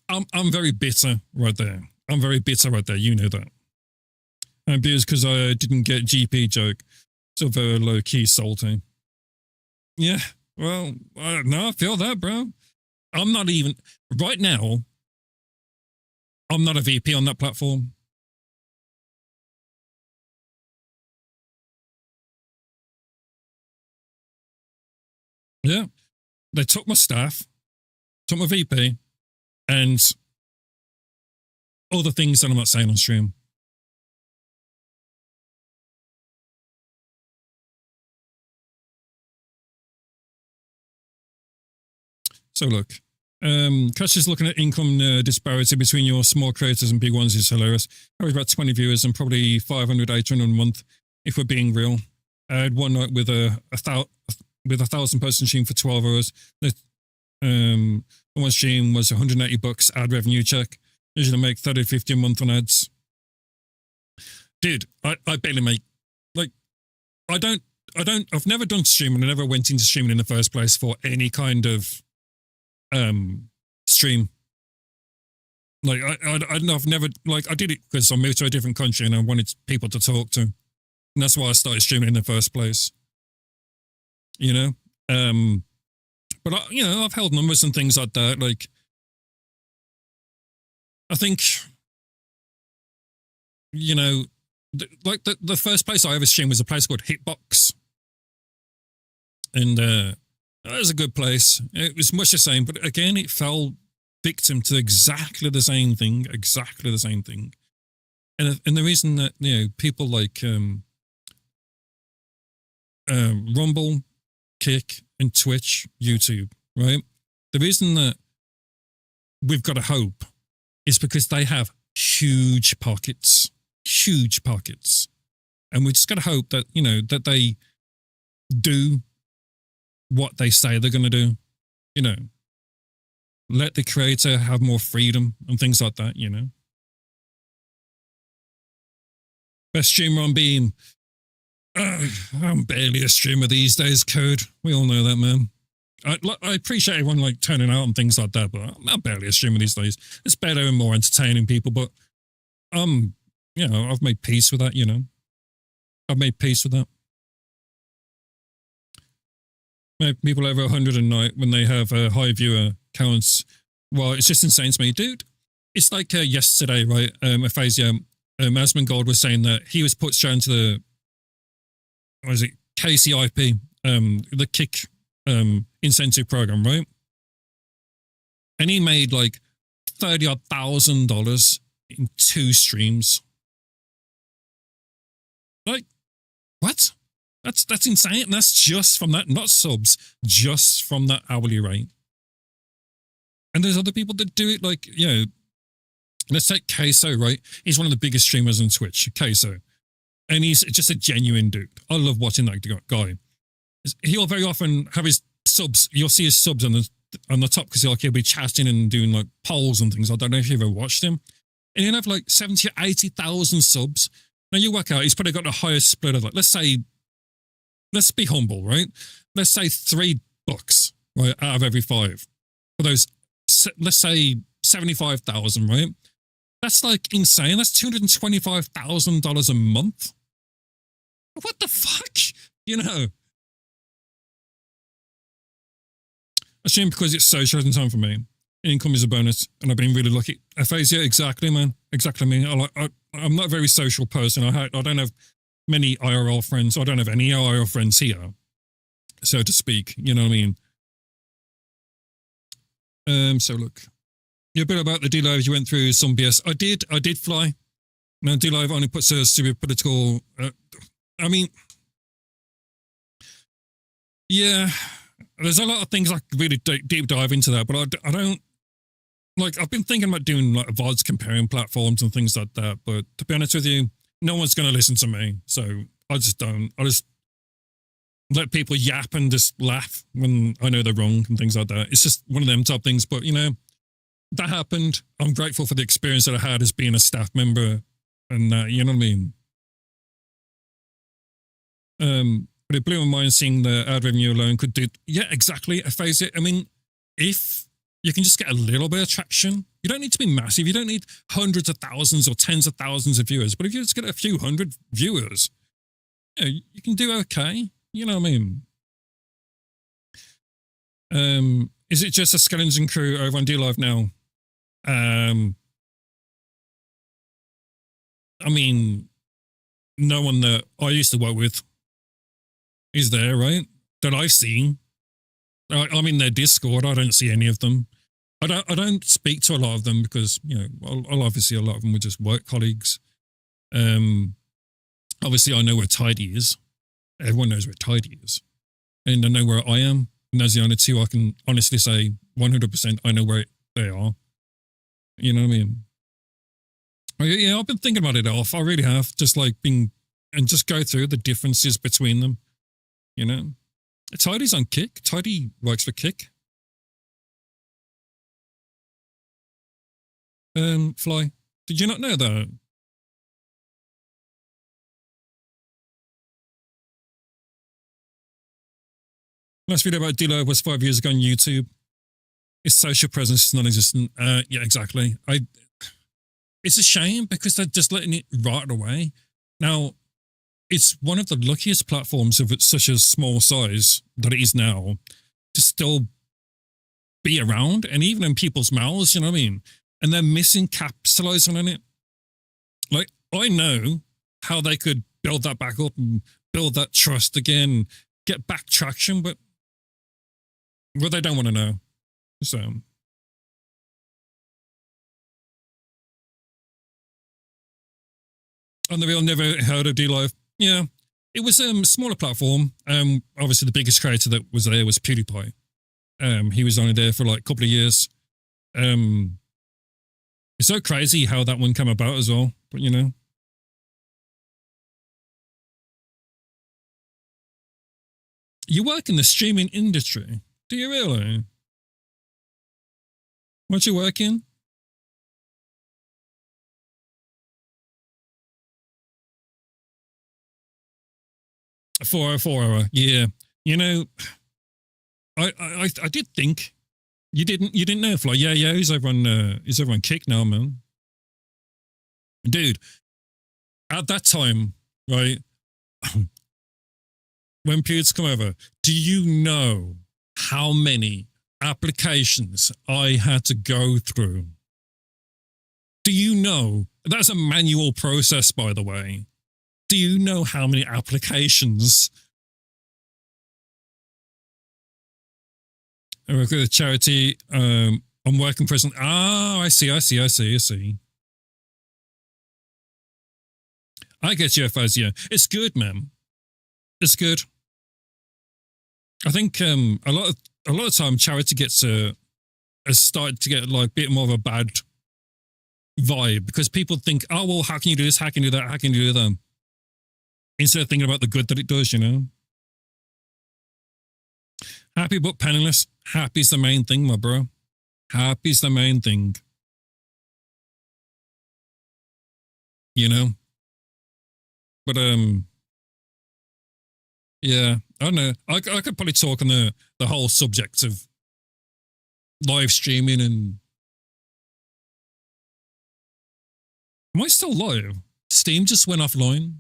I'm very bitter right there. I'm very bitter right there. You know that. And because I didn't get GP joke, so very low key salty. Yeah, well, no, I feel that, bro. I'm not even right now. I'm not a VP on that platform. Yeah, they took my staff, took my VP, and other things that I'm not saying on stream. So look, Crash is looking at income disparity between your small creators and big ones is hilarious. I was about 20 viewers and probably 500, 800 a month, if we're being real. I had one night with a 1,000-person stream for 12 hours. One stream was $180 ad revenue check. Usually make 30, 50 a month on ads. Dude, I barely make, like, I've never done streaming. I never went into streaming in the first place for any kind of stream. Like, I've never, like, I did it because I moved to a different country and I wanted people to talk to. And that's why I started streaming in the first place. You know? But, I've held numbers and things like that. Like, I think, the first place I ever streamed was a place called Hitbox. And that was a good place. It was much the same, but again, it fell victim to exactly the same thing. And the reason that, people like Rumble, Kick, and Twitch, YouTube, right? The reason that we've got a hope is because they have huge pockets. And we just got to hope that, that they do what they say they're going to do, let the creator have more freedom and things like that, Best streamer on Beam. I'm barely a streamer these days, Code. We all know that, man. I appreciate everyone like turning out and things like that, but I'm barely a streamer these days. It's better and more entertaining people, but I've made peace with that, I've made peace with that. People over 100 a night when they have high viewer counts. Well, it's just insane to me, dude. It's like yesterday, right? Aphasia, Asmongold was saying that he was put straight into the, what is it, KCIP, the Kick incentive program, right? And he made like $30,000 in 2 streams. Like, what? That's insane. And that's just from that, not subs, just from that hourly rate. And there's other people that do it, like, let's take Queso, right? He's one of the biggest streamers on Twitch, Queso. And he's just a genuine dude. I love watching that guy. He'll very often have his subs, you'll see his subs on the top because he'll be chatting and doing like polls and things. I don't know if you've ever watched him. And he'll have like 70 or 80,000 subs. Now you work out, he's probably got the highest split of like, let's be humble, right? Let's say $3, right, out of every 5. For those, let's say 75,000, right? That's like insane. That's $225,000 a month. What the fuck? I stream because it's social in time for me. Income is a bonus, and I've been really lucky. Aphasia, exactly, man. Exactly me. I'm not a very social person. I don't have many IRL friends. I don't have any IRL friends here, so to speak. You know what I mean? So look, a bit about the D-Live you went through some BS. I did Fly. Now D-Live only puts a stupid political. I mean, yeah. There's a lot of things I could really deep dive into that, but I don't, like, I've been thinking about doing like VODs comparing platforms and things like that, but to be honest with you, no one's going to listen to me, so I just don't. let people yap and just laugh when I know they're wrong and things like that. It's just one of them type things. But, you know, that happened. I'm grateful for the experience that I had as being a staff member and you know what I mean? But it blew my mind seeing the ad revenue alone could do, yeah, exactly, aphasia. I mean, if you can just get a little bit of traction, you don't need to be massive. You don't need hundreds of thousands or tens of thousands of viewers. But if you just get a few hundred viewers, you know, you can do okay. You know what I mean? Is it just a skeleton crew over on D-Live now? I mean, no one that I used to work with is there, right? That I've seen. I'm in their Discord. I don't see any of them. I don't speak to a lot of them because, you know, well, obviously a lot of them were just work colleagues. Obviously I know where Tidy is. Everyone knows where Tidy is. And I know where I am. And those are the only two I can honestly say 100% I know where they are. You know what I mean? Yeah, I've been thinking about it off. I really have. Just like and just go through the differences between them. You know? Tidy's on Kick. Tidy works for Kick. Fly. Did you not know that? Last video about D-Lo was 5 years ago on YouTube. Its social presence is non-existent. Yeah, exactly. It's a shame because they're just letting it rot away. Now, it's one of the luckiest platforms of such a small size that it is now to still be around and even in people's mouths, you know what I mean? And they're missing capitalizing on it. Like, I know how they could build that back up and build that trust again, get back traction, but well, they don't want to know. So, on the real, never heard of D-Live. Yeah, it was a smaller platform. Obviously the biggest creator that was there was PewDiePie. He was only there for like a couple of years. It's so crazy how that one came about as well. But you know, you work in the streaming industry. Do you really? What you work in? 404 hour. Yeah. You know, I did think you didn't know Fly. Yeah, he's over on Kick now, man. Dude, at that time, right, when periods come over, do you know how many applications I had to go through? Do you know? That's a manual process, by the way. Do you know how many applications? I work with a charity. I'm working present. Ah, I see. I get you, Fazia. It's good, man. It's good. I think a lot of time charity has started to get like a bit more of a bad vibe because people think, oh well, how can you do this? How can you do that? How can you do that? Instead of thinking about the good that it does, you know. Happy but penniless. Happy's the main thing, my bro. Happy's the main thing. You know. But yeah, I don't know. I could probably talk on the whole subject of live streaming and. Am I still live? Steam just went offline.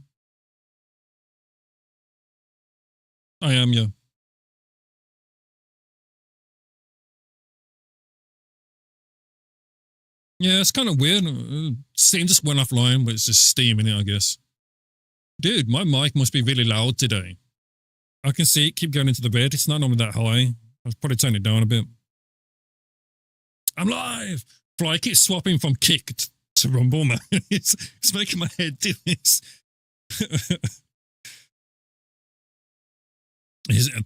I am, yeah. Yeah, it's kind of weird. Steam just went offline, but it's just Steam in it, I guess. Dude, my mic must be really loud today. I can see it keep going into the bed. It's not normally that high. I'll probably turn it down a bit. I'm live! Fly keeps swapping from Kick to Rumble, man. It's making my head do this.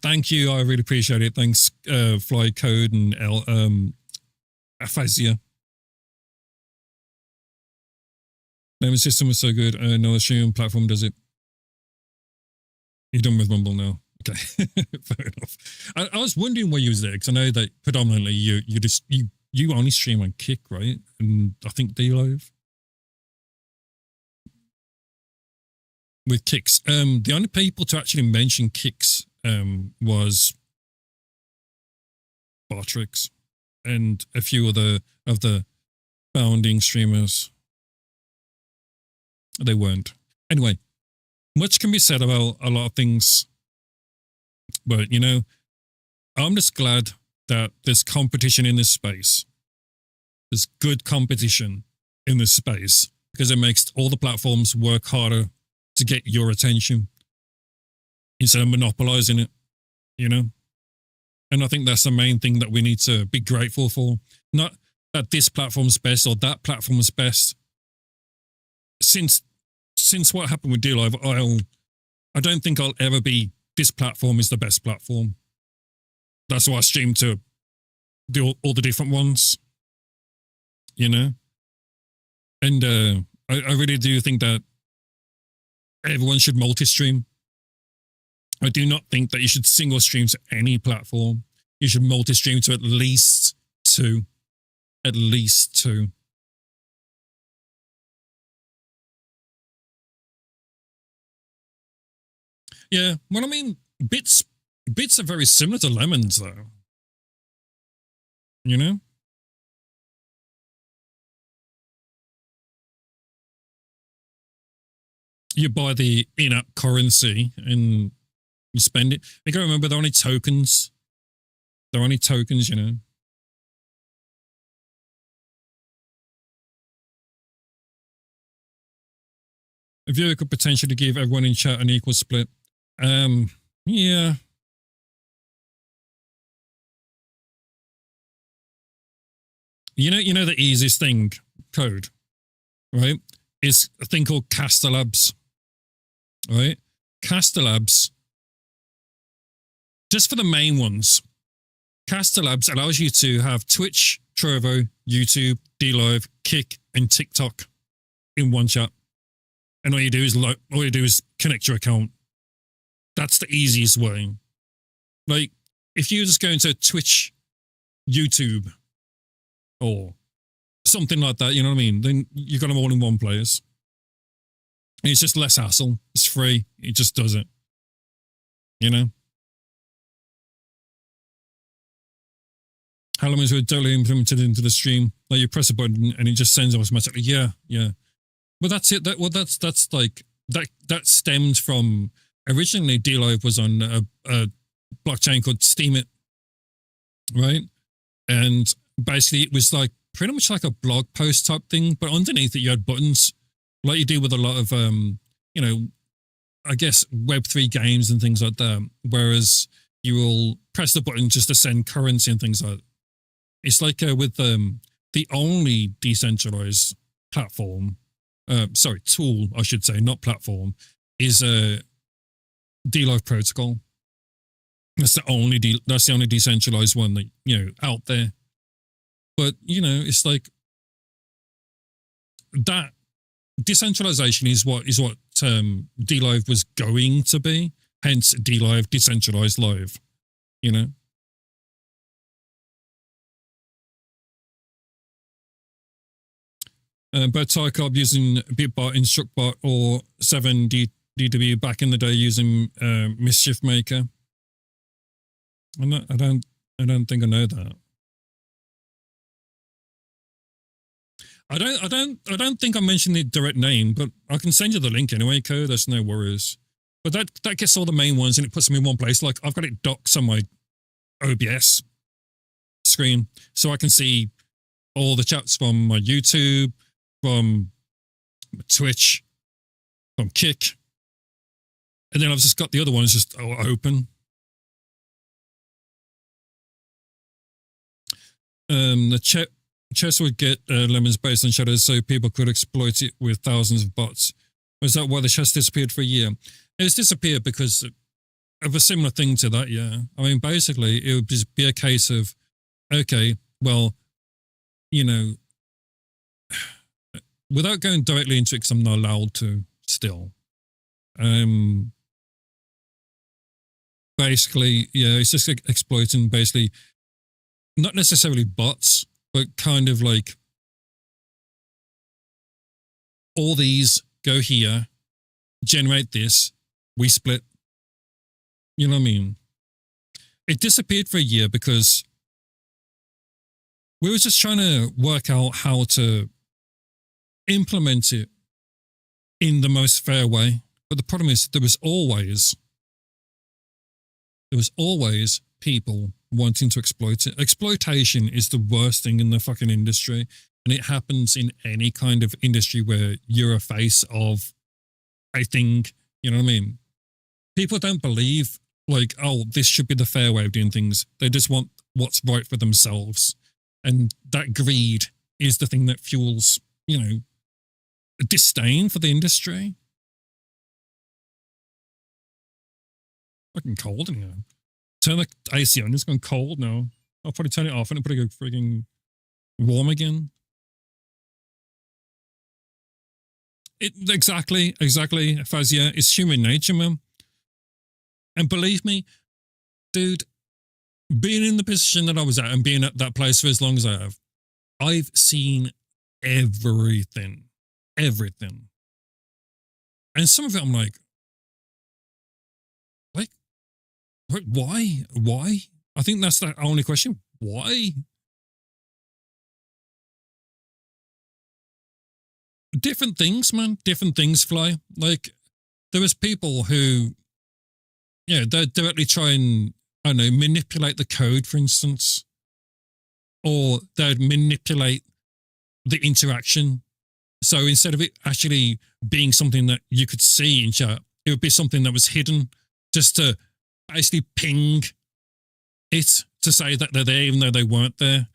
Thank you. I really appreciate it. Thanks, Fly Code and Aphasia. Naming system was so good. No assume platform does it. You're done with Rumble now. Okay, fair enough. I was wondering why you was there because I know that predominantly you only stream on Kick, right? And I think D Live with Kicks. The only people to actually mention Kicks was Bartrix and a few of the founding streamers. They weren't. Anyway, much can be said about a lot of things. But, you know, I'm just glad that there's competition in this space. There's good competition in this space because it makes all the platforms work harder to get your attention instead of monopolizing it, you know? And I think that's the main thing that we need to be grateful for. Not that this platform's best or that platform's best. Since what happened with D-Live, I don't think I'll ever be this platform is the best platform. That's why I stream to all the different ones, you know? And I really do think that everyone should multi-stream. I do not think that you should single stream to any platform. You should multi-stream to at least two. At least two. Yeah, well, I mean, bits are very similar to lemons, though. You know? You buy the in-app currency and you spend it. You gotta remember, they're only tokens. They're only tokens, you know? A viewer could potentially give everyone in chat an equal split. Yeah. You know the easiest thing, code, right? Is a thing called Castalabs, right? Castalabs, just for the main ones, Castalabs allows you to have Twitch, Trovo, YouTube, DLive, Kick, and TikTok in one chat. And all you do is connect your account. That's the easiest way. Like, if you just go into Twitch, YouTube, or something like that, you know what I mean? Then you got them all in one place. And it's just less hassle. It's free. It just does it. You know? Elements were totally implemented into the stream. Like, you press a button and it just sends automatically. Yeah, yeah. But that's it. That's like, that stemmed from, originally D-Live was on a blockchain called Steemit, right? And basically it was like pretty much like a blog post type thing, but underneath it you had buttons, like you do with a lot of, you know, I guess Web3 games and things like that, whereas you will press the button just to send currency and things like that. It's like with the only decentralized platform, tool, I should say, not platform, is D-Live protocol. That's the only decentralized one that, you know, out there. But, you know, it's like that decentralization is what D-Live was going to be. Hence D-Live, decentralized live, you know. But Tycob using Bitbot, InstructBot, or 7DW back in the day using Mischief Maker. I don't think I know that. I don't think I mentioned the direct name, but I can send you the link anyway, Code. There's no worries. But that gets all the main ones and it puts them in one place. Like, I've got it docked on my OBS screen, so I can see all the chats from my YouTube, from Twitch, from Kick, and then I've just got the other ones just open. The chess would get lemons based on shadows, so people could exploit it with thousands of bots. Was that why the chess disappeared for a year? It's disappeared because of a similar thing to that, yeah. I mean, basically, it would just be a case of, okay, well, you know, without going directly into it, because I'm not allowed to still. But basically, yeah, it's just like exploiting basically not necessarily bots, but kind of like all these go here, generate this, we split. You know what I mean? It disappeared for a year because we were just trying to work out how to implement it in the most fair way. But the problem is there was always people wanting to exploit it. Exploitation is the worst thing in the fucking industry. And it happens in any kind of industry where you're a face of a thing. You know what I mean? People don't believe like, oh, this should be the fair way of doing things. They just want what's right for themselves. And that greed is the thing that fuels, you know, disdain for the industry. Fucking cold in here. Turn the AC on, it's gone cold now. I'll probably turn it off and it'll probably go freaking warm again. Exactly, Fazia. It's human nature, man. And believe me, dude, being in the position that I was at and being at that place for as long as I have, I've seen everything. Everything. And some of it I'm like, why? Why? I think that's the only question. Why? Different things, man. Different things fly. Like, there was people who, yeah, they'd directly try and, I don't know, manipulate the code, for instance. Or they'd manipulate the interaction. So instead of it actually being something that you could see in chat, it would be something that was hidden just to basically ping it to say that they're there even though they weren't there.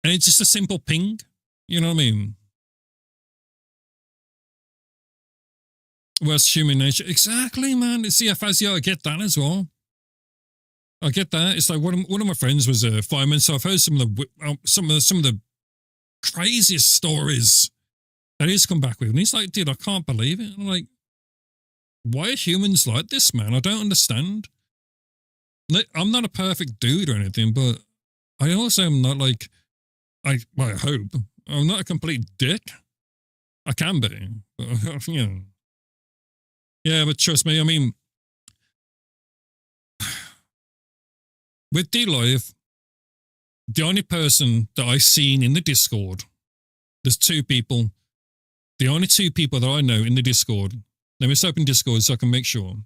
And it's just a simple ping. You know what I mean? Whereas human nature, exactly, man. See, Fazio, I get that as well. I get that. It's like one of my friends was a fireman, so I've heard some of the craziest stories that he's come back with, and he's like, "Dude, I can't believe it." I'm like, "Why are humans like this, man? I don't understand." Like, I'm not a perfect dude or anything, but I also am not like I hope I'm not a complete dick. I can be, but, you know. Yeah, but trust me, I mean, with D-Live, the only person that I've seen in the Discord, there's two people, the only two people that I know in the Discord, let me just open Discord so I can make sure,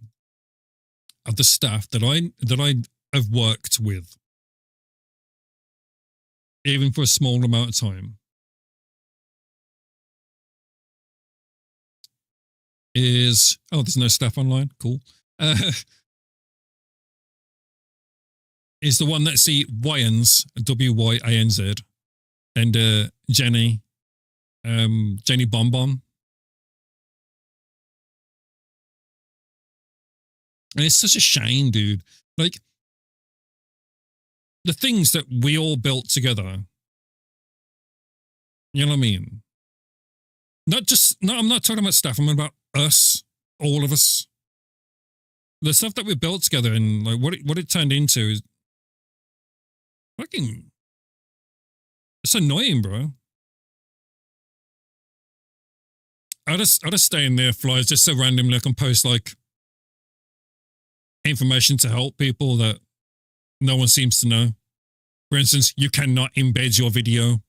of the staff that I have worked with, even for a small amount of time, is, oh, there's no staff online, cool, is the one that see Wyans, W-Y-A-N-Z, and Jenny Bonbon. And it's such a shame, dude. Like, the things that we all built together, you know what I mean? I'm not talking about staff, I'm about us, all of us. The stuff that we built together and like what it turned into is fucking, it's annoying, bro. I just stay in there, flies, just so randomly I can post like information to help people that no one seems to know. For instance, you cannot embed your video.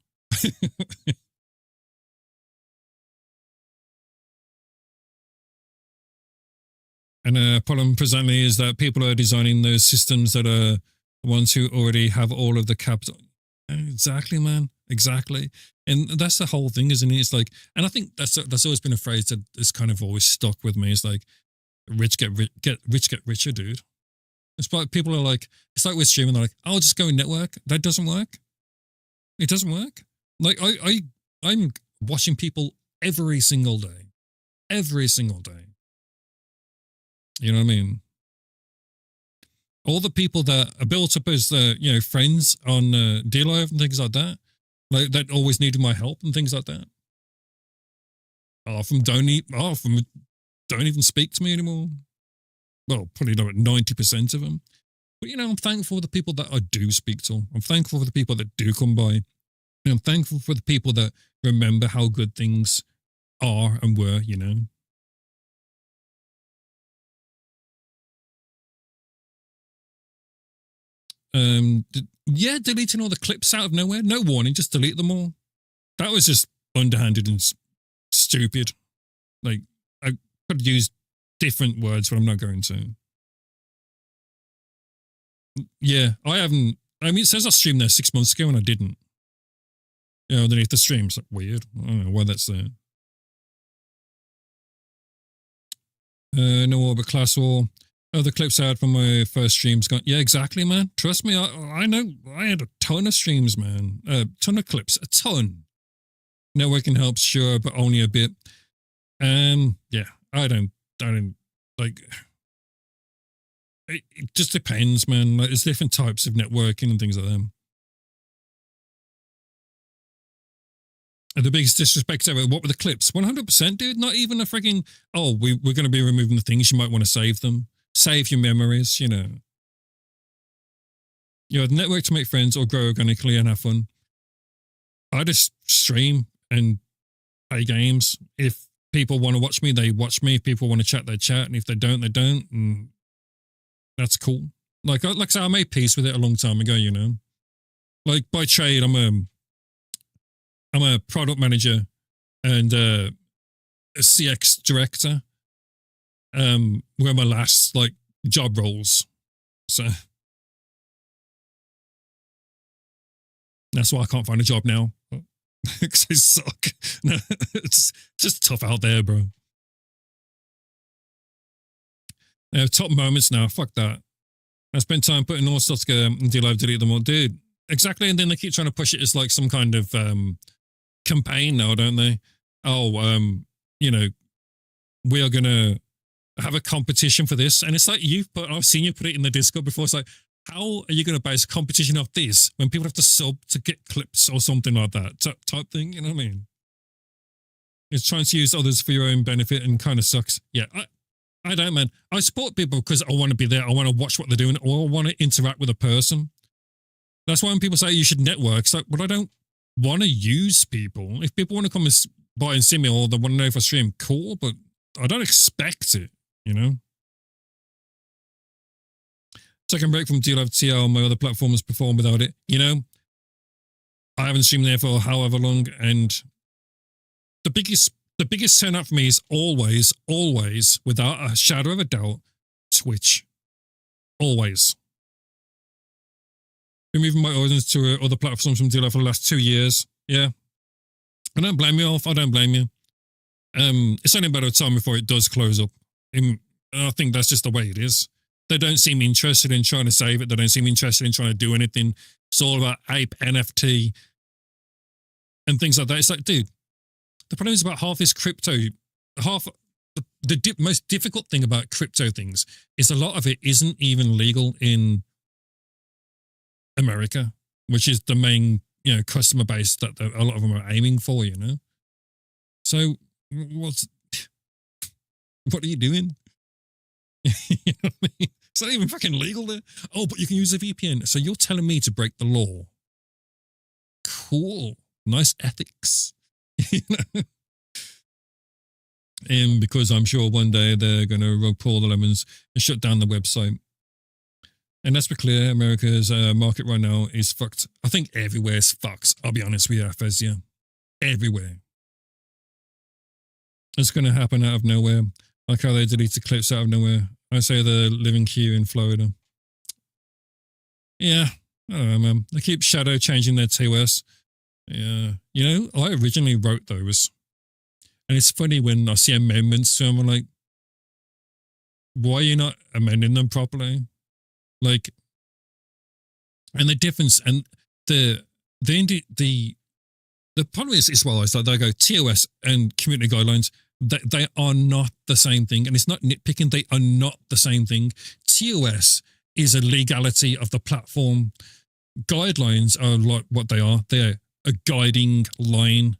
And a problem presently is that people are designing those systems that are ones who already have all of the capital. Exactly, man. Exactly. And that's the whole thing, isn't it? It's like, and I think that's always been a phrase that is kind of always stuck with me. It's like, rich get richer, dude. It's like people are like, it's like we're streaming, they're like, I'll just go network. That doesn't work. It doesn't work. Like I'm watching people every single day. Every single day. You know what I mean? All the people that are built up as friends on D-Live and things like that, like that always needed my help and things like that. Don't even speak to me anymore. Well, probably not 90% of them. But, you know, I'm thankful for the people that I do speak to. I'm thankful for the people that do come by. And I'm thankful for the people that remember how good things are and were, you know. Yeah, deleting all the clips out of nowhere. No warning, just delete them all. That was just underhanded and stupid. Like, I could use different words, but I'm not going to. Yeah, I haven't. I mean, it says I streamed there 6 months ago and I didn't. You know, underneath the stream. It's like weird. I don't know why that's there. No Orbit Class War. Oh, the clips I had from my first streams gone. Yeah, exactly, man. Trust me, I know. I had a ton of streams, man. A ton of clips. A ton. Networking helps, sure, but only a bit. Yeah, I don't like. It just depends, man. Like, there's different types of networking and things like that. And the biggest disrespect ever. What were the clips? 100%, dude. Not even a freaking. Oh, we're going to be removing the things. You might want to save them. Save your memories. You know. You know, network to make friends or grow organically and have fun. I just stream and play games. If people want to watch me, they watch me. If people want to chat, they chat. And if they don't, they don't. And that's cool. Like I said, I made peace with it a long time ago, you know. Like by trade, I'm a product manager and a CX director. Were my last like job roles. So that's why I can't find a job now. Because they suck. No, it's just tough out there, bro. Top moments now, fuck that. I spent time putting all stuff together and delete them all. Dude, exactly. And then they keep trying to push it as like some kind of campaign now, don't they? Oh, you know, we are going to have a competition for this. And it's like I've seen you put it in the Discord before. It's like, how are you going to base a competition off this when people have to sub to get clips or something like that type thing? You know what I mean? It's trying to use others for your own benefit and kind of sucks. Yeah, I don't, man. I support people because I want to be there. I want to watch what they're doing or I want to interact with a person. That's why when people say you should network, it's like, well, I don't want to use people. If people want to come by and see me or they want to know if I stream, cool, but I don't expect it, you know? Second break from DLive TL, my other platforms perform without it. You know, I haven't streamed there for however long, and the biggest turn up for me is always, without a shadow of a doubt, Twitch. Always. Been moving my audience to other platforms from DLive for the last 2 years. Yeah. I don't blame you, Alf. I don't blame you. It's only a matter of time before it does close up. I think that's just the way it is. They don't seem interested in trying to save it. They don't seem interested in trying to do anything. It's all about ape, NFT, and things like that. It's like, dude, the problem is about half this crypto, the most difficult thing about crypto things is a lot of it isn't even legal in America, which is the main, you know, customer base that a lot of them are aiming for, you know? So what are you doing? You know what I mean? It's not even fucking legal there. Oh, but you can use a VPN. So you're telling me to break the law. Cool. Nice ethics. You know? And because I'm sure one day they're going to pull the lemons and shut down the website. And let's be clear, America's market right now is fucked. I think everywhere is fucked. I'll be honest with you, Fezia. Everywhere. It's going to happen out of nowhere. Like how they delete the clips out of nowhere. I say the living queue in Florida. Yeah, I don't know, man. They keep shadow changing their TOS. Yeah. You know, I originally wrote those. And it's funny when I see amendments to them, I'm like, why are you not amending them properly? Like, and the difference, and the problem is, well, it's like they go TOS and community guidelines. They are not the same thing. And it's not nitpicking. They are not the same thing. TOS is a legality of the platform. Guidelines are like what they are. They're a guiding line.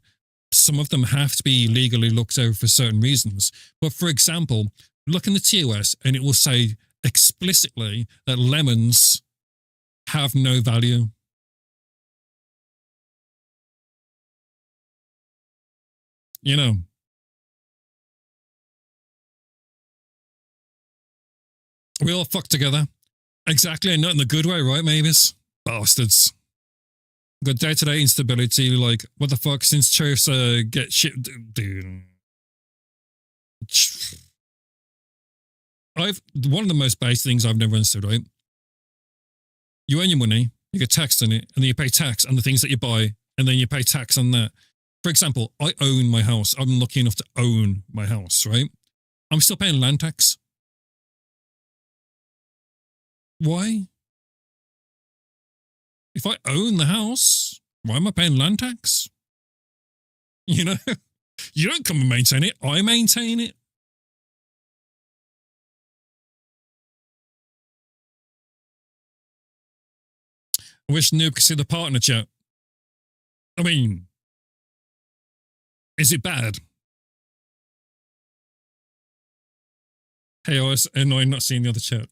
Some of them have to be legally looked over for certain reasons. But for example, look in the TOS and it will say explicitly that lemons have no value. You know, we all fuck together. Exactly, and not in the good way, right, maybes? Bastards. Got day-to-day instability, like, what the fuck, since sheriffs get shit, dude. One of the most basic things I've never understood, right? You earn your money, you get taxed on it, and then you pay tax on the things that you buy, and then you pay tax on that. For example, I own my house. I'm lucky enough to own my house, right? I'm still paying land tax. Why? If I own the house, why am I paying land tax? You know, you don't come and maintain it. I maintain it. I wish Noob could see the partner chat. I mean, is it bad? Hey, I was annoying not seeing the other chat.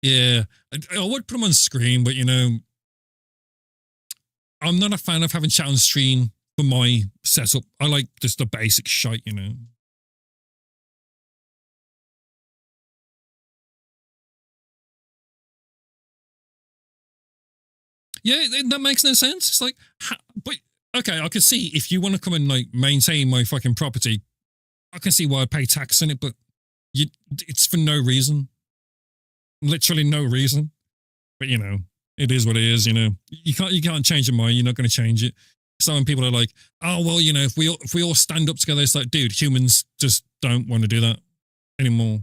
Yeah, I would put them on screen, but you know, I'm not a fan of having chat on screen for my setup. I like just the basic shite, you know. Yeah, that makes no sense. It's like, but okay, I can see if you want to come and like maintain my fucking property, I can see why I pay tax on it, but it's for no reason. Literally no reason. But you know, it is what it is. You know, you can't change your mind. You're not going to change it. So when people are like, oh well, you know, if we all stand up together, it's like, dude, humans just don't want to do that anymore,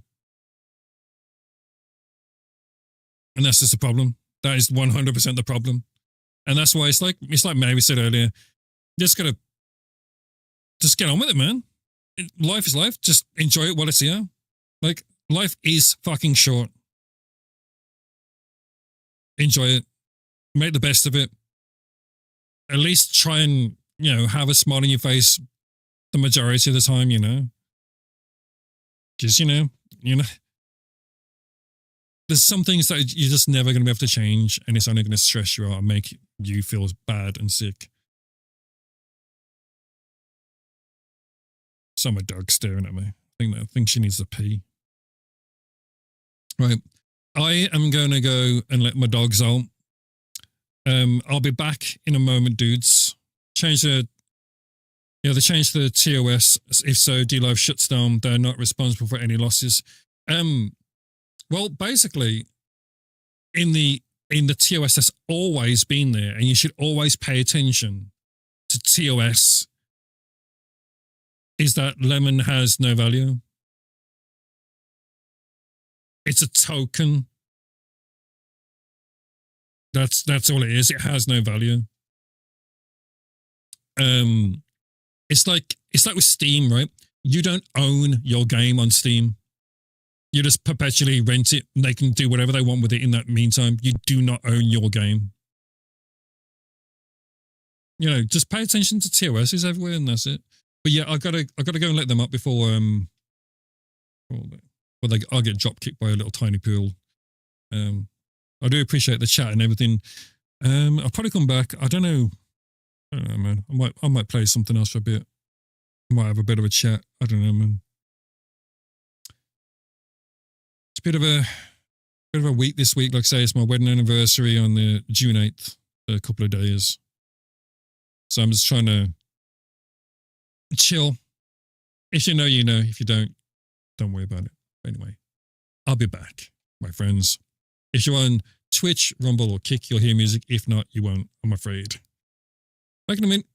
and that's just the problem. That is 100% the problem, and that's why it's like Mary said earlier, just gotta just get on with it, man. Life is life. Just enjoy it while it's here. Like, life is fucking short. Enjoy it. Make the best of it. At least try and, you know, have a smile on your face the majority of the time, you know. Just, you know, there's some things that you're just never going to be able to change, and it's only going to stress you out and make you feel bad and sick. So my dog's staring at me. I think she needs to pee. Right. I am going to go and let my dogs out. I'll be back in a moment, dudes. They changed the TOS. If so, D-Live shuts down. They're not responsible for any losses. Well, basically, in the TOS that's always been there, and you should always pay attention to TOS, is that lemon has no value. It's a token. That's all it is. It has no value. It's like with Steam, right? You don't own your game on Steam. You just perpetually rent it, and they can do whatever they want with it in that meantime. You do not own your game. You know, just pay attention to TOSs everywhere, and that's it. But yeah, I gotta go and let them up before I'll get drop kicked by a little tiny pool. I do appreciate the chat and everything. I'll probably come back. I don't know, man. I might play something else for a bit. Might have a bit of a chat. I don't know, man. It's a bit of a week this week. Like I say, it's my wedding anniversary on the June 8th. A couple of days. So I'm just trying to chill. If you know, you know. If you don't worry about it. Anyway, I'll be back, my friends. If you're on Twitch, Rumble, or Kick, you'll hear music. If not, you won't, I'm afraid. Back in a minute.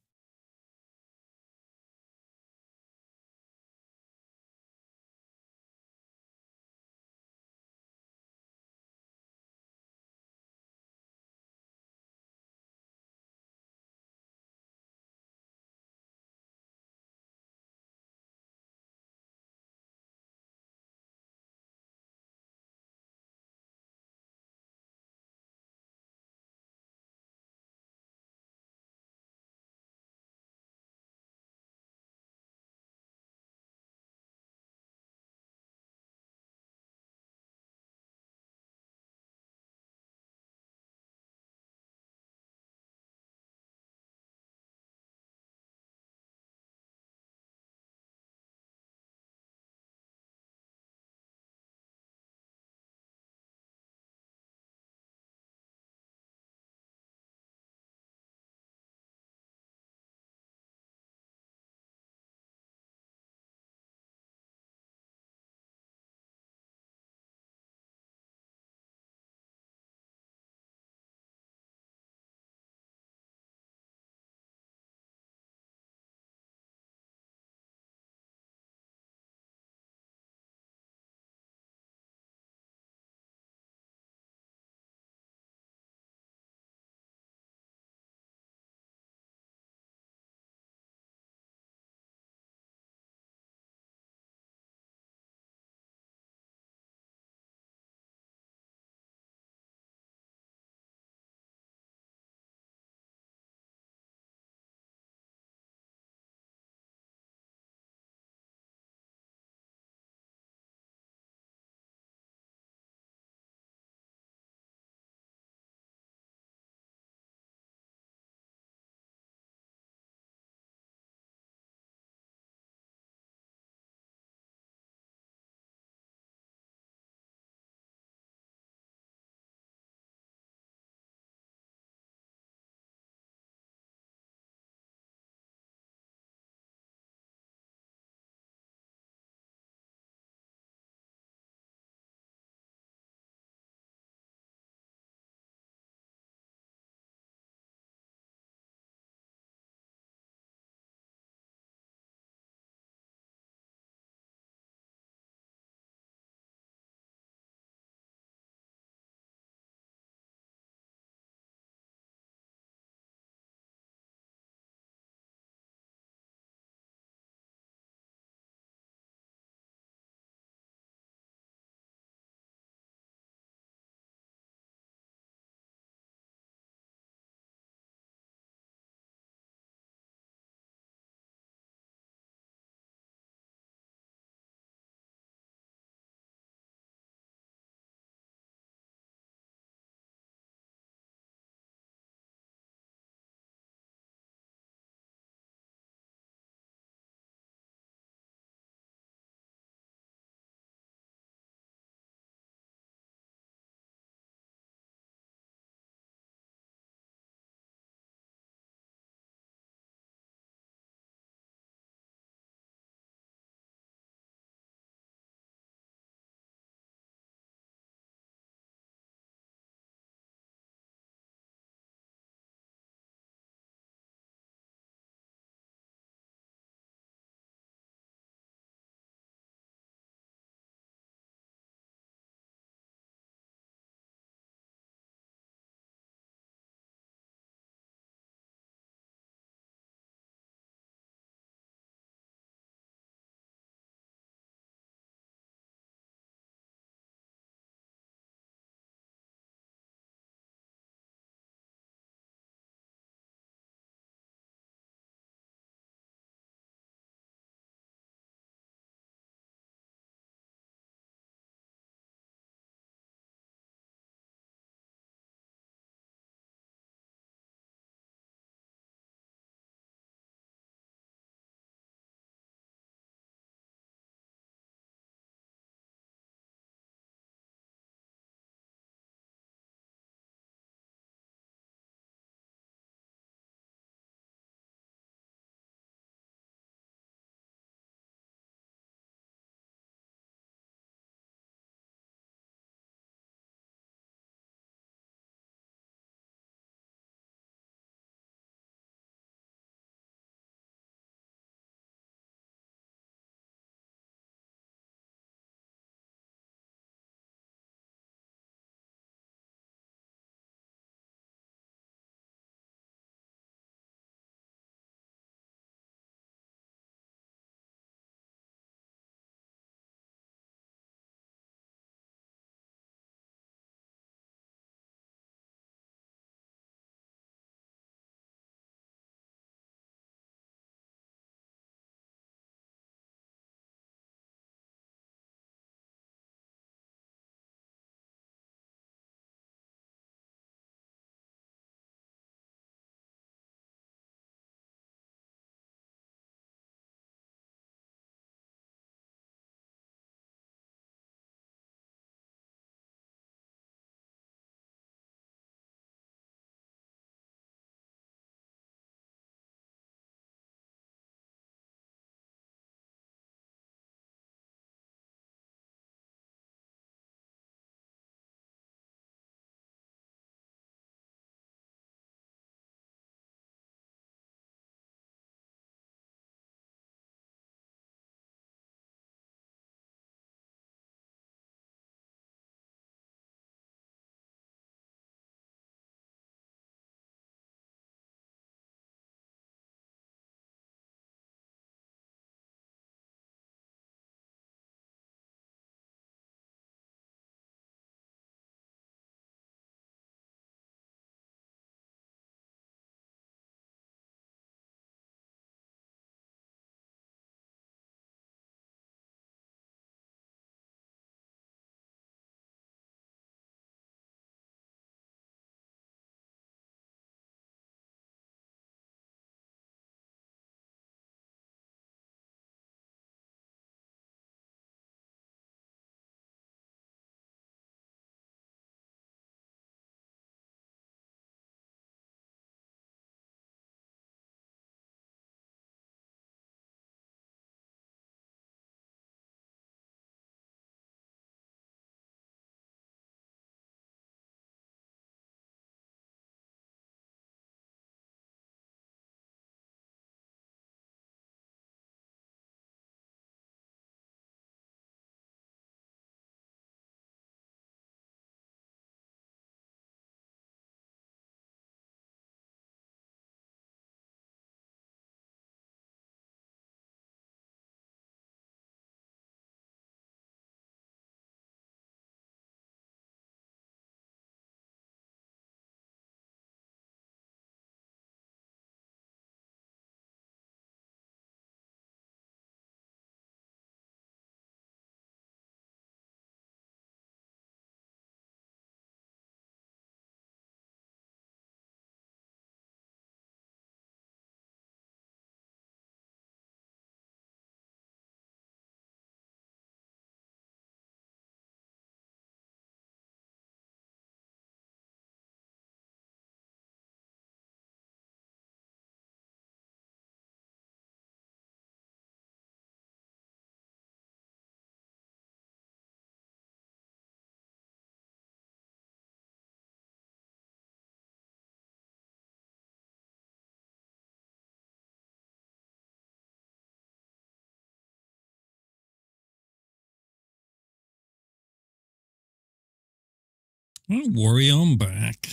Don't worry, I'm back.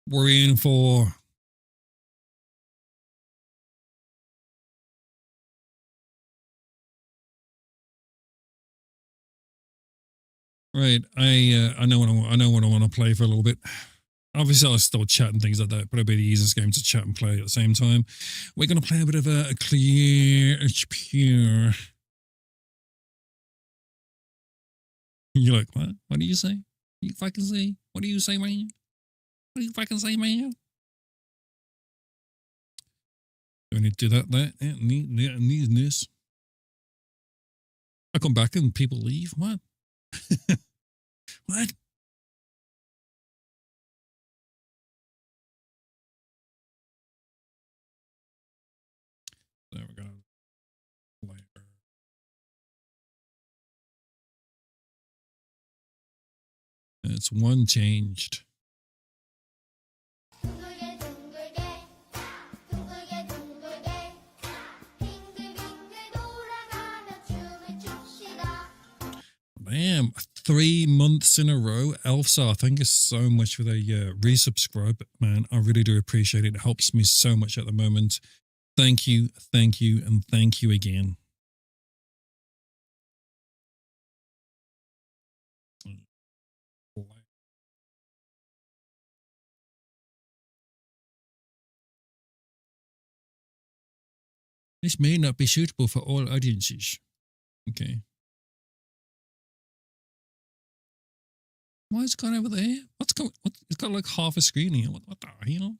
Worrying for... Right, I know what I want to play for a little bit. Obviously, I'll still chat and things like that, but it'll be the easiest game to chat and play at the same time. We're going to play a bit of a clear pure. You're like, what? What do you say? You fucking say? What do you say, man? What do you fucking say, man? Do I need to do that? Need this. I come back and people leave. What? What? There we go. It's one changed. Damn, 3 months in a row. Elfsar, thank you so much for the resubscribe, man. I really do appreciate it. It helps me so much at the moment. Thank you, and thank you again. This may not be suitable for all audiences. Okay. Why is it gone over there? What's going? It's got like half a screen here. What the hell?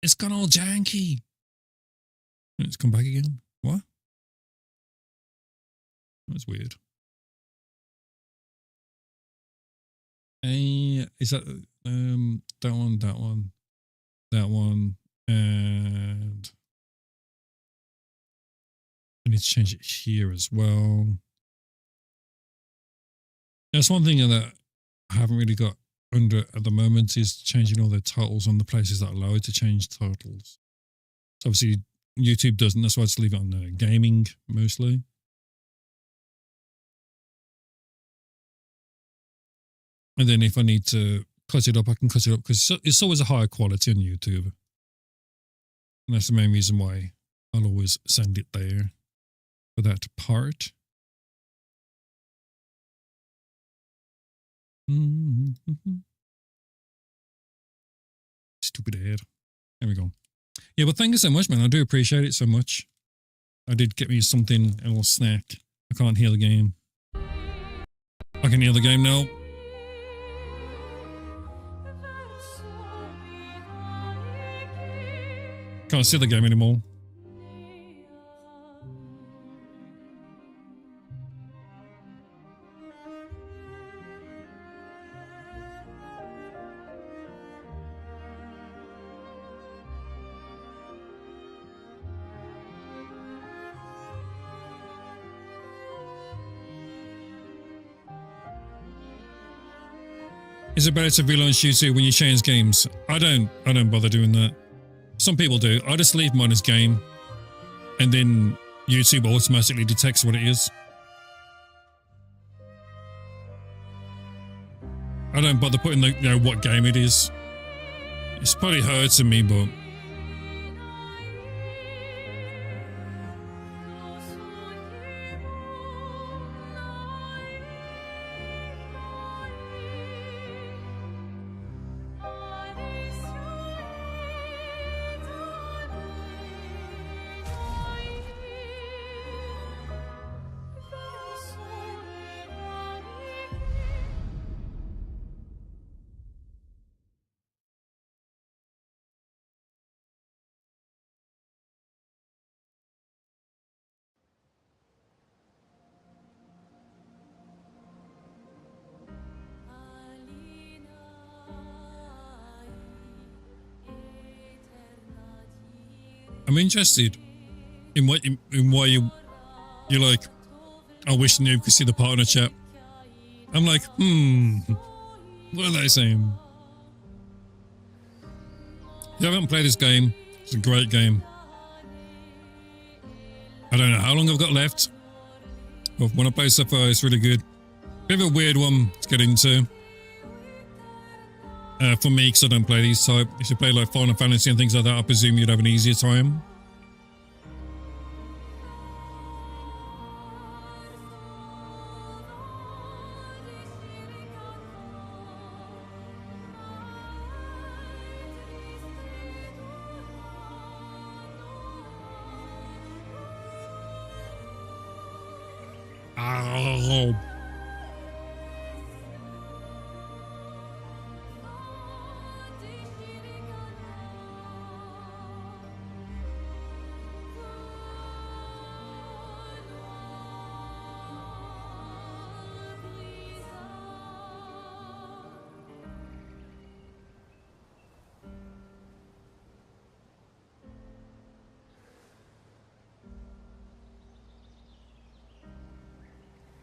It's gone all janky. It's come back again. What? That's weird. Is that that one, and I need to change it here as well. That's one thing that I haven't really got under at the moment is changing all the titles on the places that allow it to change titles. So obviously YouTube doesn't, that's why I just leave it on gaming mostly. And then if I need to cut it up, I can cut it up because it's always a higher quality on YouTube. And that's the main reason why I'll always send it there for that part. Stupid ad. There we go. Yeah, but thank you so much, man. I do appreciate it so much. I did get me something, a little snack. I can't hear the game. I can hear the game now. Can't see the game anymore. Is it better to relaunch YouTube when you change games? I don't bother doing that. Some people do. I just leave mine as game, and then YouTube automatically detects what it is. I don't bother putting what game it is. It's probably hurting me, but I'm interested in why you're like, I wish Noob could see the partner chat. I'm like, what are they saying? If you haven't played this game, it's a great game. I don't know how long I've got left, but when I play so far, it's really good. Bit of a weird one to get into. For me, because I don't play these type. If you play like Final Fantasy and things like that, I presume you'd have an easier time. Oh.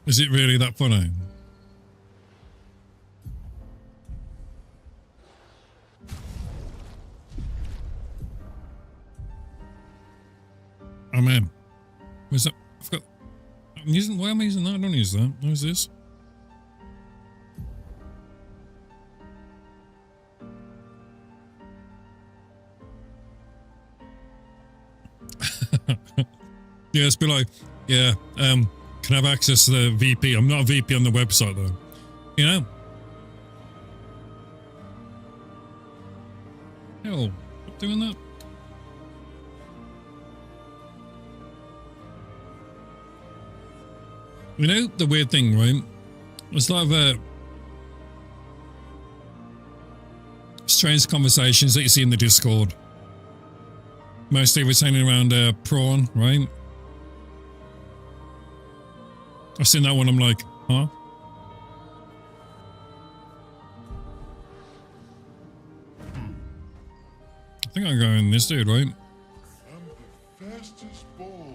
Is it really that funny? Oh man. Where's that? I've got. I'm using. Why am I using that? I don't use that. What is this? Yeah, it's be like, yeah, can I have access to the VP? I'm not a VP on the website though. You know? Hell, stop doing that. You know, the weird thing, right? It's like strange conversations that you see in the Discord. Mostly retaining around prawn, right? I've seen that one, I'm like, huh? I think I'm going this dude, right? I'm the fastest ball.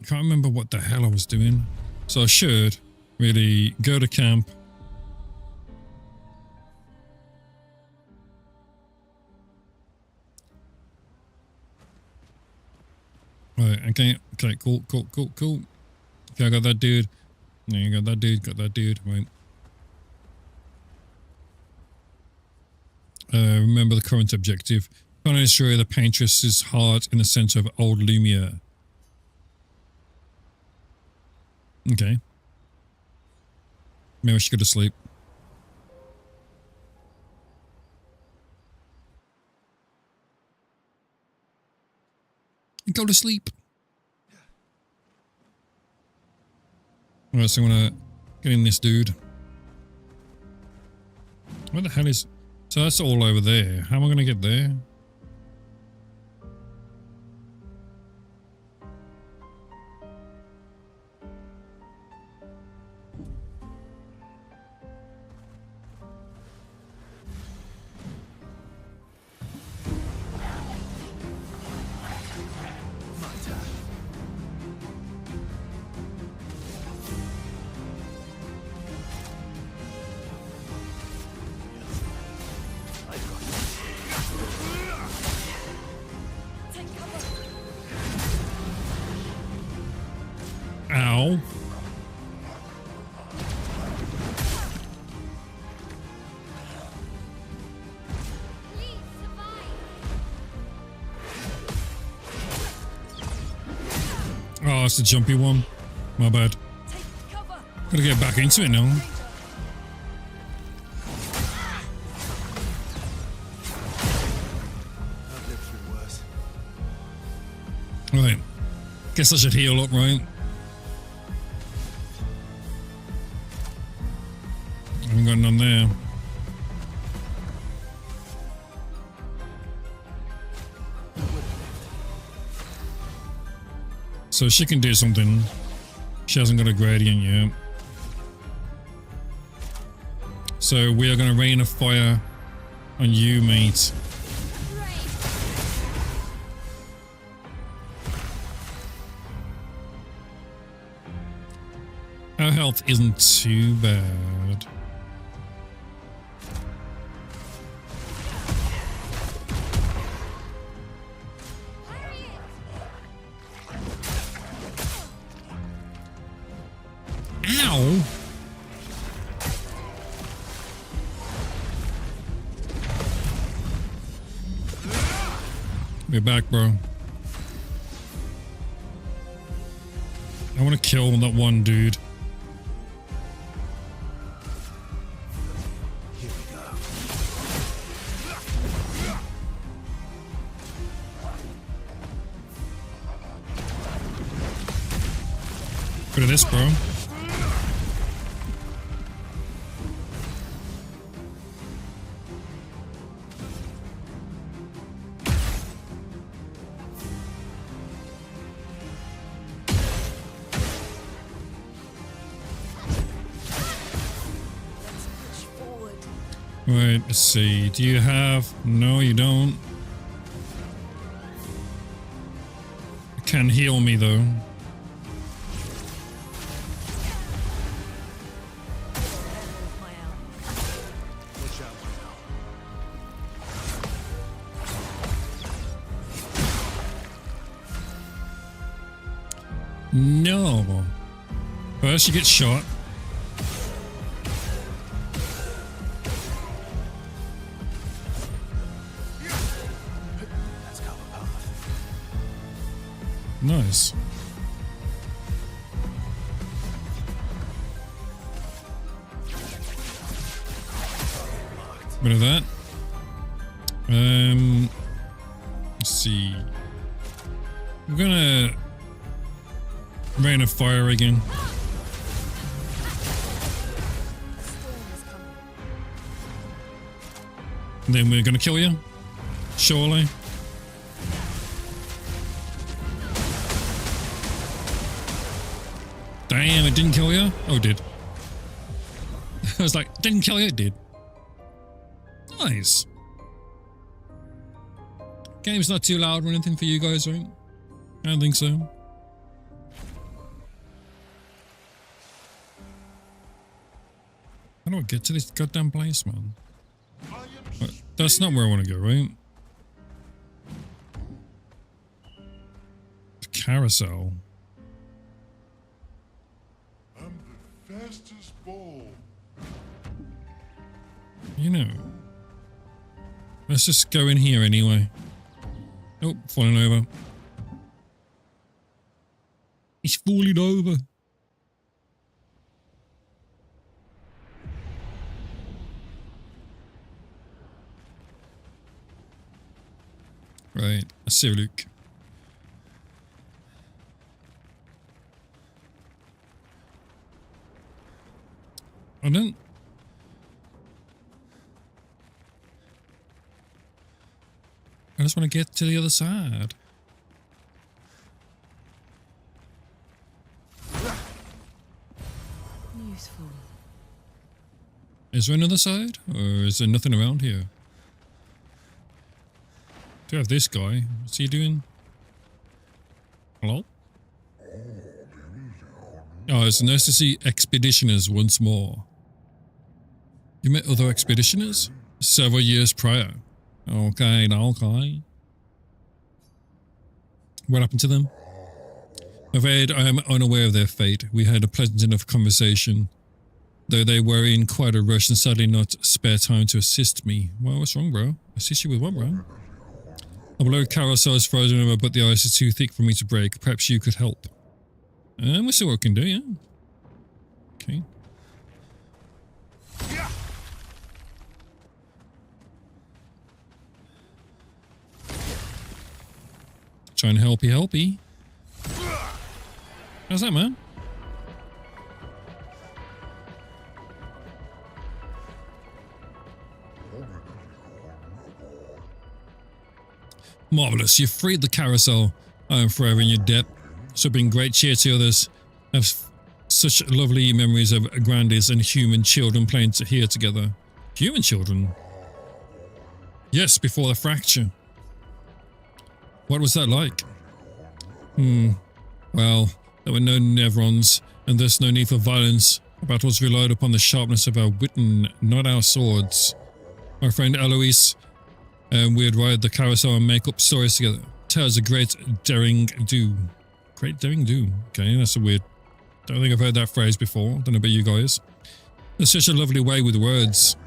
I can't remember what the hell I was doing. So I should really go to camp. Right, okay, cool. Okay, I got that dude. Yeah, you got that dude, right. Remember the current objective. Trying to destroy the Paintress's heart in the center of Old Lumiere. Okay. Maybe I should go to sleep. Go to sleep. Alright, so I'm gonna get in this dude. Where the hell is... So that's all over there. How am I gonna get there? Ow. Oh, it's the jumpy one. My bad. Gotta get back into it now. Right. Guess I should heal up, right? I haven't got none there. So she can do something. She hasn't got a gradient yet. So we are going to rain a fire on you, mate. Our health isn't too bad. Ow! Be back, bro. I want to kill that one dude. Here we go. Bit of this, bro. Right, let's see. Do you have... No, you don't. You can heal me, though. No. First you get shot. Nice. Bit of that. Let's see. I'm gonna rain of fire again. And then we're gonna kill you. Surely. Damn, it didn't kill you? Oh, it did. I was like, didn't kill you? It did. Nice. Game's not too loud or anything for you guys, right? I don't think so. How do I get to this goddamn place, man? That's not where I want to go, right? The carousel. I'm the fastest ball. You know. Let's just go in here anyway. Oh, falling over. He's falling over. Right, let's see a look. I just want to get to the other side. Useful. Is there another side? Or is there nothing around here? Do have this guy. What's he doing? Hello? Oh, it's nice to see expeditioners once more. You met other expeditioners? Several years prior. Okay, okay. What happened to them? I'm afraid I am unaware of their fate. We had a pleasant enough conversation, though they were in quite a rush and sadly not spare time to assist me. Well, what's wrong, bro? Assist you with what, bro? A below carousel is frozen over, but the ice is too thick for me to break. Perhaps you could help. We'll see what we can do, yeah? Okay. Trying to helpy. How's that, man? Marvelous, you freed the carousel. I am forever in your debt. So bring great cheer to others. I have such lovely memories of grandies and human children playing here together. Human children? Yes, before the fracture. What was that like? Well, there were no nevrons, and thus no need for violence. Our battles relied upon the sharpness of our wit and not our swords. My friend Eloise, we'd ride the carousel and make up stories together. Tales of great daring do. Great daring do. Okay, that's a weird Don't think I've heard that phrase before. Don't know about you guys. There's such a lovely way with words.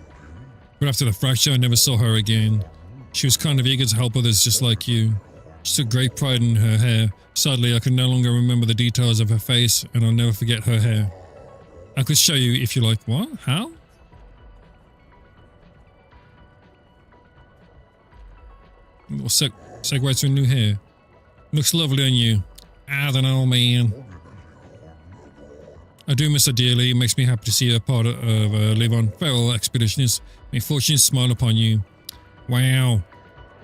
But after the fracture, I never saw her again. She was kind of eager to help others just like you. She took great pride in her hair. Sadly, I can no longer remember the details of her face, and I'll never forget her hair. I could show you if you like. What? How? We'll segue to a new hair. Looks lovely on you. I don't know, man. I do miss her dearly. It makes me happy to see her part of live on. Farewell, expeditioners. May fortune smile upon you. Wow.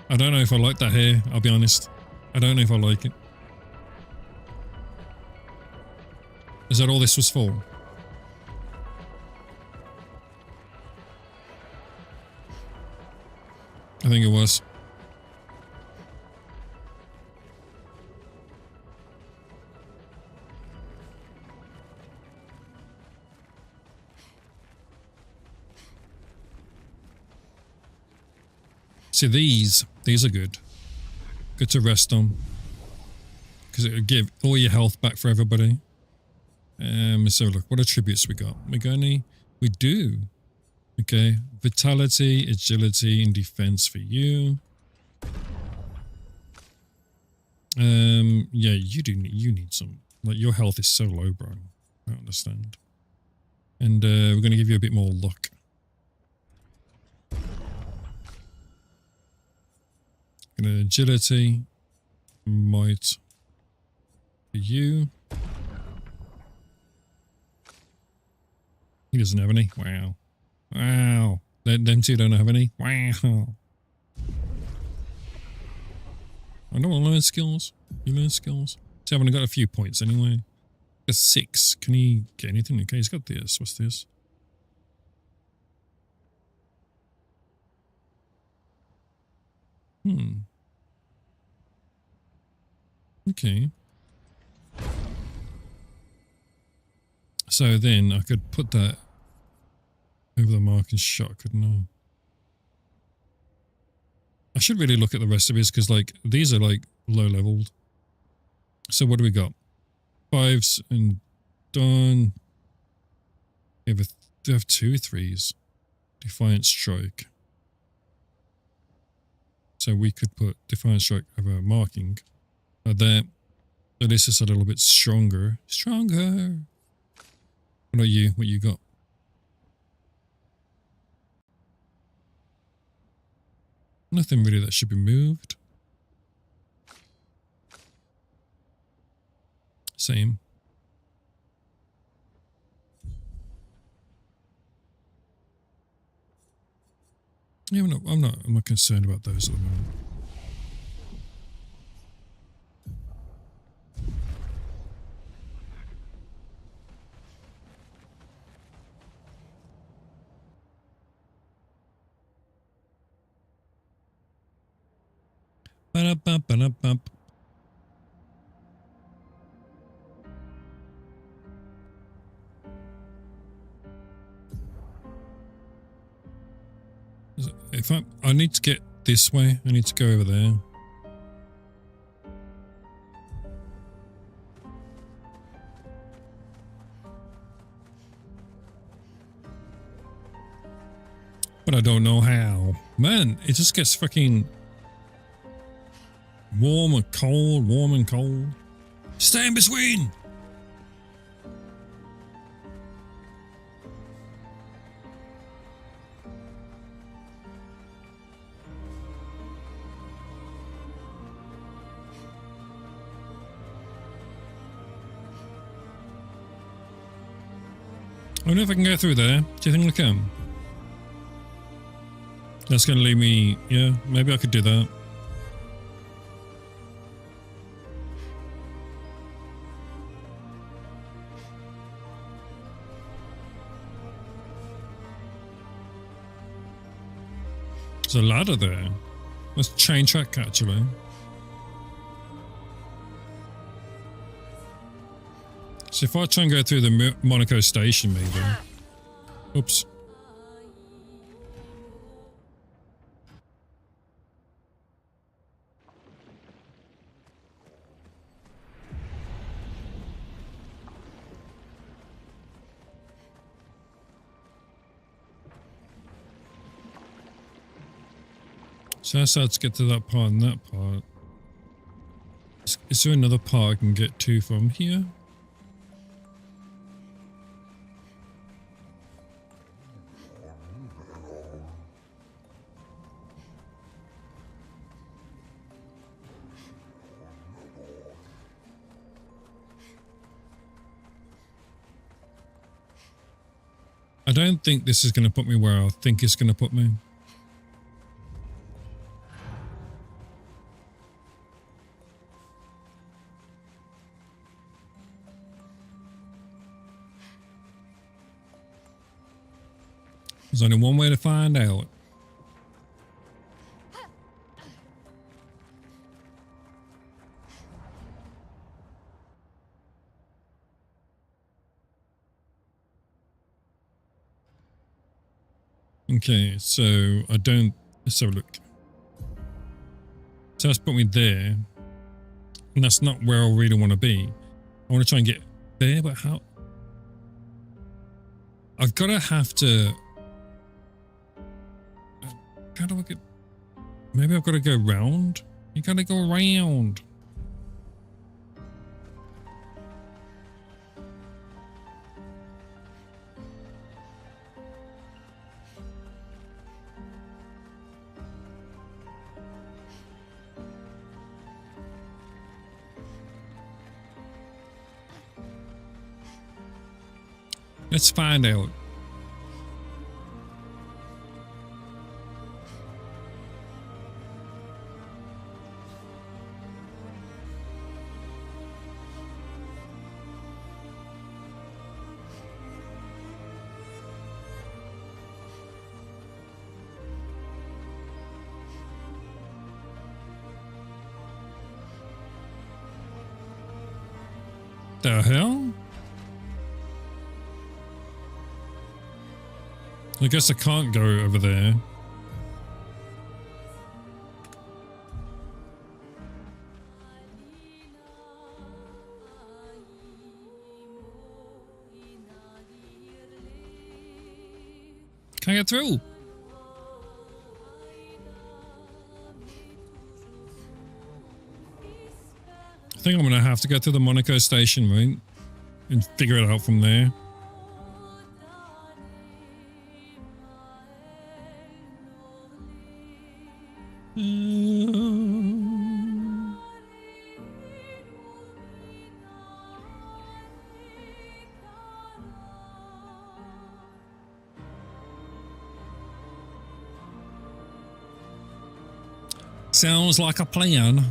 I don't know if I like that hair, I'll be honest. I don't know if I like it. Is that all this was for? I think it was. See, these are good. Good to rest on. Because it'll give all your health back for everybody. So look, what attributes we got? We got any? We do. Okay. Vitality, agility, and defense for you. Yeah, you need some. Like, your health is so low, bro. I don't understand. And we're gonna give you a bit more luck. Agility, might for you. He doesn't have any. Wow. Wow. Them two don't have any. Wow. I don't want to learn skills. You learn skills. So I've only got a few points anyway. Got 6. Can he get anything? Okay, he's got this. What's this? Okay. So then I could put that over the mark and shot, couldn't I? I should really look at the rest of his because, like, these are like low leveled. So what do we got? 5s and done. We have 2 3s. Defiant Strike. So we could put Defiant Strike over marking. There. So this is a little bit stronger. Stronger. What about you? What you got? Nothing really that should be moved. Same. Yeah, I'm not concerned about those at the moment. Ba-da-bump. If I need to get this way, I need to go over there. But I don't know how. Man, it just gets fucking warm and cold, warm and cold. Stay in between! I wonder if I can go through there. Do you think I can? That's going to leave me... Yeah, maybe I could do that. There's a ladder there. Let's chain track, actually. So if I try and go through the Monaco station, maybe. Oops. So that's how to get to that part and that part. Is there another part I can get to from here? I don't think this is going to put me where I think it's going to put me. There's only one way to find out. Okay, so I don't... Let's have a look. So that's put me there. And that's not where I really want to be. I want to try and get there, but how? I've got to have to... How do I get... Maybe I've got to go round? You gotta go around. Let's find out. The hell? I guess I can't go over there. Can't get through. I think I'm gonna have to go to the Monaco station, right? And figure it out from there. Sounds like a plan.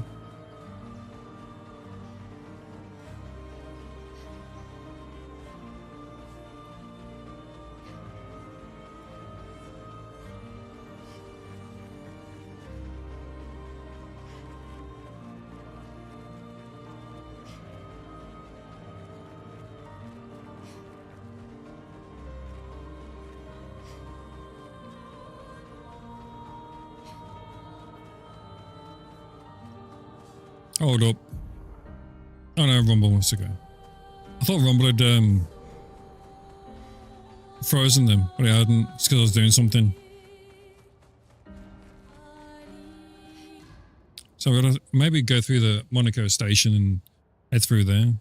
Hold up. Oh no, Rumble wants to go. I thought Rumble had frozen them, but I hadn't. It's because I was doing something. So we're gonna maybe go through the Monaco station and head through there.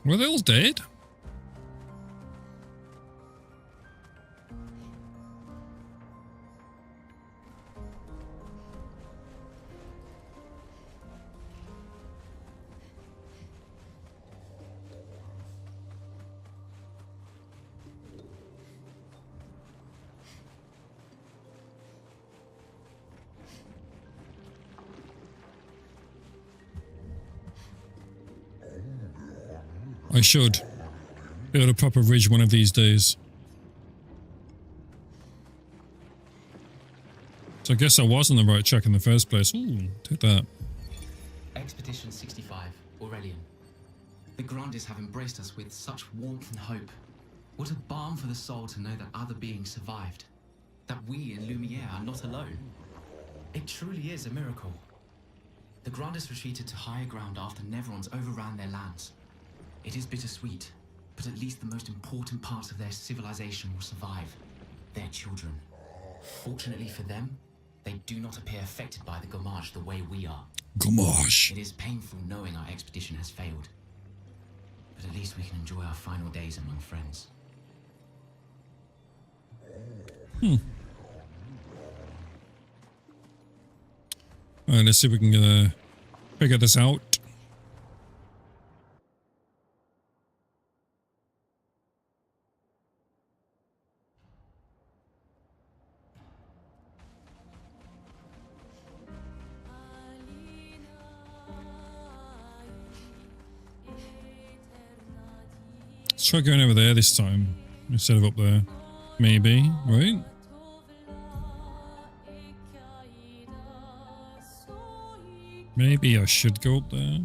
Were they all dead? I should build a proper ridge one of these days. So I guess I was on the right track in the first place. Ooh, take that. Expedition 65, Aurelian. The Grandes have embraced us with such warmth and hope. What a balm for the soul to know that other beings survived. That we in Lumiere are not alone. It truly is a miracle. The Grandes retreated to higher ground after Neverons overran their lands. It is bittersweet, but at least the most important parts of their civilization will survive. Their children. Fortunately for them, they do not appear affected by the Gomage the way we are. Gomage. It is painful knowing our expedition has failed. But at least we can enjoy our final days among friends. Alright, let's see if we can figure this out. Let's try going over there this time instead of up there. Maybe, right? Maybe I should go up there.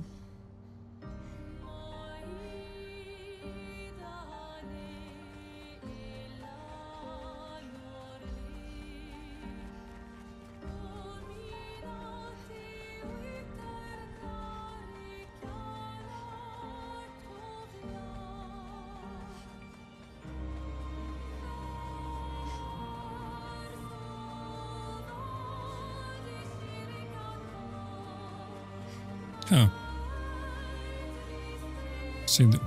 Huh. See the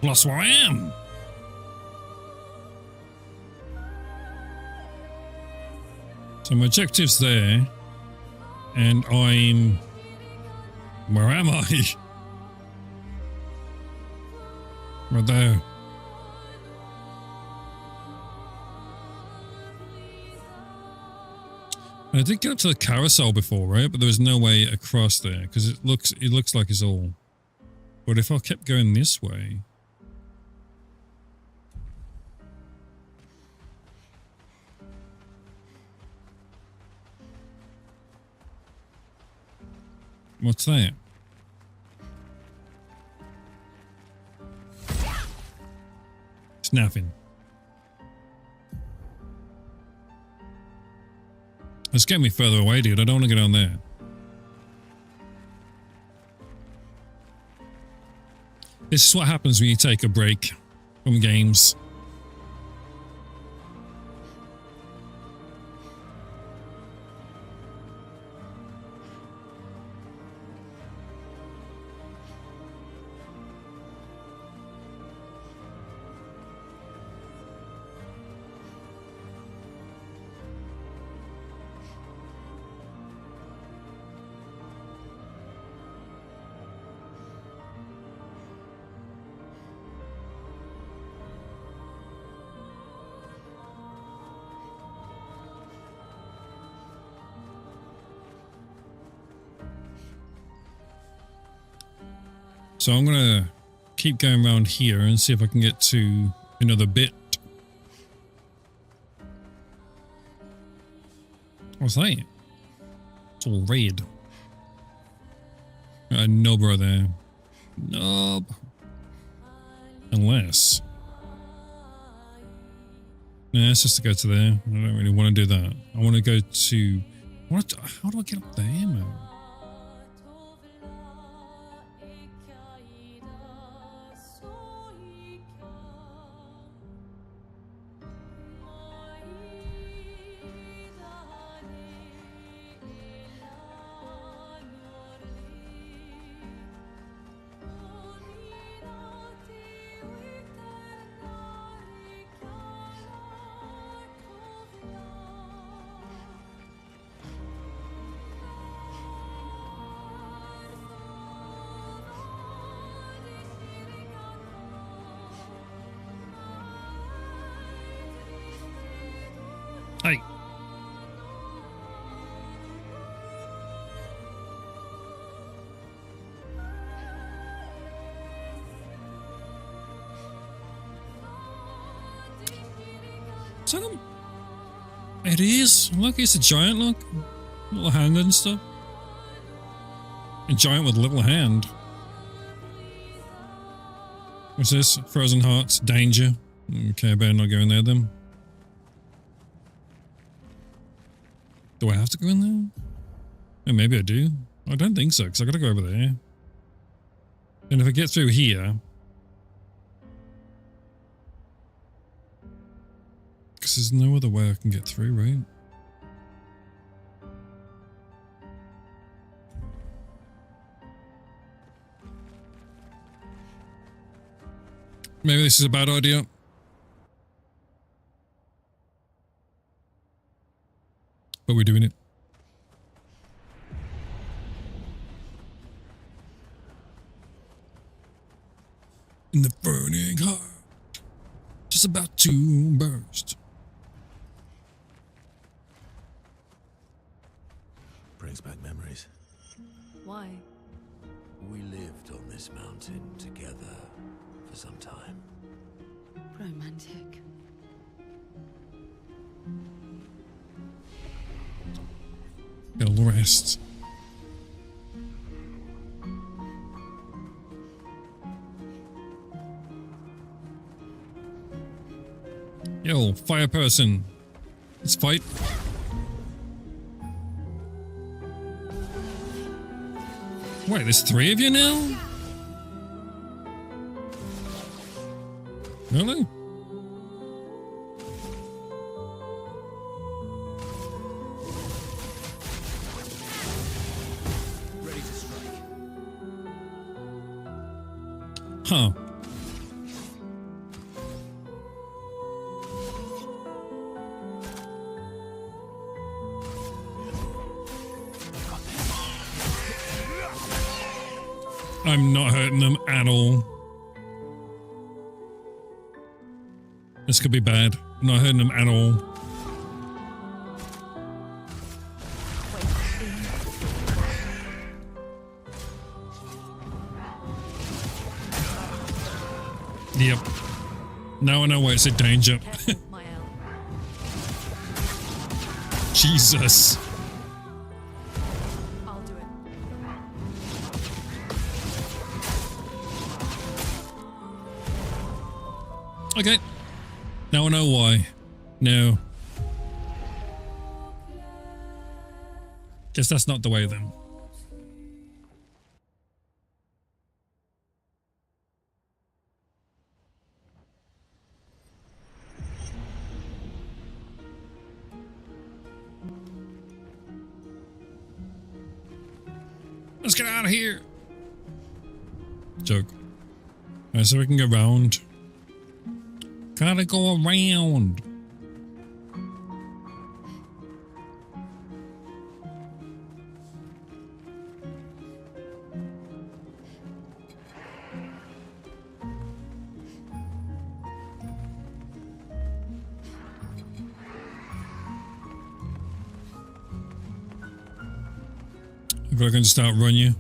plus where I am. So my objective's there, and I'm. Where am I? Right there. I did get up to the carousel before, right? But there was no way across there because it looks like it's all. But if I kept going this way, what's that? It's nothing. It's getting me further away, dude. I don't want to go down there. This is what happens when you take a break from games. So I'm going to keep going around here and see if I can get to another bit. What's that? It's all red. Nub right there. Nub. Unless. Nah, it's just to go to there. I don't really want to do that. I want to go to... How do I get up there, man? Hey. Is that him? It is. Look, it's a giant, look. Little hand and stuff. A giant with a little hand. What's this? Frozen hearts. Danger. Okay, I better not go in there then. Do I have to go in there? Oh, maybe I do. I don't think so, because I gotta go over there. And if I get through here... Because there's no other way I can get through, right? Maybe this is a bad idea. But we're doing it. In the burning heart, just about to burst. Brings back memories. Why? We lived on this mountain together for some time. Romantic. Get a little rest. Yo, fire person. Let's fight. Wait, there's 3 of you now? Really? Ready to strike. Huh. I'm not hurting them at all. This could be bad. I'm not hurting them at all. Yep. Now I know why it's a danger. Jesus. I'll do it. Okay. Now I know why. No. Guess that's not the way then. Let's get out of here. Joke. Alright, so we can go around. Gotta go around. If I can start run you.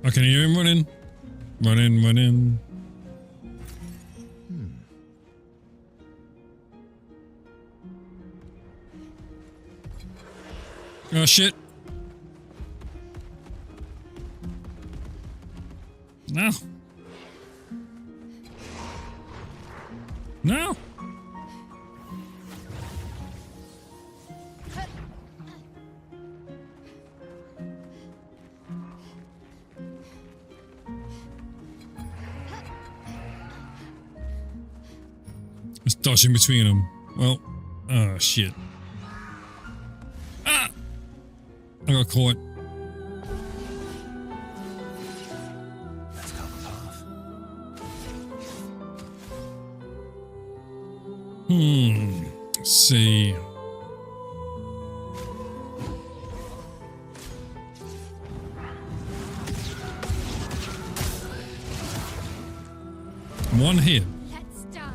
I can hear him running. Running, running. Oh shit. No. No. It's dodging between them. Well, oh shit. Ah! I got caught. Let's cover path. Let's see. One hit. Let's dance.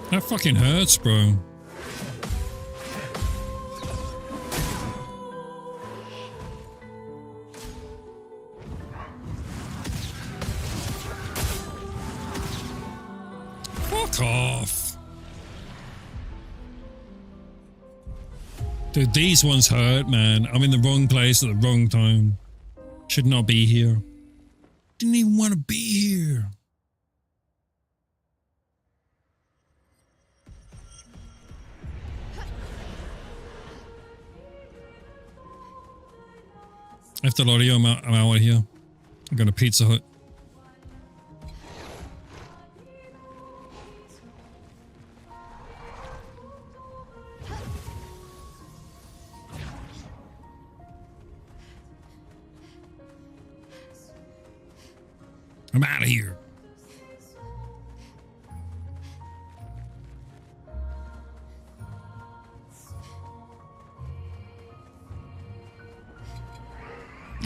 That fucking hurts, bro. Fuck off. Dude, these ones hurt, man. I'm in the wrong place at the wrong time. Should not be here. Didn't even want to be here. After L'Oreal, I'm out of here. I'm going to Pizza Hut. I'm out of here.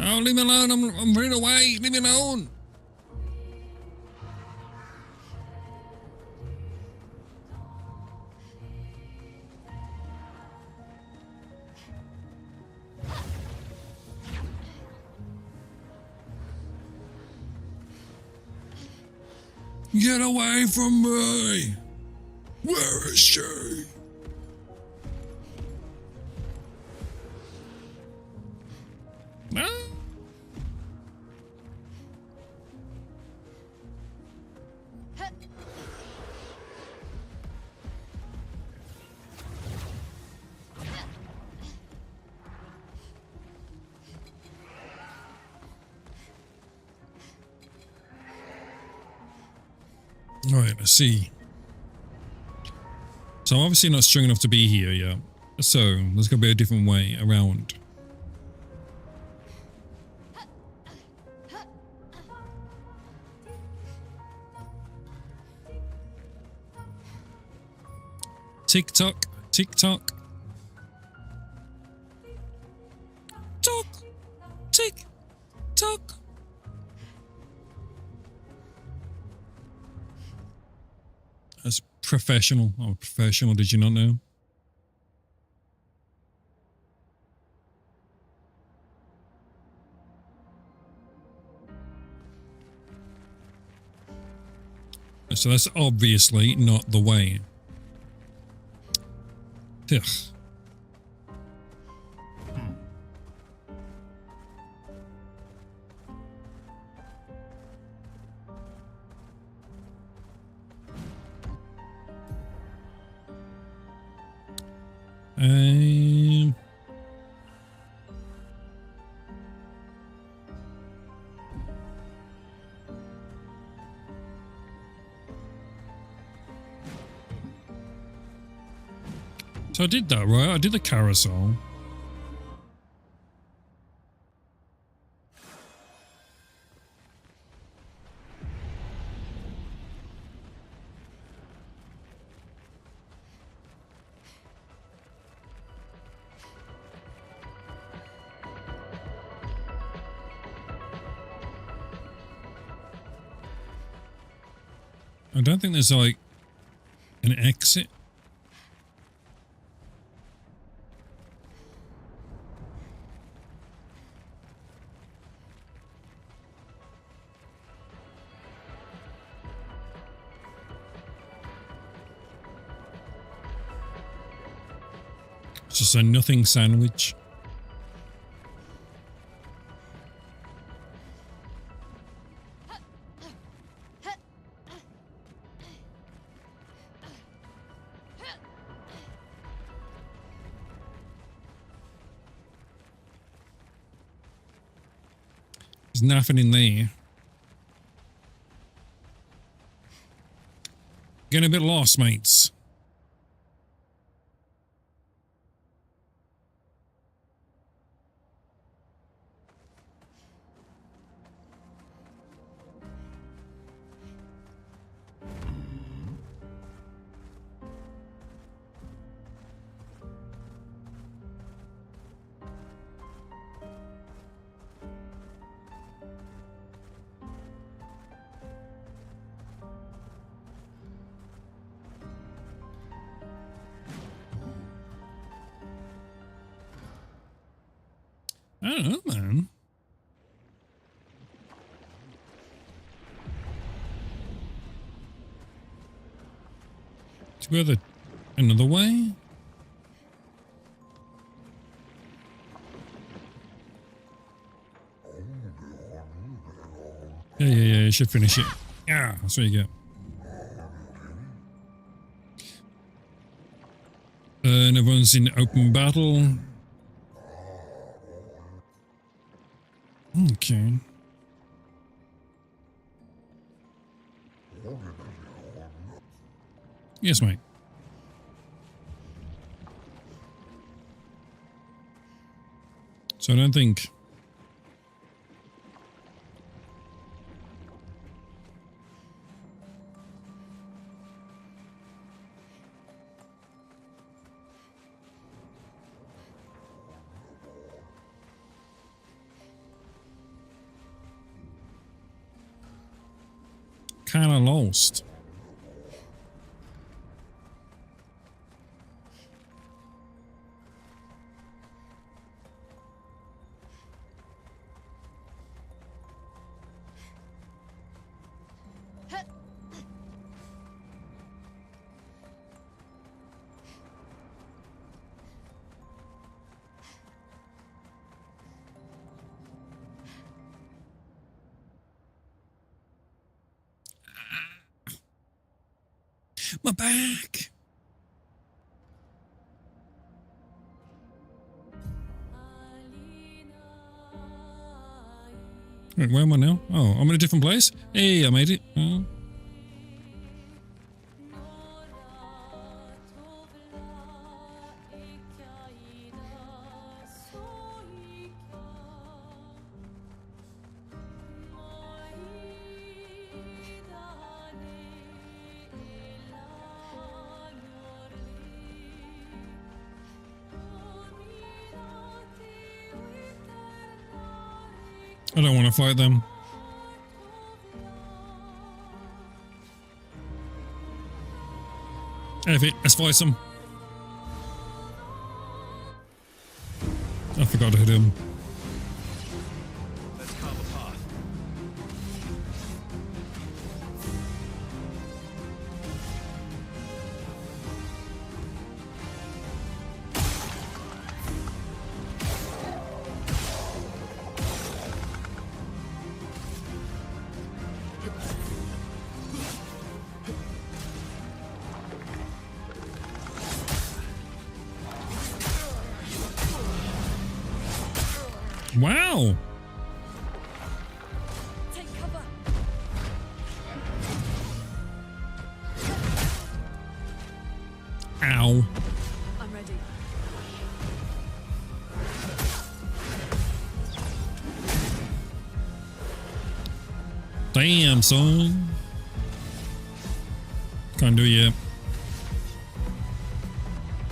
Oh, leave me alone. I'm running away. Leave me alone. Get away from me. Where is she? No. All right, let's see. So I'm obviously not strong enough to be here yet. So there's going to be a different way around. Tick tock, tick tock. Tock, tick tock. That's professional. I'm a professional, did you not know? So that's obviously not the way. Ugh. So I did that, right? I did the carousel. I don't think there's like an exit. It's just a nothing sandwich. There's nothing in there. Getting a bit lost, mates. don't know, man. To go another way? Yeah, you should finish it. Yeah, that's what you get. And everyone's in open battle. Okay. Yes, mate. So I don't think... Kinda lost. My back. Wait, where am I now? Oh, I'm in a different place? Hey, I made it. I don't want to fight them. F it, let's fight them. I forgot to hit him. Let's carve a path. Wow. Take cover. Ow. I'm ready. Damn, son. Can't do it yet.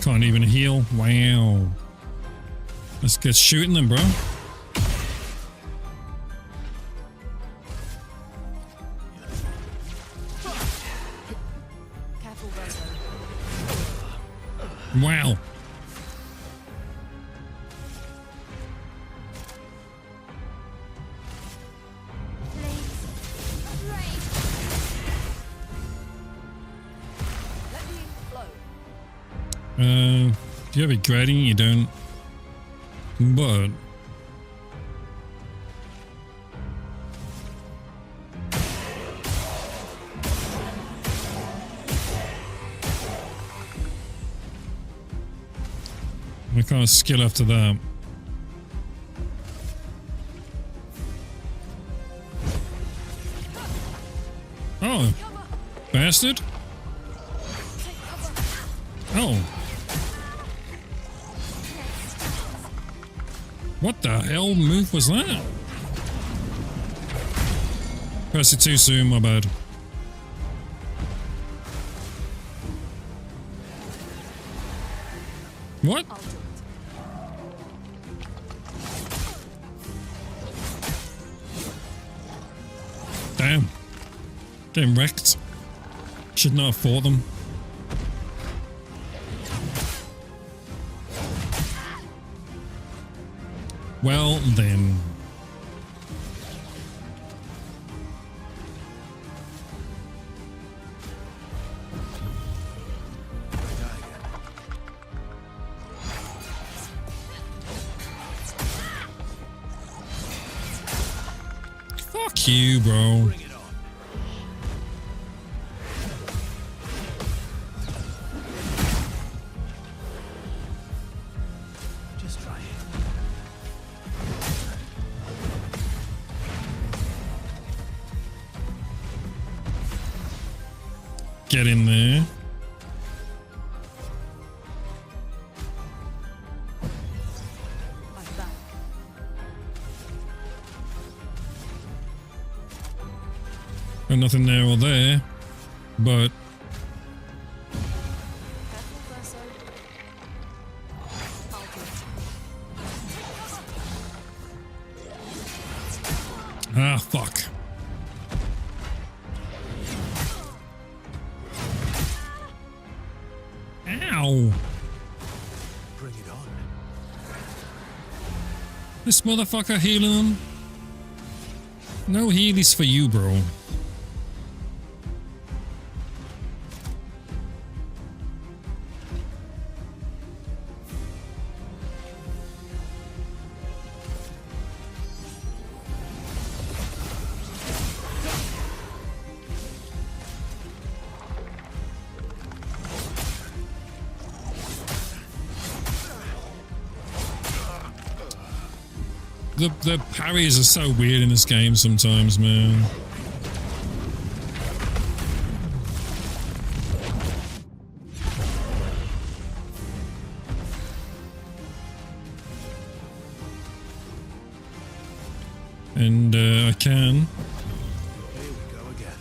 Can't even heal. Wow. Let's get shooting them, bro. Careful, Rosa. Wow. Do you have a grading? You don't. But I can't skill after that. Oh, bastard. Oh. What the hell move was that? Pressed it too soon, my bad. What? Damn. Getting wrecked. Should not have fought them. Well, then. Fuck you, bro. Just try it. Get in there. I'm back. Got nothing there or there, but Careful, Verso. I'll do it. ah, fuck. Ow. Bring it on. This motherfucker healing him. No healies for you, bro. The parries are so weird in this game sometimes, man. And I can. Here we go again.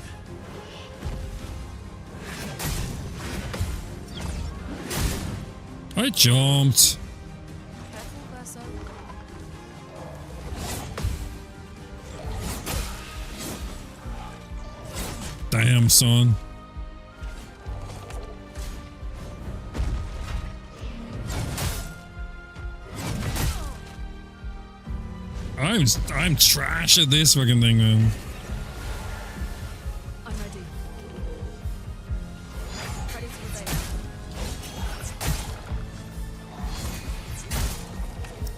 I jumped. Careful, Verso. Damn, son. I'm trash at this fucking thing, man. I'm ready. Ready to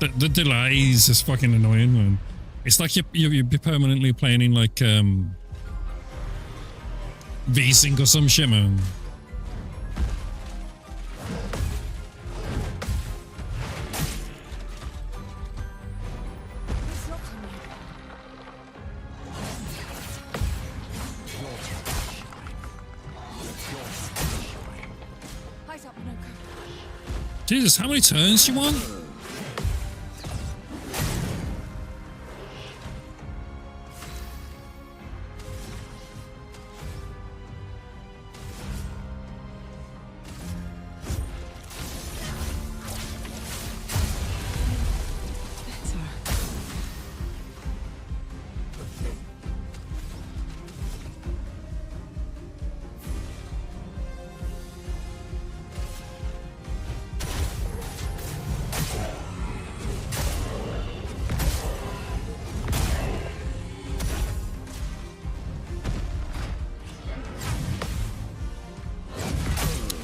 obey. The delays is fucking annoying, man. It's like you're permanently playing in like V-Sync or some shit, man. Eyes up, Noko. Jesus, how many turns do you want?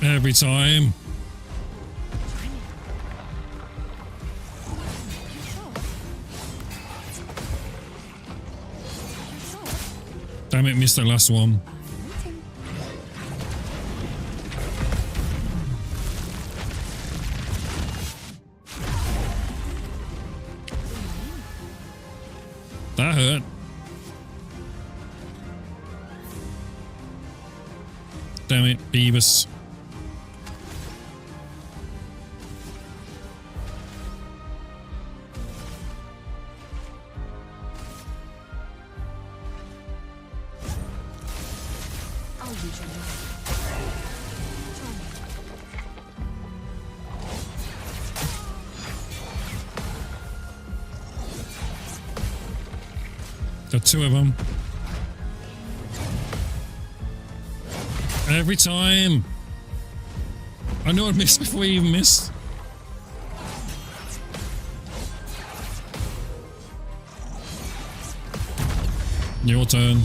Every time. Damn it, missed that last one. That hurt. Damn it, Beavis. I'll use your knife. Try me. Got two of them. Every time. I know I missed before you even missed. Your turn.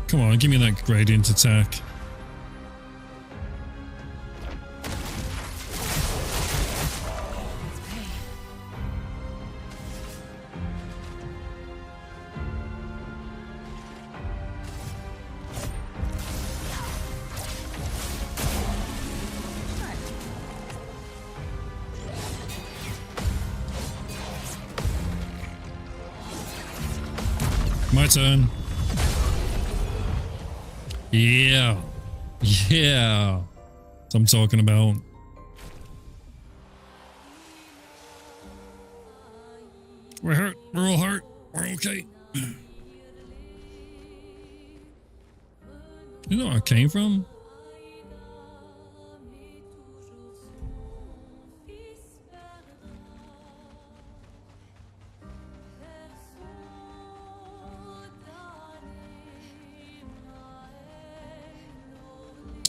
Come on, give me that gradient attack. My turn. Yeah. Yeah. That's what I'm talking about. We're hurt. We're all hurt. We're okay. You know where I came from?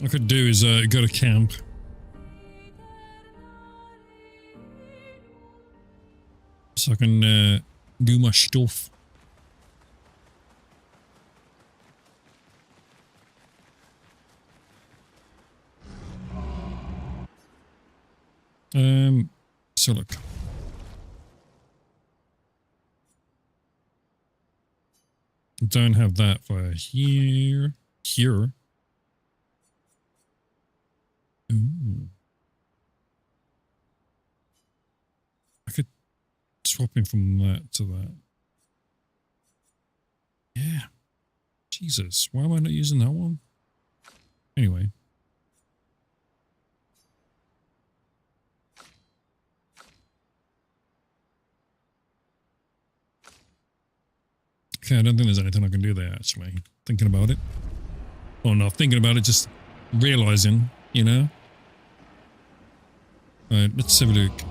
What I could do is go to camp. So I can do my stuff. So look. Don't have that for here. Here. Ooh. I could swap him from that to that. Yeah. Jesus. Why am I not using that one? Anyway. Okay, I don't think there's anything I can do there, actually. Thinking about it. Oh, not thinking about it, just realizing, you know? Alright, let's have a look.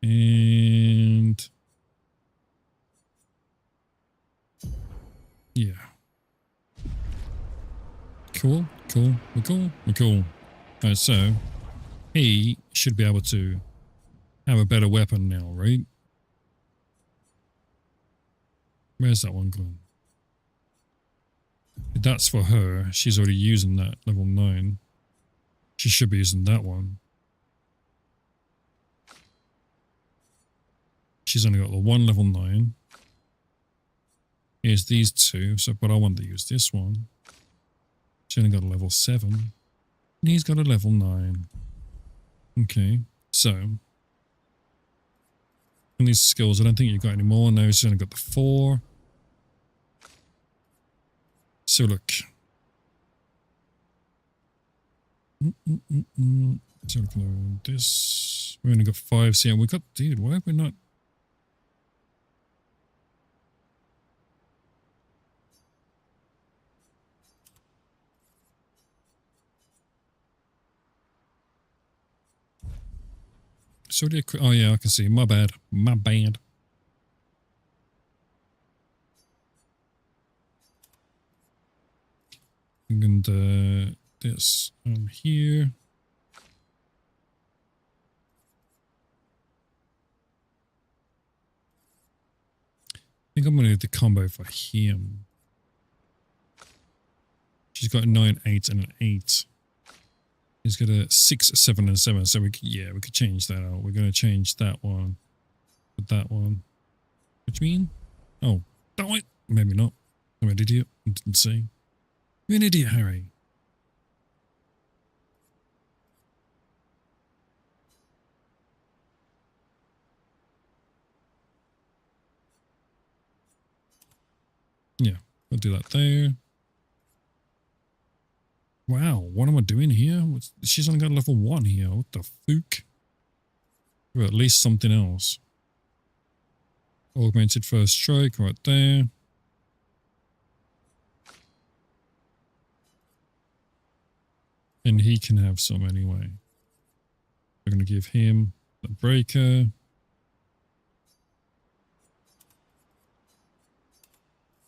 And... yeah. Cool, cool, we're cool, we're cool. Alright, so he should be able to have a better weapon now, right? Where's that one gone? That's for her. She's already using that level 9. She should be using that one. She's only got the one level 9. Here's these two, so but I want to use this one. She only got a level 7. And he's got a level 9. Okay, so. And these skills, I don't think you've got any more. No, she's only got the 4. So look. So look at this. We only got 5. So yeah, we got, dude, why have we not? So oh yeah, I can see. My bad. My bad. And this here. I think I'm gonna do the combo for him. She's got a 9, 8, and an 8. He's got a 6, 7, and 7. So we could change that out. We're gonna change that one with that one. What do you mean? Oh, that one? Maybe not. I'm an idiot. I didn't see. You're an idiot, Harry. Yeah, I'll do that there. Wow, what am I doing here? She's only got level 1 here. What the fuck? Or at least something else. Augmented first strike right there. And he can have some anyway. We're going to give him the breaker.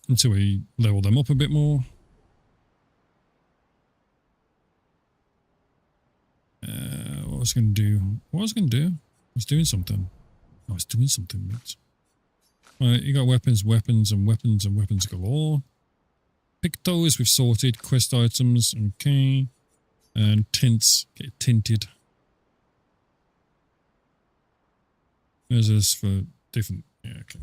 until we level them up a bit more. What was I going to do? What was I going to do? I was doing something. I was doing something, mate. Right, you got weapons, weapons, and weapons, and weapons galore. Pick those, we've sorted. Quest items, okay. And tints, get tinted. There's this for different, yeah, okay.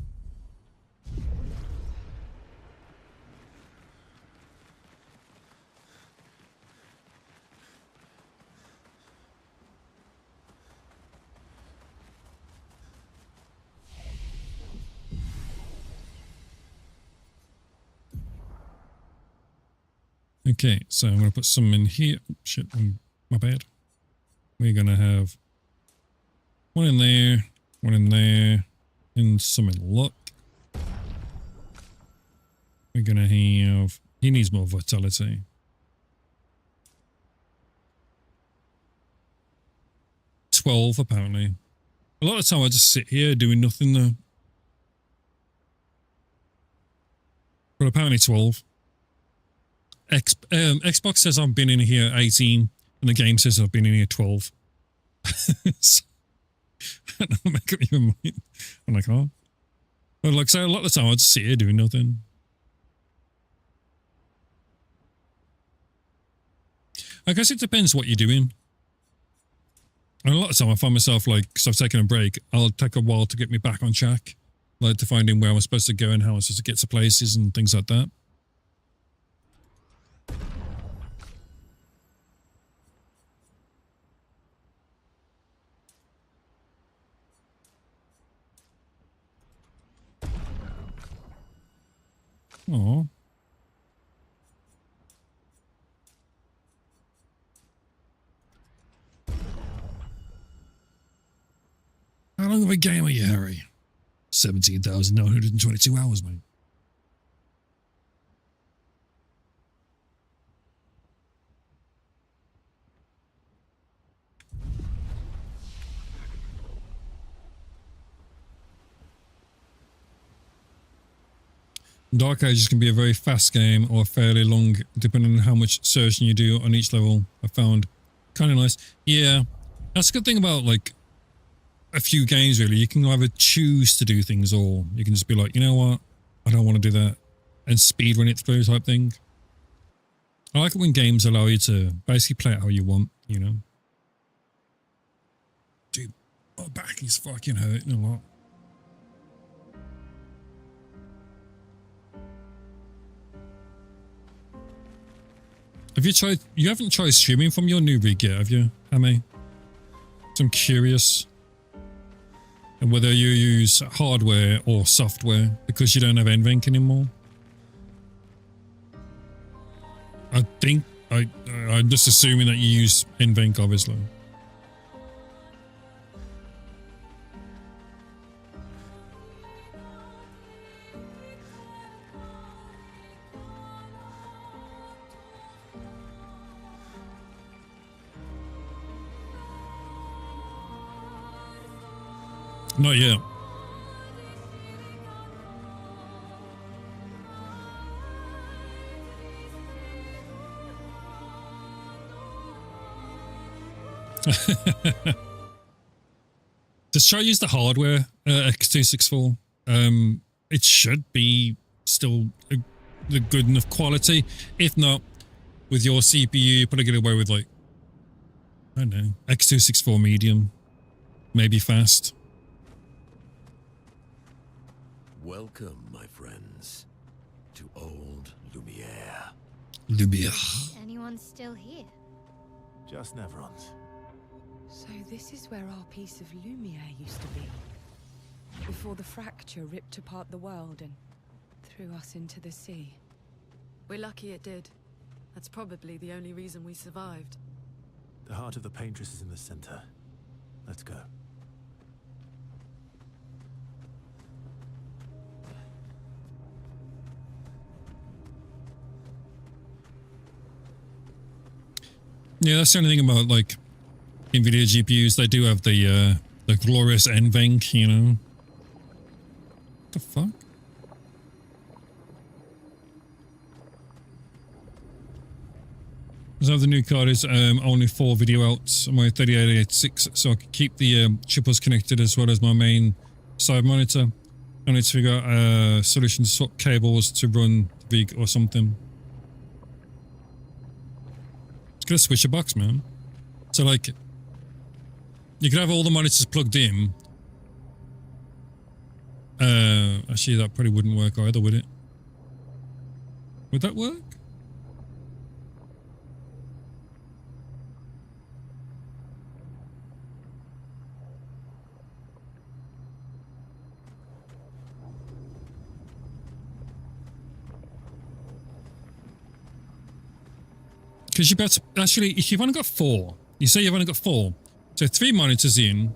Okay, so I'm going to put some in here. Shit, my bad. We're going to have one in there, and some in luck. We're going to have... He needs more vitality. $12, apparently. A lot of the time I just sit here doing nothing, though. But apparently 12. Xbox says I've been in here 18, and the game says I've been in here 12. So, I don't make up your mind. I'm like, oh. But like, so a lot of the time I just sit here doing nothing. I guess it depends what you're doing. And a lot of the time I find myself like, because I've taken a break, I'll take a while to get me back on track. Like to finding where I'm supposed to go and how I'm supposed to get to places and things like that. Oh. How long of a game are you, Harry? 17,922 hours, mate. Dark Ages can be a very fast game or fairly long, depending on how much searching you do on each level. I found kind of nice. Yeah, that's a good thing about like a few games, really. You can either choose to do things or you can just be like, you know what, I don't want to do that, and speedrun it through type thing. I like it when games allow you to basically play it how you want, you know. Dude, my back is fucking hurting a lot. Have you tried, you haven't tried streaming from your new rig yet, have you, Hammy? So I'm curious. And whether you use hardware or software because you don't have NVENC anymore. I think, I'm just assuming that you use NVENC, obviously. Not yet. Just try to use the hardware, X264. It should be still the good enough quality. If not, with your CPU, you probably get away with like, I don't know, X264 medium, maybe fast. Welcome, my friends, to old Lumiere. Lumiere. Anyone still here? Just Neverons. So this is where our piece of Lumiere used to be. Before the fracture ripped apart the world and threw us into the sea. We're lucky it did. That's probably the only reason we survived. The heart of the Paintress is in the center. Let's go. Yeah, that's the only thing about like NVIDIA GPUs. They do have the glorious NVENC, you know. What the fuck? So the new card is only 4 video outs on my 3886, so I can keep the chippers connected as well as my main side monitor. I need to figure out a solution to swap cables to run the VIG or something. It's got a switcher box, man. So like, you could have all the monitors plugged in. Actually, that probably wouldn't work either, would it? Would that work? Because you've got, actually, if you've only got 4, you say you've only got 4, so 3 monitors in,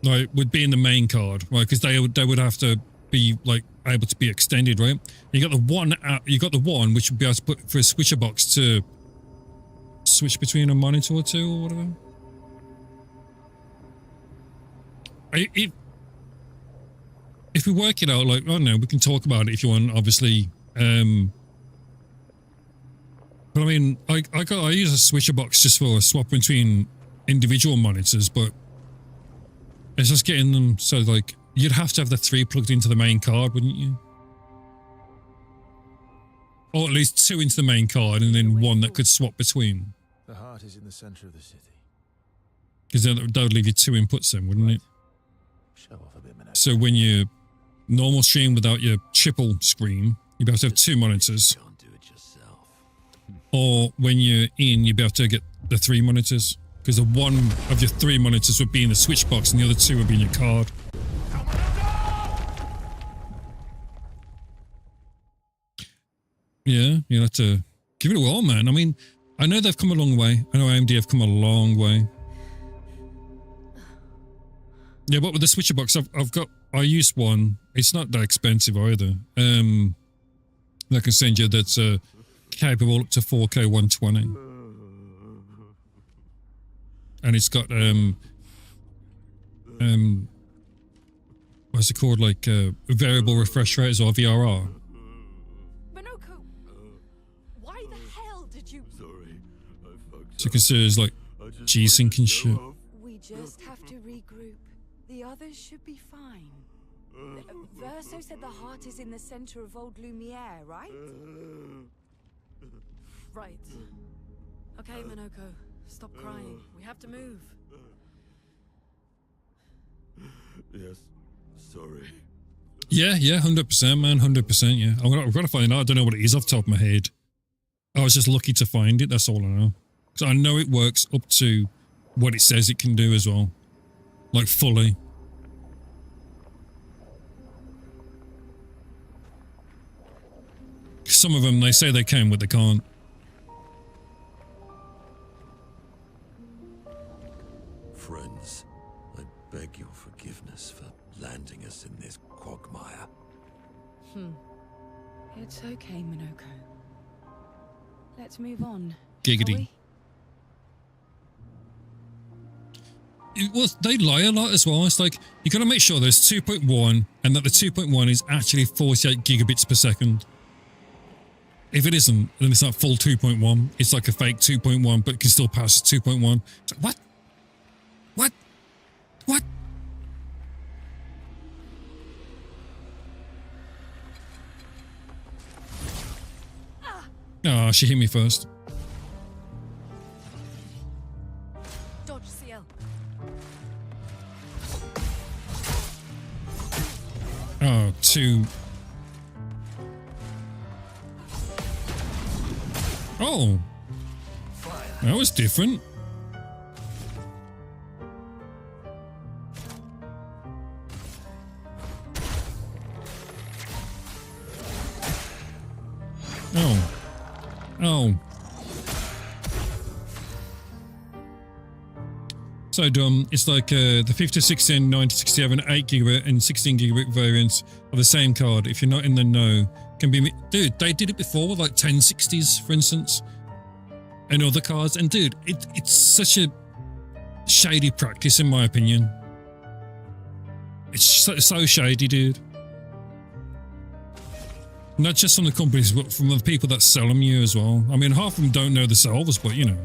like, would be in the main card, right? Because they would have to be, like, able to be extended, right? You got the one out, you got the one which would be able to put for a switcher box to switch between a monitor or 2 or whatever. If we work it out, like, I don't know, we can talk about it if you want, obviously. But I mean, I use a switcher box just for a swap between individual monitors, but it's just getting them so like you'd have to have the 3 plugged into the main card, wouldn't you? Or at least 2 into the main card and then 1 that could swap between. The heart is in the center of the city. Because that would leave you 2 inputs then, wouldn't it? Show off a bit, so when you normal stream without your triple screen, you'd be able to have 2 monitors. Or when you're in, you'd be able to get the 3 monitors. Because the one of your 3 monitors would be in the switch box and the other 2 would be in your card. Yeah, you'll have to give it a whirl, man. I mean, I know they've come a long way. I know AMD have come a long way. Yeah, but with the switcher box, I used one. It's not that expensive either. I can send you that's capable up to 4K 120. And it's got what's it called, like variable refresh rate as well, VRR. Minoko, why the hell did you? Sorry, I fucked So you can see there's like G-Sync and shit. We just have to regroup. The others should be fine. Verso said the heart is in the center of old Lumiere, right? Right. Okay, Minoko, stop crying. We have to move. Yes, sorry. Yeah, 100%, man, 100%, yeah. I've got to find out. I don't know what it is off the top of my head. I was just lucky to find it, that's all I know. Because I know it works up to what it says it can do as well. Like, fully. Some of them, they say they can, but they can't. Friends, I beg your forgiveness for landing us in this quagmire. It's okay, Minoko. Let's move on. Giggity. Well, they lie a lot as well. It's like, you got to make sure there's 2.1 and that the 2.1 is actually 48 gigabits per second. If it isn't, then it's not full 2.1. It's like a fake 2.1, but it can still pass 2.1. It's like, what? What? What? Oh, she hit me first. Dodge CL. Oh, 2. Oh, that was different. Oh. So it's like the 5016, 9067, 8 gigabit and 16 gigabit variants of the same card. If you're not in the know, can be, dude, they did it before with like 1060s, for instance, and other cards. And dude, it's such a shady practice, in my opinion. It's so shady, dude. Not just from the companies, but from the people that sell them you as well. I mean, half of them don't know themselves, but you know.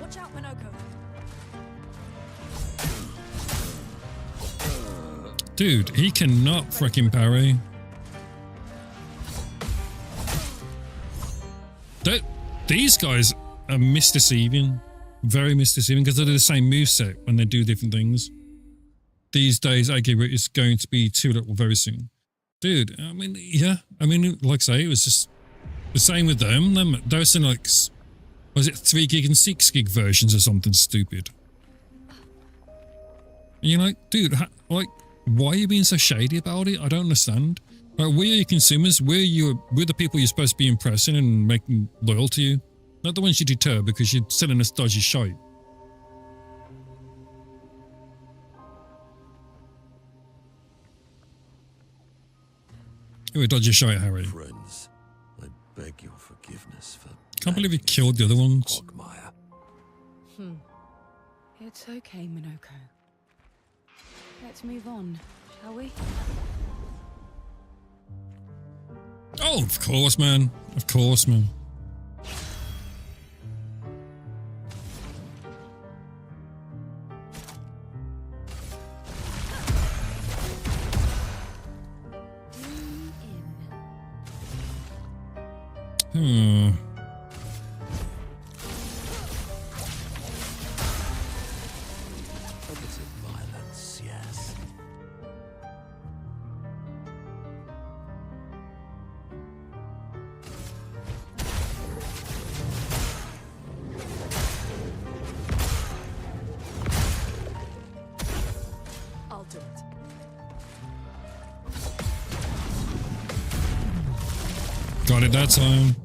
Watch out, Minoko. Dude, he cannot freaking parry. These guys are misdeceiving. Very misdeceiving because they do the same moveset when they do different things. These days, AK Root is going to be too little very soon. Dude, I mean, yeah. I mean, like I say, it was just the same with them. They were saying like, was it 3 gig and 6 gig versions or something stupid? And you're like, dude, like, why are you being so shady about it? I don't understand. Like, we're your consumers. We're the people you're supposed to be impressing and making loyal to you. Not the ones you deter because you're selling us dodgy shite. You're a dodgy shite, Harry. Friends, I beg your forgiveness for... Can't believe you killed the other ones. It's okay, Minoko. Let's move on, shall we? Oh, of course, man. Of course, man. A bit of violence, yes. I'll do it. Got it that time.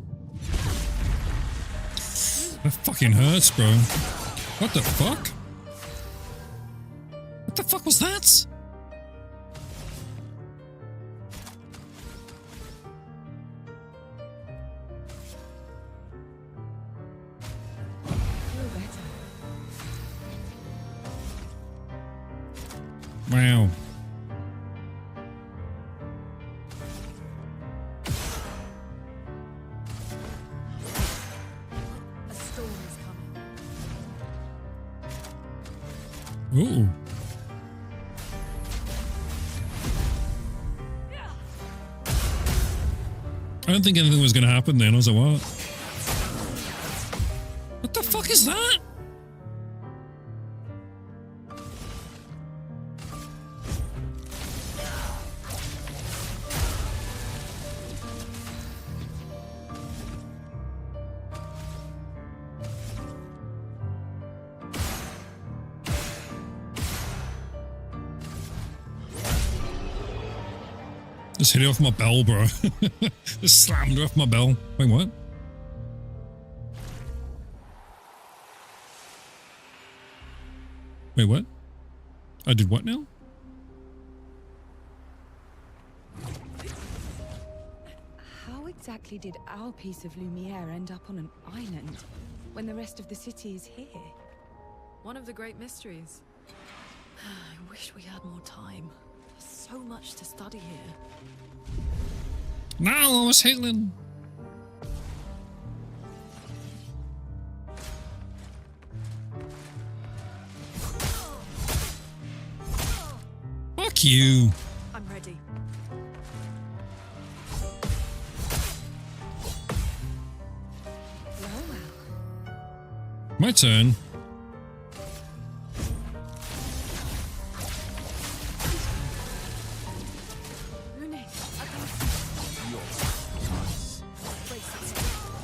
That fucking hurts, bro. What the fuck? What the fuck was that? Wow. A storm is coming. Ooh. I don't think anything was going to happen then. I was like, what? What the fuck is that? Just hit it off my bell, bro. Just slammed it off my bell. Wait, what? Wait, what? I did what now? How exactly did our piece of Lumiere end up on an island when the rest of the city is here? One of the great mysteries. I wish we had more time. There's so much to study here. Now I was healing. Fuck you. I'm ready. My turn.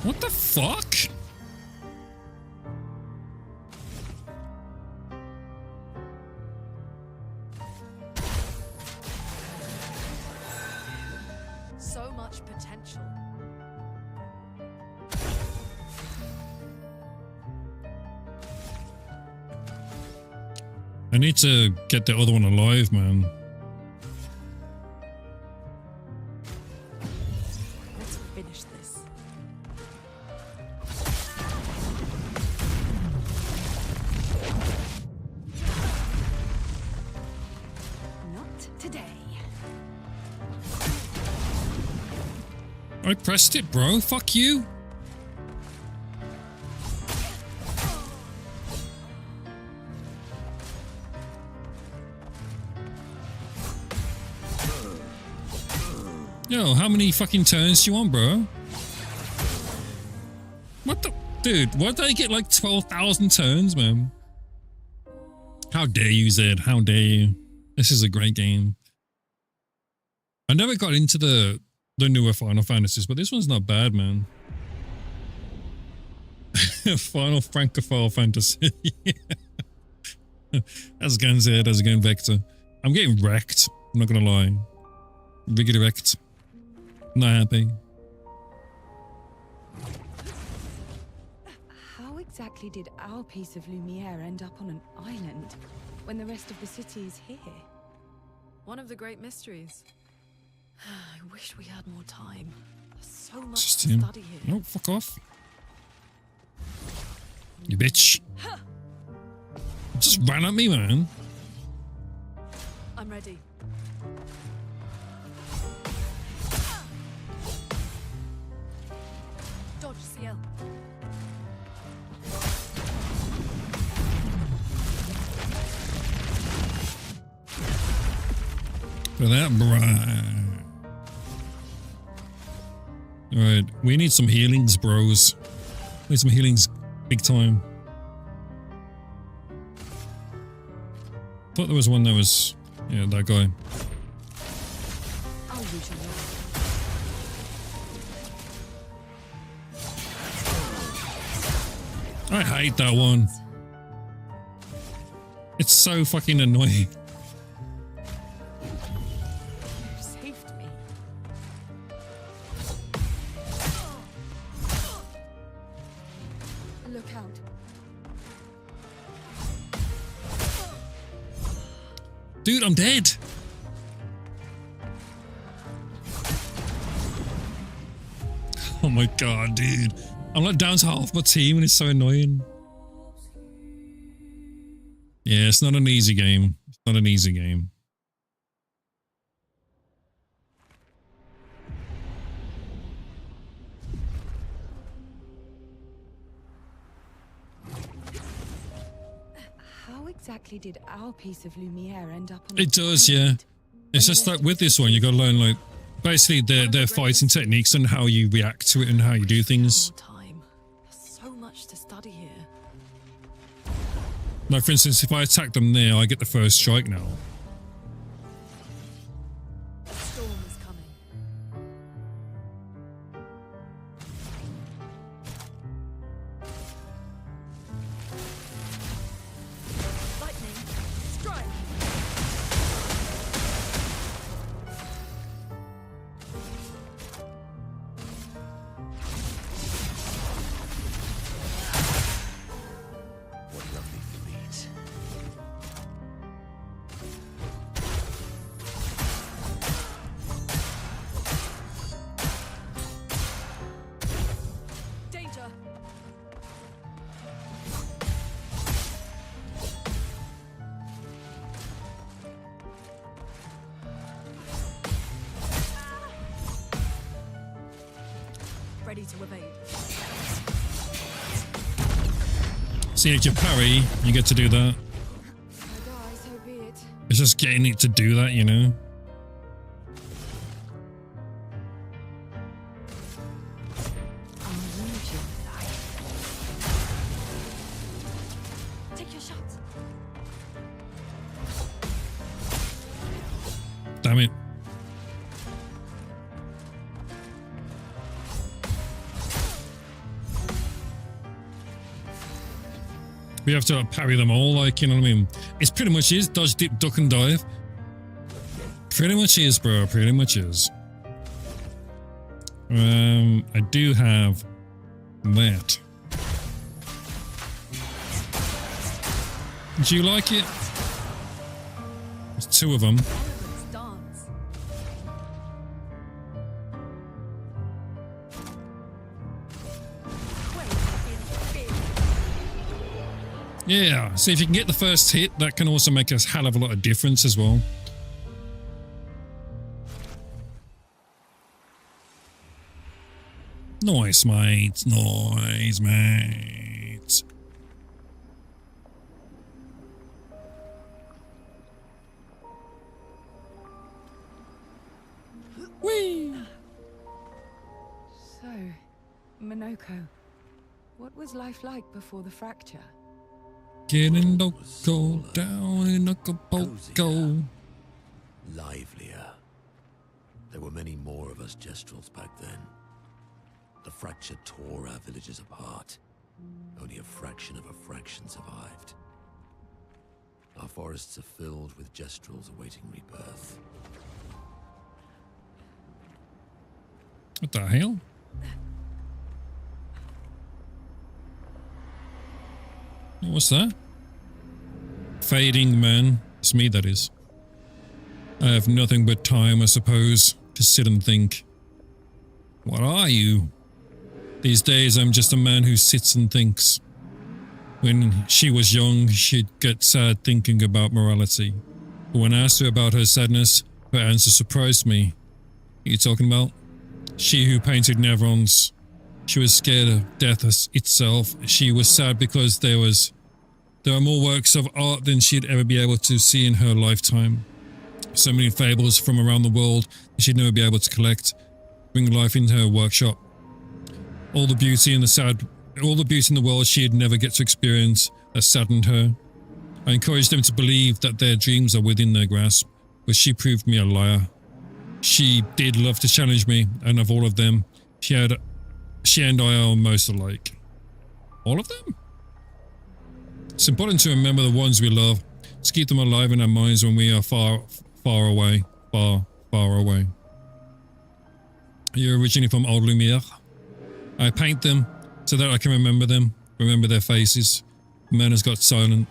What the fuck? So much potential. I need to get the other one alive, man. today. I pressed it, bro. Fuck you. Yo, how many fucking turns do you want, bro? What the... Dude, why did I get like 12,000 turns, man? How dare you, Zed? How dare you? This is a great game. I never got into the newer Final Fantasies, but this one's not bad, man. Final Francophile Fantasy. How's it going, Zed? How's it going, Vector? I'm getting wrecked. I'm not gonna lie. Really wrecked. Not happy. How exactly did our piece of Lumiere end up on an island when the rest of the city is here? One of the great mysteries. I wish we had more time. There's so much Just to him. study here. No, fuck off. You bitch. Just ran at me, man. I'm ready. Dodge, CL. For that, bruh. Alright, we need some healings, bros. We need some healings big time. Thought there was one that was... Yeah, that guy. I'll use your I hate that one. It's so fucking annoying. You saved me. Look out. Dude, I'm dead. Oh my god, dude. I'm like down to half my team and it's so annoying. Yeah, it's not an easy game. It's not an easy game. How exactly did our piece of Lumiere end up on It does, yeah. It's just like with this one, you gotta learn like basically their fighting techniques and how you react to it and how you do things. Time. There's so much to study here. Like for instance, if I attack them there, I get the first strike now. Storm is coming. Lightning, strike. What lovely fleet. Danger. Ready to evade. See, if you parry, you get to do that. I die, so be it. It's just getting it to do that, you know? I'll use your life. Take your shots. Damn it. We have to parry them all, like, you know what I mean? It's pretty much is dodge, dip, duck, and dive. Pretty much is, bro. Pretty much is. I do have that. Do you like it? There's two of them. Elephants dance. Yeah, see if you can get the first hit, that can also make a hell of a lot of difference as well. Nice, mate. Nice, mate. Whee! So, Minoko, what was life like before the fracture? Getting loco down in Acapulco. Livelier. There were many more of us Gestrels back then. The fracture tore our villages apart. Only a fraction of a fraction survived. Our forests are filled with Gestrels awaiting rebirth. What the hell? What's that? Fading man. It's me, that is. I have nothing but time, I suppose, to sit and think. What are you? These days, I'm just a man who sits and thinks. When she was young, she'd get sad thinking about morality. But when I asked her about her sadness, her answer surprised me. What are you talking about? She who painted Nevrons. She was scared of death itself. She was sad because there are more works of art than she'd ever be able to see in her lifetime. So many fables from around the world that she'd never be able to collect, bring life into her workshop. All the beauty in the world she'd never get to experience that saddened her. I encouraged them to believe that their dreams are within their grasp, but she proved me a liar. She did love to challenge me, and of all of them, she and I are most alike. All of them? It's important to remember the ones we love, to keep them alive in our minds when we are far away. Far away. You're originally from Old Lumiere. I paint them so that I can remember them, remember their faces. The man has got silent.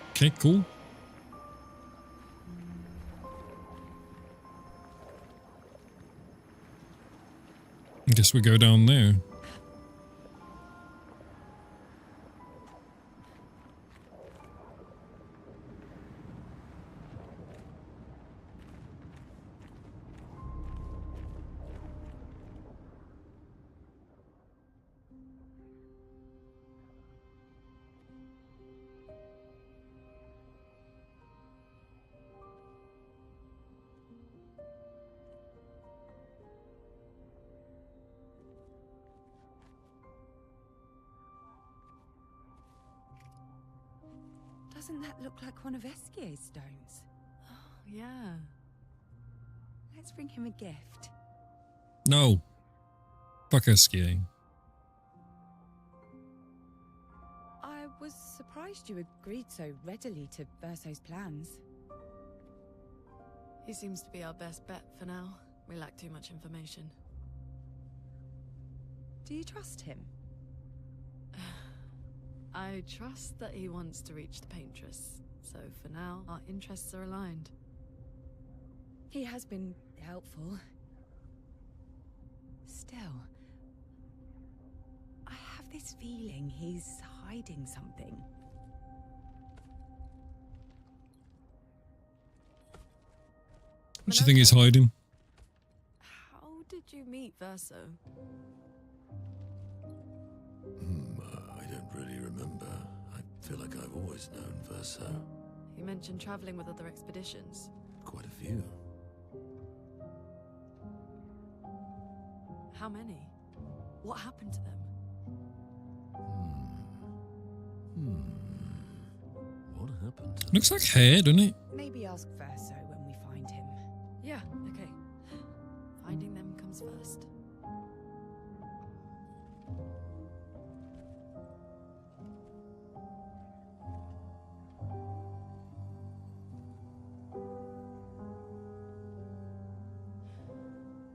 Okay, cool. I guess we go down there. Doesn't that look like one of Eskier's stones? Oh, yeah. Let's bring him a gift. No. Fuck Eskier. I was surprised you agreed so readily to Verso's plans. He seems to be our best bet for now. We lack too much information. Do you trust him? I trust that he wants to reach the Paintress, so for now, our interests are aligned. He has been helpful. Still, I have this feeling he's hiding something. What do you think he's hiding? How did you meet Verso? I don't really remember. I feel like I've always known Verso. You mentioned traveling with other expeditions. Quite a few. How many? What happened to them? What happened? Looks like hair, doesn't it? Maybe ask Verso when we find him. Yeah, okay. Finding them comes first.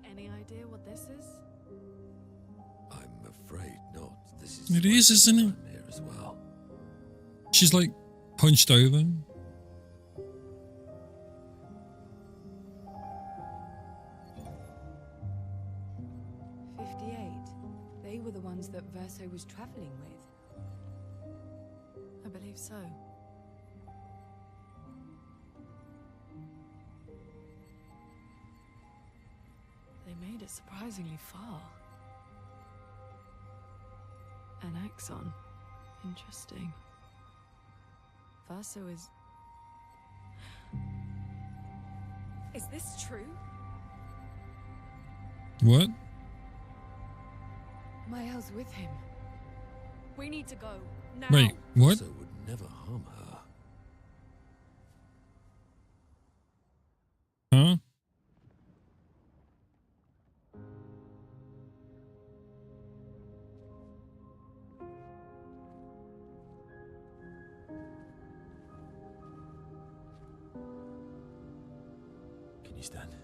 Any idea what this is? I'm afraid not. This is It is, isn't it? here as well. She's like punched over. They were the ones that Verso was traveling with. I believe so. They made it surprisingly far. An axon. Interesting. Verso is... Is this true? What? Mael's with him. We need to go. Now. Wait, what? So would never harm her. Huh? Can you stand?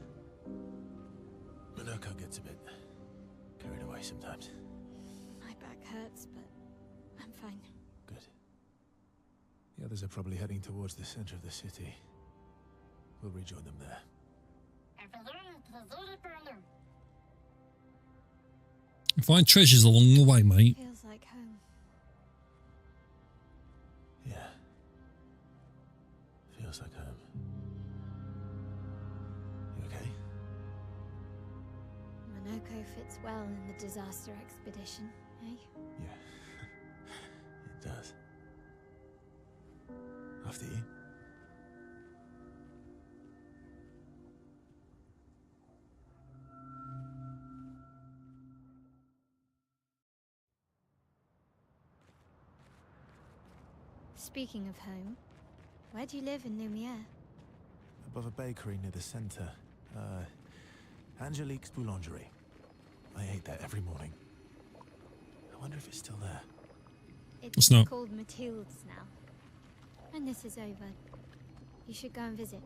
Minoko gets a bit carried away sometimes. My back hurts, but I'm fine. Good. The others are probably heading towards the center of the city. We'll rejoin them there. Find treasures along the way, mate. Feels like home. Yeah. Feels like home. You okay? Minoko fits well in the disaster expedition, eh? Yeah. It does. After you. Speaking of home, where do you live in Lumiere? Above a bakery near the center. Angelique's Boulangerie. I ate there every morning. I wonder if it's still there. It's not. called Mathilde's now. When this is over, you should go and visit.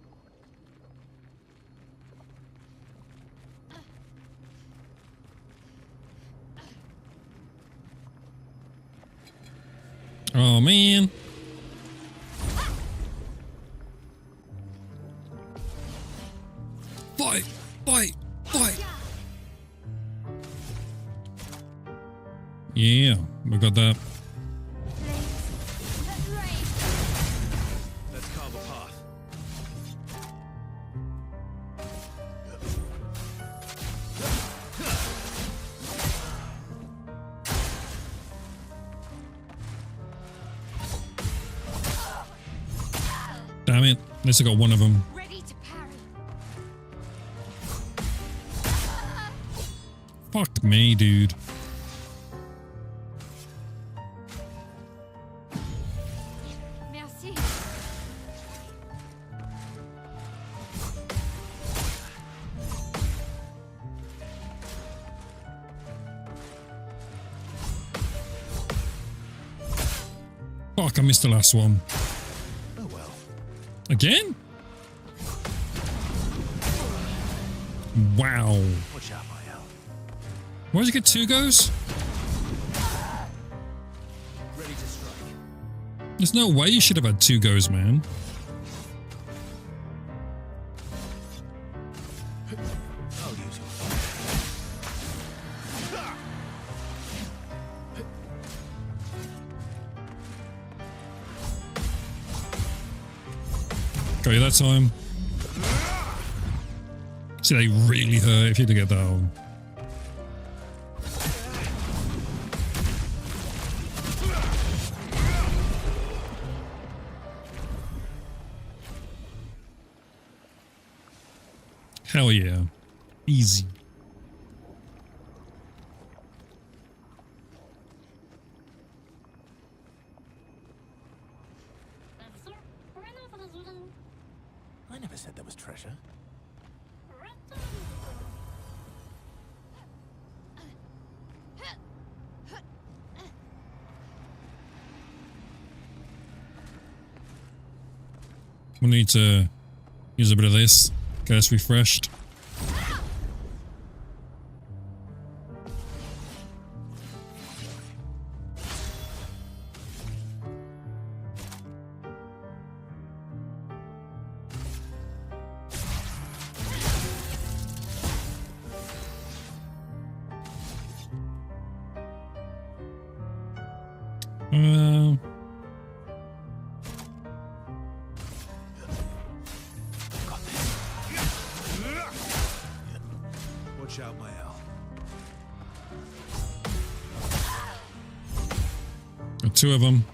Oh, man. Fight! Fight! Fight! Yeah, we got that. Let's carve a path. Damn it. At least I got one of them. Ready to parry. Fuck me, dude. Merci. Fuck, I missed the last one. Oh well. Again? Wow. Watch out, Mael. Why did you get 2 goes? Ready to strike. There's no way you should have had 2 goes, man. I'll use your Got you that time. See, they really hurt if you had to get that one. Hell yeah. Easy. I never said there was treasure. We need to use a bit of this. Get us refreshed. Watch out, Mael. two of them.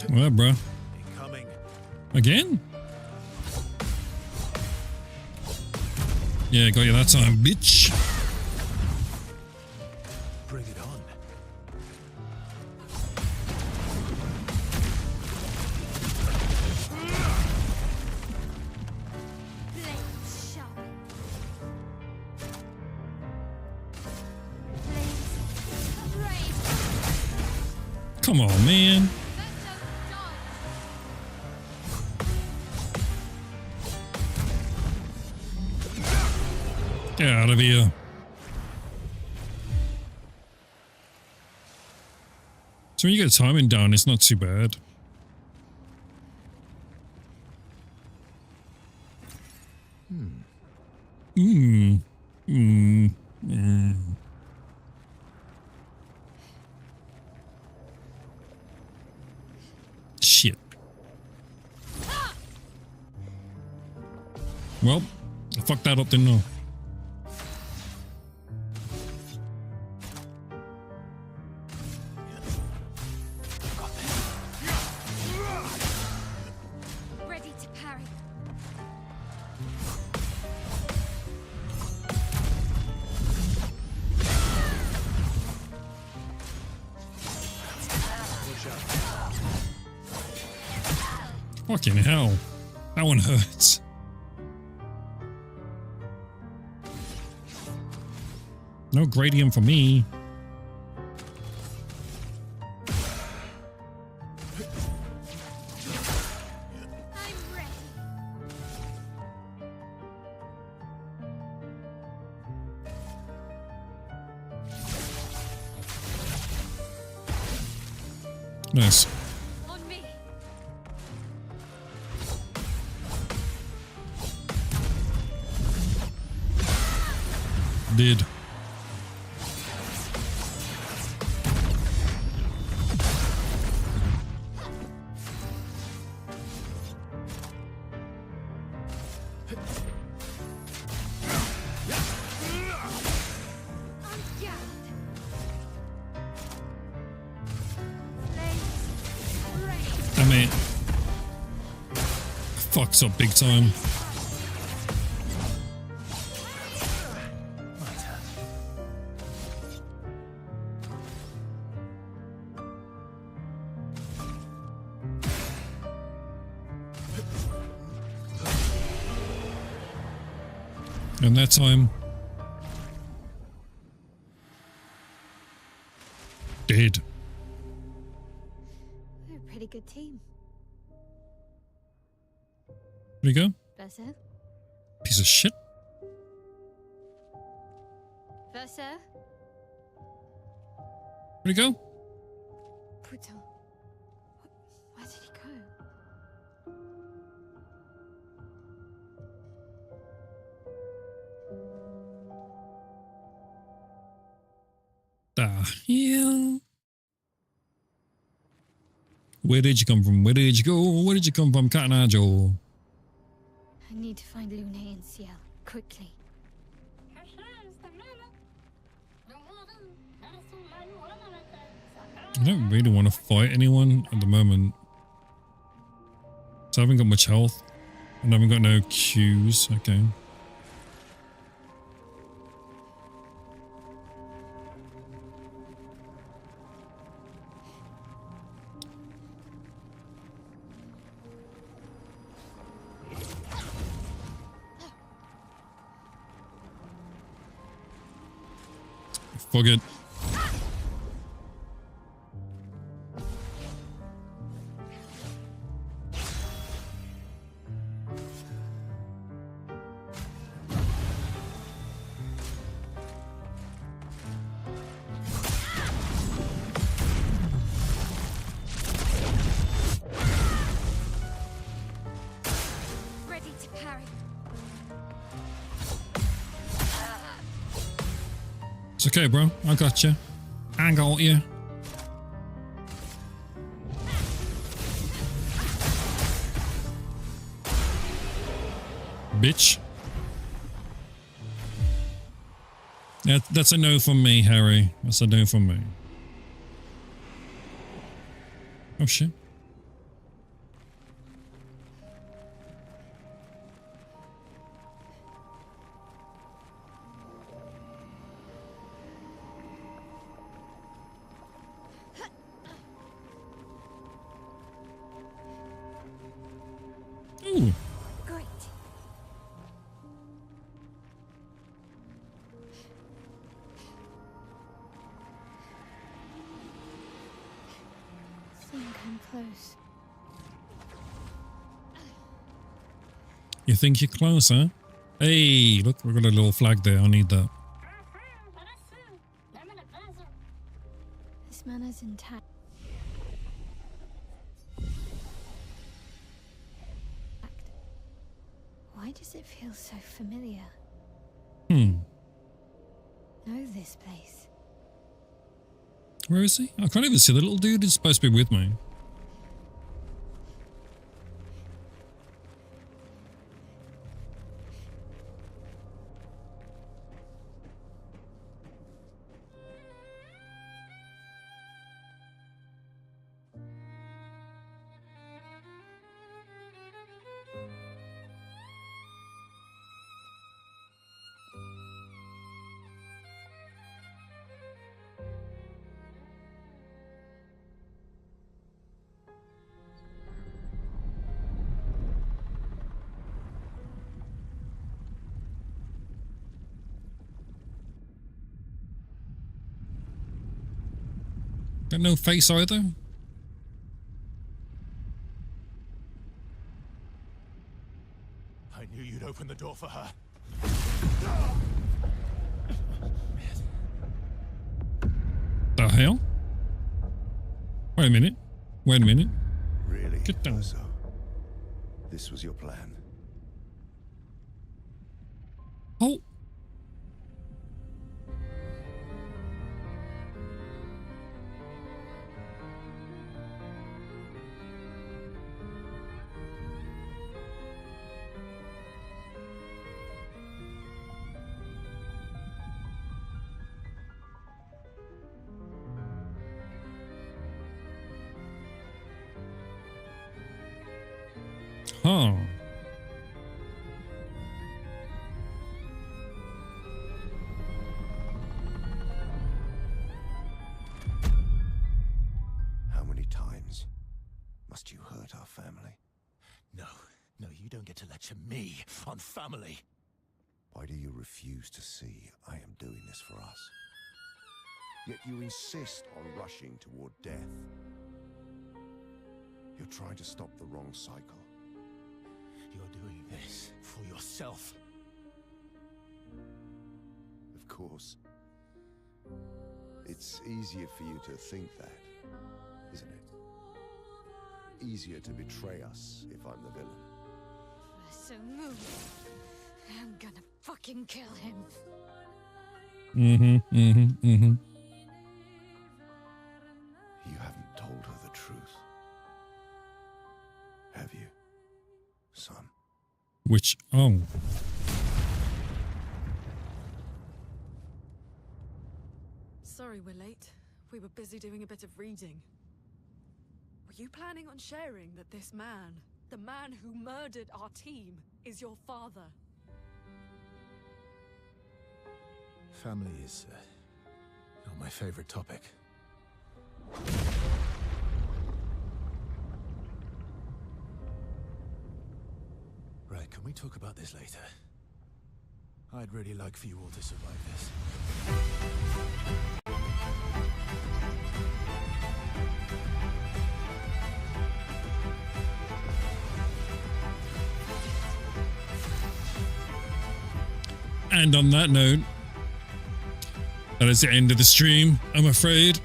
What, bro? Incoming. Again? Yeah, got you that time, bitch. Bring it on. Blades sharp. Blades. Come on, man. Get out of here. So when you get timing down, it's not too bad. Shit. Well, I fucked that up, didn't I? Ready to parry. Fucking hell. That one hurts. No gradient for me. Nice. On me. Did. I mean, fucks up big time. And that time, dead. We're a pretty good team. Where'd he go? Verso? Piece of shit. Verso? Where'd he go? Putain. Where did he go? The hell? Where did you come from? Where did you go? Where did you come from, Cotton Eye Joe? I need to find Lune and Ciel quickly. I don't really want to fight anyone at the moment. So I haven't got much health. And I haven't got no Qs. Okay. Fuck it. Ready to parry. It's okay, bro. I got you. I got you. bitch. That's a no from me, Harry. That's a no from me. Oh shit. Ooh. Great. Think I'm close. You think you're close, huh? Hey, look, we've got a little flag there. I need that. This manner's intact. Why does it feel so familiar? Hmm. Know this place. Where is he? I can't even see the little dude. He's supposed to be with me. Got no face either. I knew you'd open the door for her. The hell? Wait a minute. Wait a minute. Really? Get down. So, this was your plan? Oh. Huh. How many times must you hurt our family? No, you don't get to lecture me on family. Why do you refuse to see I am doing this for us? Yet you insist on rushing toward death. You're trying to stop the wrong cycle. You're doing this for yourself. Of course. It's easier for you to think that, isn't it? Easier to betray us if I'm the villain. So move. I'm gonna fucking kill him. Mm-hmm. You haven't told her the truth. Have you, son? Which, oh. Sorry we're late. We were busy doing a bit of reading. Were you planning on sharing that this man, the man who murdered our team, is your father? Family is not my favorite topic. Right, can we talk about this later? I'd really like for you all to survive this. And on that note, that is the end of the stream, I'm afraid.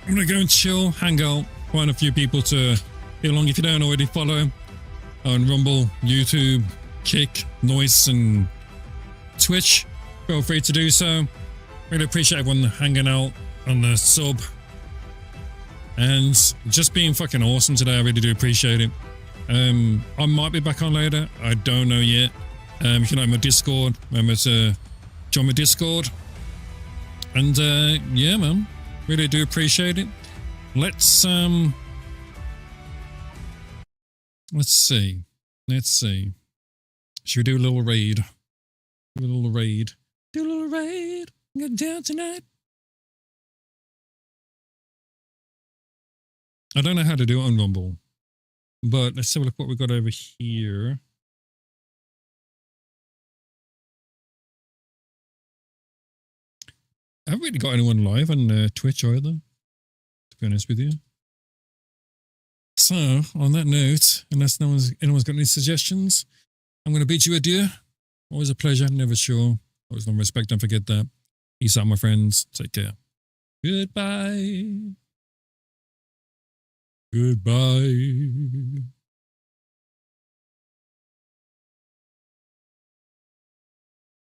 I'm gonna go and chill, hang out, find a few people to be along. If you don't already follow on Rumble, YouTube, Kick, Noice, and Twitch, feel free to do so. Really appreciate everyone hanging out on the sub and just being fucking awesome today. I really do appreciate it. I might be back on later. I don't know yet. You can like my Discord. Remember to join my Discord. And yeah, man, really do appreciate it. Let's see. Let's see. Should we do a little raid? Do a little raid. Do a little raid. Get down tonight. I don't know how to do it on Rumble, but let's have a look what we got over here. I haven't really got anyone live on Twitch either, to be honest with you. So, on that note, unless anyone's got any suggestions, I'm going to bid you adieu. Always a pleasure, never sure. Always long respect, don't forget that. Peace out, my friends. Take care. Goodbye. Goodbye.